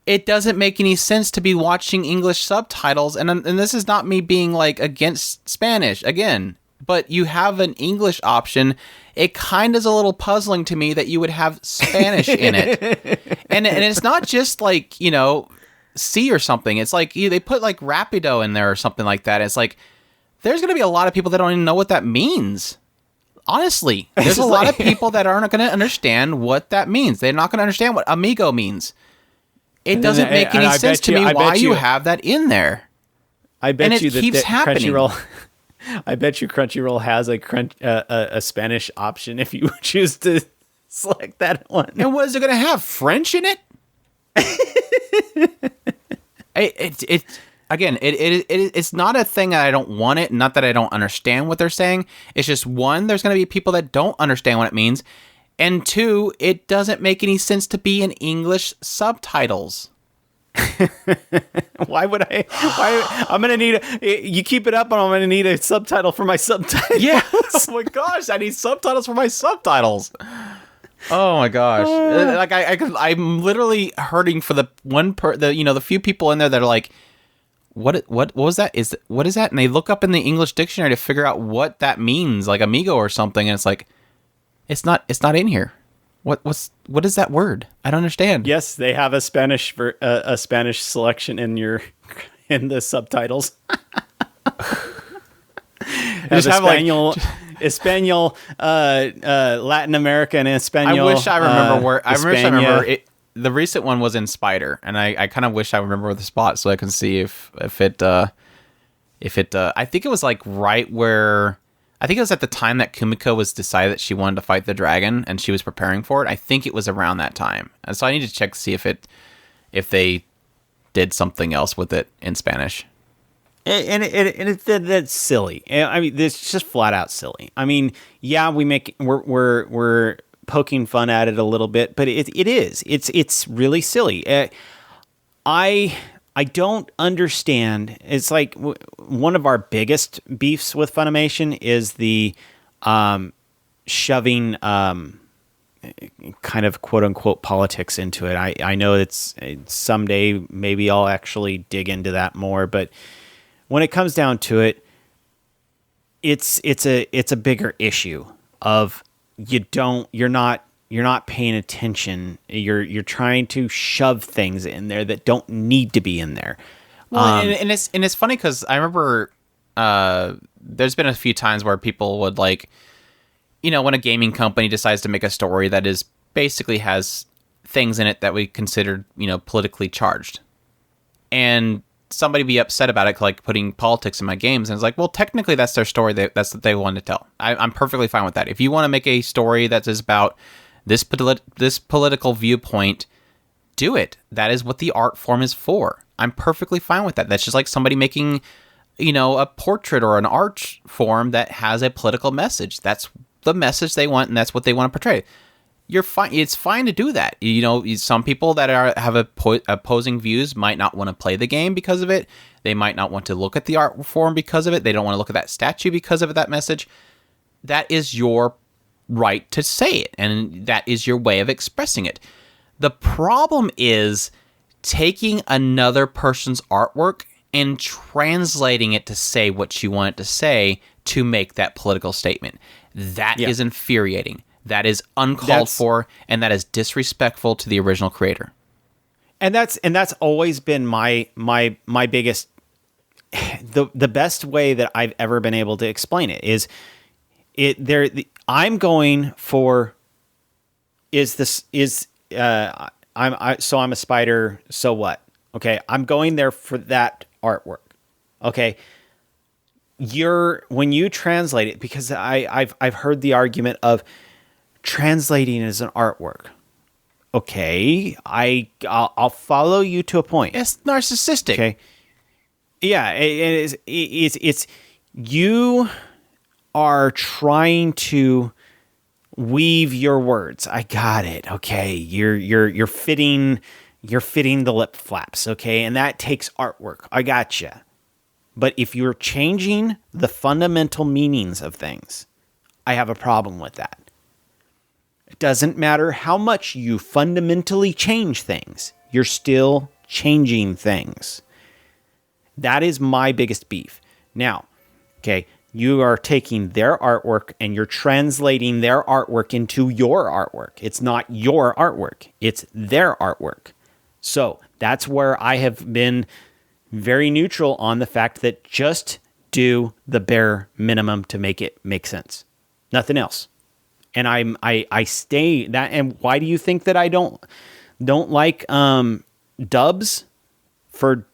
Speaker 1: it doesn't make any sense to be watching English subtitles. And this is not me being like against Spanish again, but you have an English option. It kind of is a little puzzling to me that you would have Spanish in it. And it's not just like, C or something. It's like they put like Rapido in there or something like that. It's like, there's going to be a lot of people that don't even know what that means. Honestly, there's a lot of people that aren't going to understand what that means. They're not going to understand what amigo means. It doesn't make any sense to me why you have that in there.
Speaker 2: I bet you
Speaker 1: that keeps happening.
Speaker 2: Crunchyroll. I bet you Crunchyroll has a Spanish option if you choose to select that one.
Speaker 1: And what is it going to have? French in it? It's not a thing that I don't want it. Not that I don't understand what they're saying. It's just, one, there's going to be people that don't understand what it means. And two, it doesn't make any sense to be in English subtitles.
Speaker 2: Why would I? I'm going to need you keep it up and I'm going to need a subtitle for my subtitles.
Speaker 1: Yeah. Oh my gosh, I need subtitles for my subtitles. Oh my gosh! Like I'm literally hurting for the the few people in there that are like, what was that? What is that? And they look up in the English dictionary to figure out what that means, like amigo or something, and it's like, it's not in here. What is that word? I don't understand.
Speaker 2: Yes, they have a Spanish selection in the subtitles.
Speaker 1: Just have
Speaker 2: Espanol, Latin America, and Espanol.
Speaker 1: I wish I remember where. I remember it. The recent one was in Spider, and I kind of wish I remember the spot so I can see if it. I think it was like right where. I think it was at the time that Kumiko was decided that she wanted to fight the dragon, and she was preparing for it. I think it was around that time, and so I need to check to see if they did something else with it in Spanish.
Speaker 2: And that's silly. I mean, it's just flat out silly. I mean, yeah, we're poking fun at it a little bit, but it's really silly. I don't understand. It's like one of our biggest beefs with Funimation is the shoving kind of quote unquote politics into it. I know it's someday maybe I'll actually dig into that more, but when it comes down to it, it's a bigger issue of you're not paying attention. You're trying to shove things in there that don't need to be in there.
Speaker 1: Well, and it's funny because I remember there's been a few times where people would like, when a gaming company decides to make a story that is basically has things in it that we consider politically charged, and somebody be upset about it, like putting politics in my games, and it's like, well, technically that's their story. That's what they wanted to tell. I'm perfectly fine with that. If you want to make a story that is about this political viewpoint, do it. That is what the art form is for. I'm perfectly fine with that. That's just like somebody making, a portrait or an art form that has a political message. That's the message they want, and that's what they want to portray. You're fine. It's fine to do that. Some people that have opposing views might not want to play the game because of it. They might not want to look at the art form because of it. They don't want to look at that statue because of that message. That is your right to say it, and that is your way of expressing it. The problem is taking another person's artwork and translating it to say what you want it to say to make that political statement. That is infuriating. That is uncalled for, and that is disrespectful to the original creator.
Speaker 2: And that's always been my biggest. The best way that I've ever been able to explain it is I'm going for I'm a spider. So what? Okay, I'm going there for that artwork. Okay. When you translate it, because I've heard the argument of translating as an artwork. Okay, I'll follow you to a point.
Speaker 1: It's narcissistic.
Speaker 2: Okay, yeah, it's you are trying to weave your words. I got it. Okay, you're fitting the lip flaps. Okay, and that takes artwork. I gotcha. But if you're changing the fundamental meanings of things, I have a problem with that. It doesn't matter how much you fundamentally change things. You're still changing things. That is my biggest beef. Now, okay, you are taking their artwork and you're translating their artwork into your artwork. It's not your artwork. It's their artwork. So that's where I have been very neutral on the fact that just do the bare minimum to make it make sense. Nothing else. And I stay that. And why do you think that I don't like dubs? For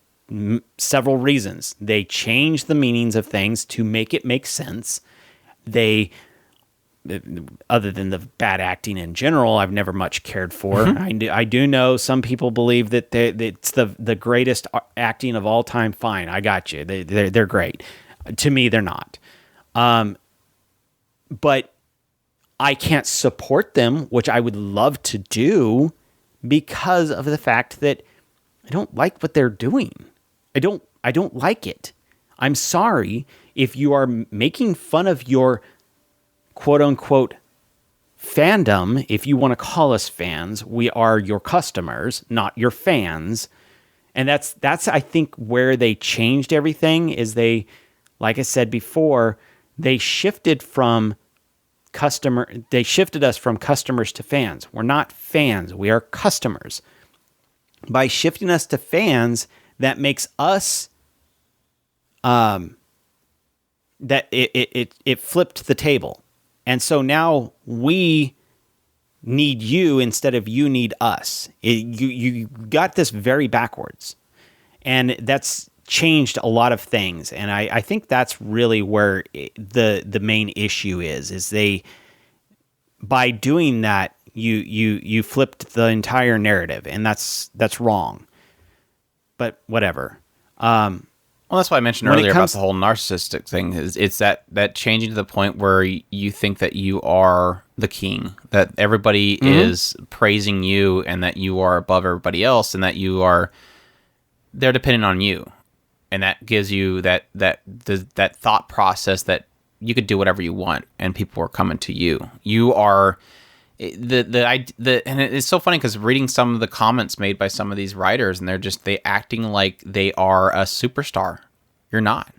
Speaker 2: several reasons. They change the meanings of things to make it make sense. They, other than the bad acting in general, I've never much cared for. Mm-hmm. I do know some people believe that it's the greatest acting of all time. Fine, I got you. They're great. To me, they're not. But I can't support them, which I would love to do, because of the fact that I don't like what they're doing. I don't like it. I'm sorry if you are making fun of your quote unquote fandom, if you want to call us fans, we are your customers, not your fans. And that's I think where they changed everything is they, like I said before, they shifted us from customers to fans. We're not fans, we are customers. By shifting us to fans, that makes us that it flipped the table. And so now we need you instead of you need us. You got this very backwards. And that's changed a lot of things. And I think that's really where the main issue is they, by doing that, you flipped the entire narrative, and that's wrong. But whatever.
Speaker 1: Well, that's why I mentioned earlier about the whole narcissistic thing. It's that changing to the point where you think that you are the king, that everybody is praising you, and that you are above everybody else, and that they're dependent on you, and that gives you that thought process that you could do whatever you want, and people are coming to you. You are and it's so funny because reading some of the comments made by some of these writers, and they acting like they are a superstar. You're not.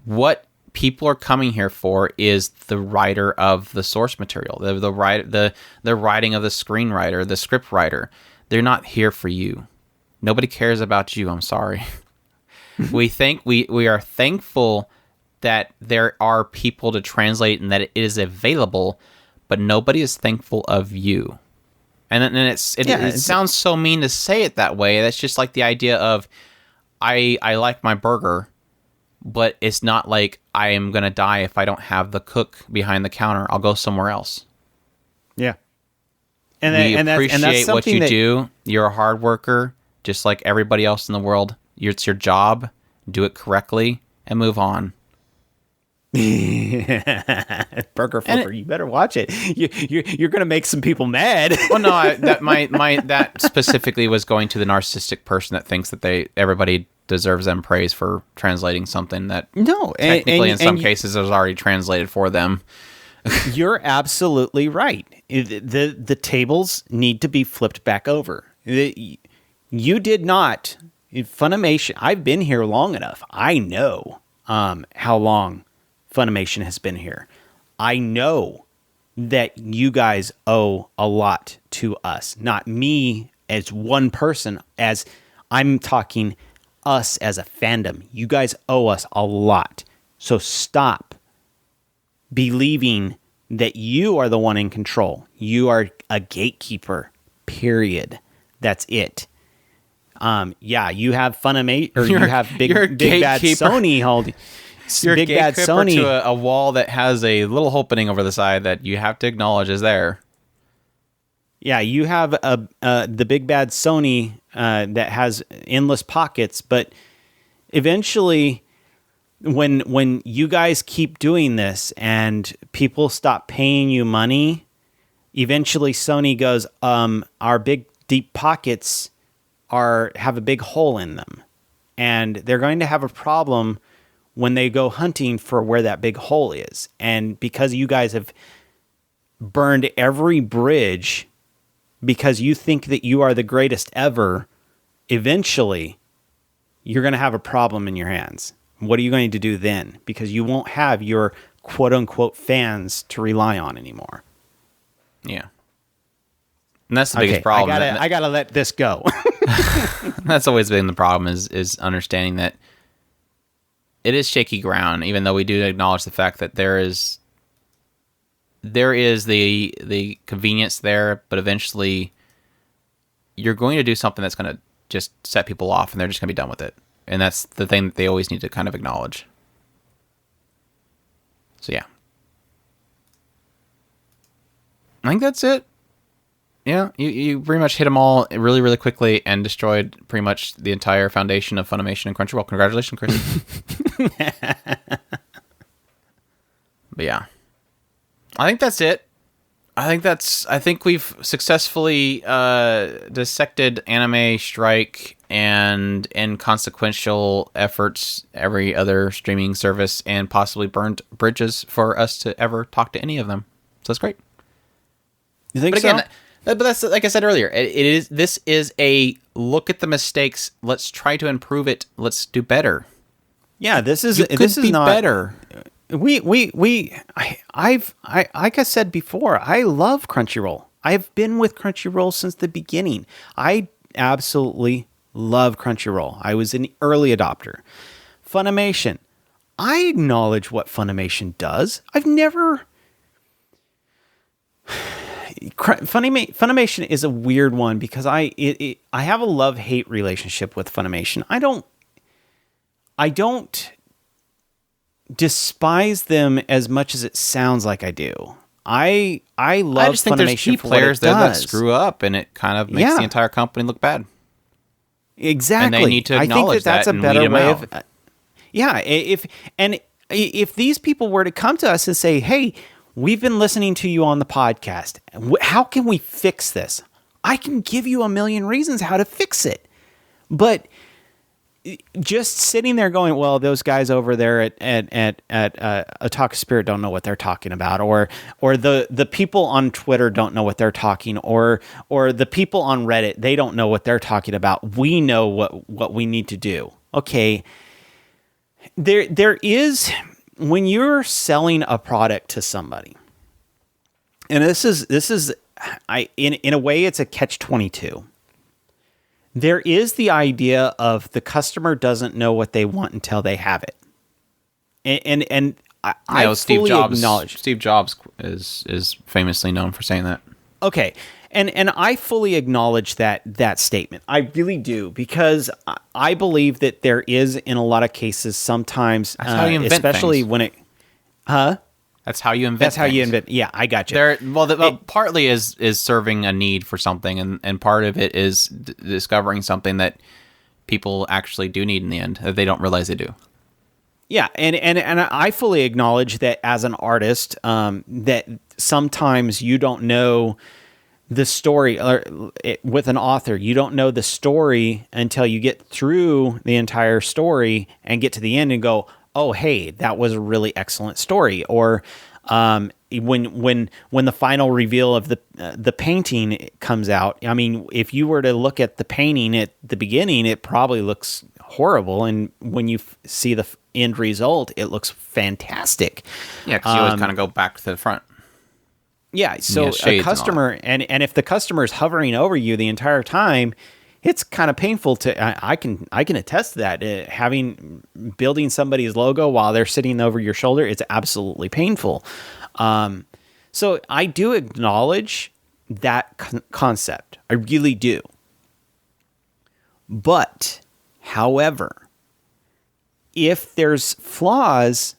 Speaker 1: What people are coming here for is the writer of the source material, the writing of the screenwriter, the script writer. They're not here for you. Nobody cares about you. I'm sorry. We are thankful that there are people to translate and that it is available, but nobody is thankful of you. And it sounds so mean to say it that way. That's just like the idea of, I like my burger, but it's not like I am going to die if I don't have the cook behind the counter. I'll go somewhere else.
Speaker 2: Yeah.
Speaker 1: We appreciate what you do. You're a hard worker, just like everybody else in the world. It's your job. Do it correctly and move on.
Speaker 2: Burger flipper, you better watch it. You're going to make some people mad.
Speaker 1: Well, no, that specifically was going to the narcissistic person that thinks that everybody deserves them praise for translating something that technically in some cases is already translated for them.
Speaker 2: You're absolutely right. The tables need to be flipped back over. You did not. Funimation, I've been here long enough. I know how long Funimation has been here. I know that you guys owe a lot to us. Not me as one person, as I'm talking us as a fandom. You guys owe us a lot. So stop believing that you are the one in control. You are a gatekeeper, period. That's it. You have Funimation, or you have big bad Sony holding.
Speaker 1: You're big bad Sony to a wall that has a little opening over the side that you have to acknowledge is there.
Speaker 2: Yeah, you have the big bad Sony that has endless pockets, but eventually, when you guys keep doing this and people stop paying you money, eventually Sony goes, our big deep pockets have a big hole in them, and they're going to have a problem when they go hunting for where that big hole is. And because you guys have burned every bridge because you think that you are the greatest ever, eventually you're going to have a problem in your hands. What are you going to do then? Because you won't have your quote-unquote fans to rely on anymore.
Speaker 1: Yeah. And that's the biggest problem.
Speaker 2: I gotta let this go.
Speaker 1: That's always been the problem, is understanding that it is shaky ground, even though we do acknowledge the fact that there is the convenience there, but eventually you're going to do something that's going to just set people off, and they're just going to be done with it. And that's the thing that they always need to kind of acknowledge. So yeah. I think that's it. Yeah, you pretty much hit them all really, really quickly and destroyed pretty much the entire foundation of Funimation and Crunchyroll. Congratulations, Chris. But yeah, I think that's it. I think we've successfully dissected anime strike and inconsequential efforts, every other streaming service, and possibly burned bridges for us to ever talk to any of them. So that's great.
Speaker 2: You think
Speaker 1: But again,
Speaker 2: so?
Speaker 1: but that's like I said earlier. It is. This is a look at the mistakes. Let's try to improve it. Let's do better.
Speaker 2: Yeah, this is
Speaker 1: Could
Speaker 2: this is
Speaker 1: be
Speaker 2: not
Speaker 1: better.
Speaker 2: I've like I said before, I love Crunchyroll. I've been with Crunchyroll since the beginning. I absolutely love Crunchyroll. I was an early adopter. Funimation. I acknowledge what Funimation does. I've never Funimation is a weird one because I have a love-hate relationship with Funimation. I don't despise them as much as it sounds like I do. I love
Speaker 1: I just think
Speaker 2: Funimation
Speaker 1: there's key
Speaker 2: for what it
Speaker 1: players there that
Speaker 2: does.
Speaker 1: screw up, and it kind of makes the entire company look bad.
Speaker 2: Exactly.
Speaker 1: And they need to acknowledge
Speaker 2: that's
Speaker 1: that
Speaker 2: a
Speaker 1: and
Speaker 2: better
Speaker 1: weed 'em
Speaker 2: way
Speaker 1: out.
Speaker 2: of. Yeah, if these people were to come to us and say, "Hey, we've been listening to you on the podcast. How can we fix this?" I can give you a million reasons how to fix it, but just sitting there going, well, those guys over there at Otaku Spirit don't know what they're talking about, or the people on Twitter don't know what they're talking, or the people on Reddit, they don't know what they're talking about. We know what we need to do. Okay. There is, when you're selling a product to somebody, and this is in a way it's a catch-22. There is the idea of the customer doesn't know what they want until they have it. And I fully acknowledge.
Speaker 1: Steve Jobs is famously known for saying that.
Speaker 2: Okay. And I fully acknowledge that statement. I really do, because I believe that there is, in a lot of cases, sometimes,
Speaker 1: That's how you invent
Speaker 2: especially
Speaker 1: things.
Speaker 2: when it,
Speaker 1: That's how you invent.
Speaker 2: that's how you
Speaker 1: things.
Speaker 2: invent. Yeah, I got you.
Speaker 1: Partly is serving a need for something, and part of it is discovering something that people actually do need in the end that they don't realize they do.
Speaker 2: Yeah, and I fully acknowledge that as an artist, that sometimes you don't know the story, or with an author, you don't know the story until you get through the entire story and get to the end and go, oh, hey, that was a really excellent story. Or when the final reveal of the painting comes out, I mean, if you were to look at the painting at the beginning, it probably looks horrible, and when you see the end result, it looks fantastic.
Speaker 1: Yeah, because you always kind of go back to the front.
Speaker 2: Yeah, so
Speaker 1: shades
Speaker 2: a
Speaker 1: and all
Speaker 2: customer, and if the customer is hovering over you the entire time, it's kind of painful to. I can attest to that. Building somebody's logo while they're sitting over your shoulder, it's absolutely painful. So I do acknowledge that concept. I really do. But, however, if there's flaws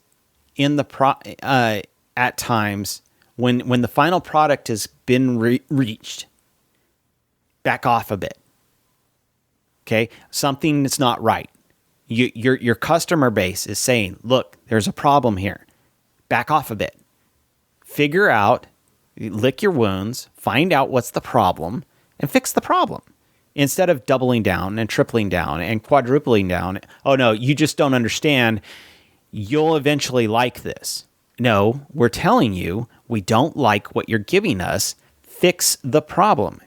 Speaker 2: in the at times when the final product has been reached, back off a bit. Okay, something that's not right. Your customer base is saying, "Look, there's a problem here. Back off a bit. Figure out, lick your wounds, find out what's the problem, and fix the problem." Instead of doubling down and tripling down and quadrupling down. Oh no, you just don't understand. You'll eventually like this. No, we're telling you we don't like what you're giving us. Fix the problem.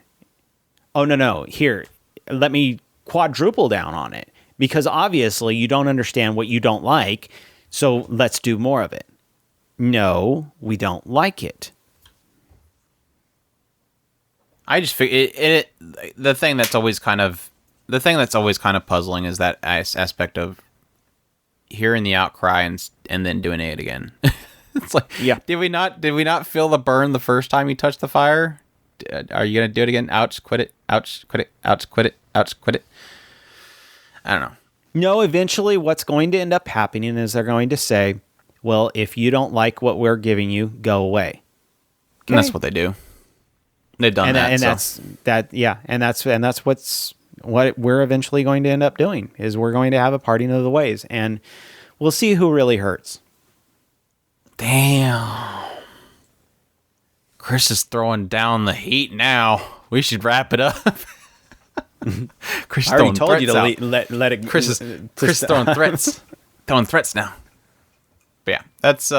Speaker 2: Oh no, here, let me quadruple down on it, because obviously you don't understand what you don't like, so let's do more of it. No, we don't like it.
Speaker 1: I just figure the thing that's always kind of puzzling is that aspect of hearing the outcry and then doing it again. It's like,
Speaker 2: yeah,
Speaker 1: did we not feel the burn the first time you touched the fire? Are you gonna do it again? Ouch! Quit it! Ouch! Quit it! Ouch! Quit it! Ouch! Quit it! I don't know.
Speaker 2: No, eventually what's going to end up happening is they're going to say, well, if you don't like what we're giving you, go away. Okay?
Speaker 1: And that's what they do. They've done that.
Speaker 2: And that's what we're eventually going to end up doing, is we're going to have a parting of the ways, and we'll see who really hurts.
Speaker 1: Damn. Chris is throwing down the heat now. We should wrap it up. Chris
Speaker 2: I already told you to let it.
Speaker 1: Chris throwing threats. Throwing threats now. But yeah, that's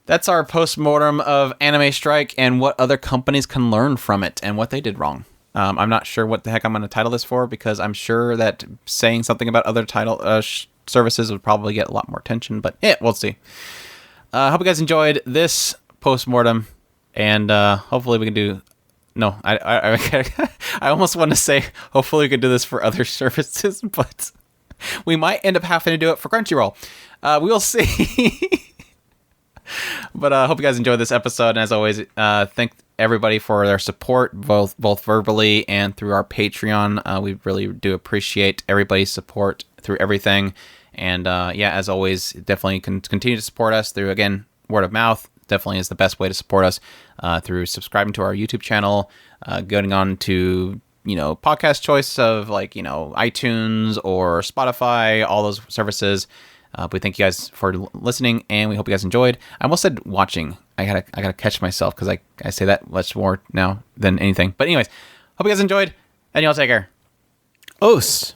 Speaker 1: That's our post-mortem of Anime Strike and what other companies can learn from it and what they did wrong. I'm not sure what the heck I'm going to title this for, because I'm sure that saying something about other services would probably get a lot more attention, but we'll see. I hope you guys enjoyed this post-mortem, and hopefully we can do... No, I almost want to say hopefully we can do this for other services, but we might end up having to do it for Crunchyroll. We will see. But I hope you guys enjoyed this episode, and as always, thank everybody for their support, both verbally and through our Patreon. We really do appreciate everybody's support through everything, and as always, definitely can continue to support us through, again, word of mouth. Definitely is the best way to support us, through subscribing to our YouTube channel, going on to podcast choice of iTunes or Spotify, all those services. We thank you guys for listening, and we hope you guys enjoyed. I almost said watching. I gotta catch myself, because I say that much more now than anything. But anyways, hope you guys enjoyed, and y'all take care.
Speaker 2: Os.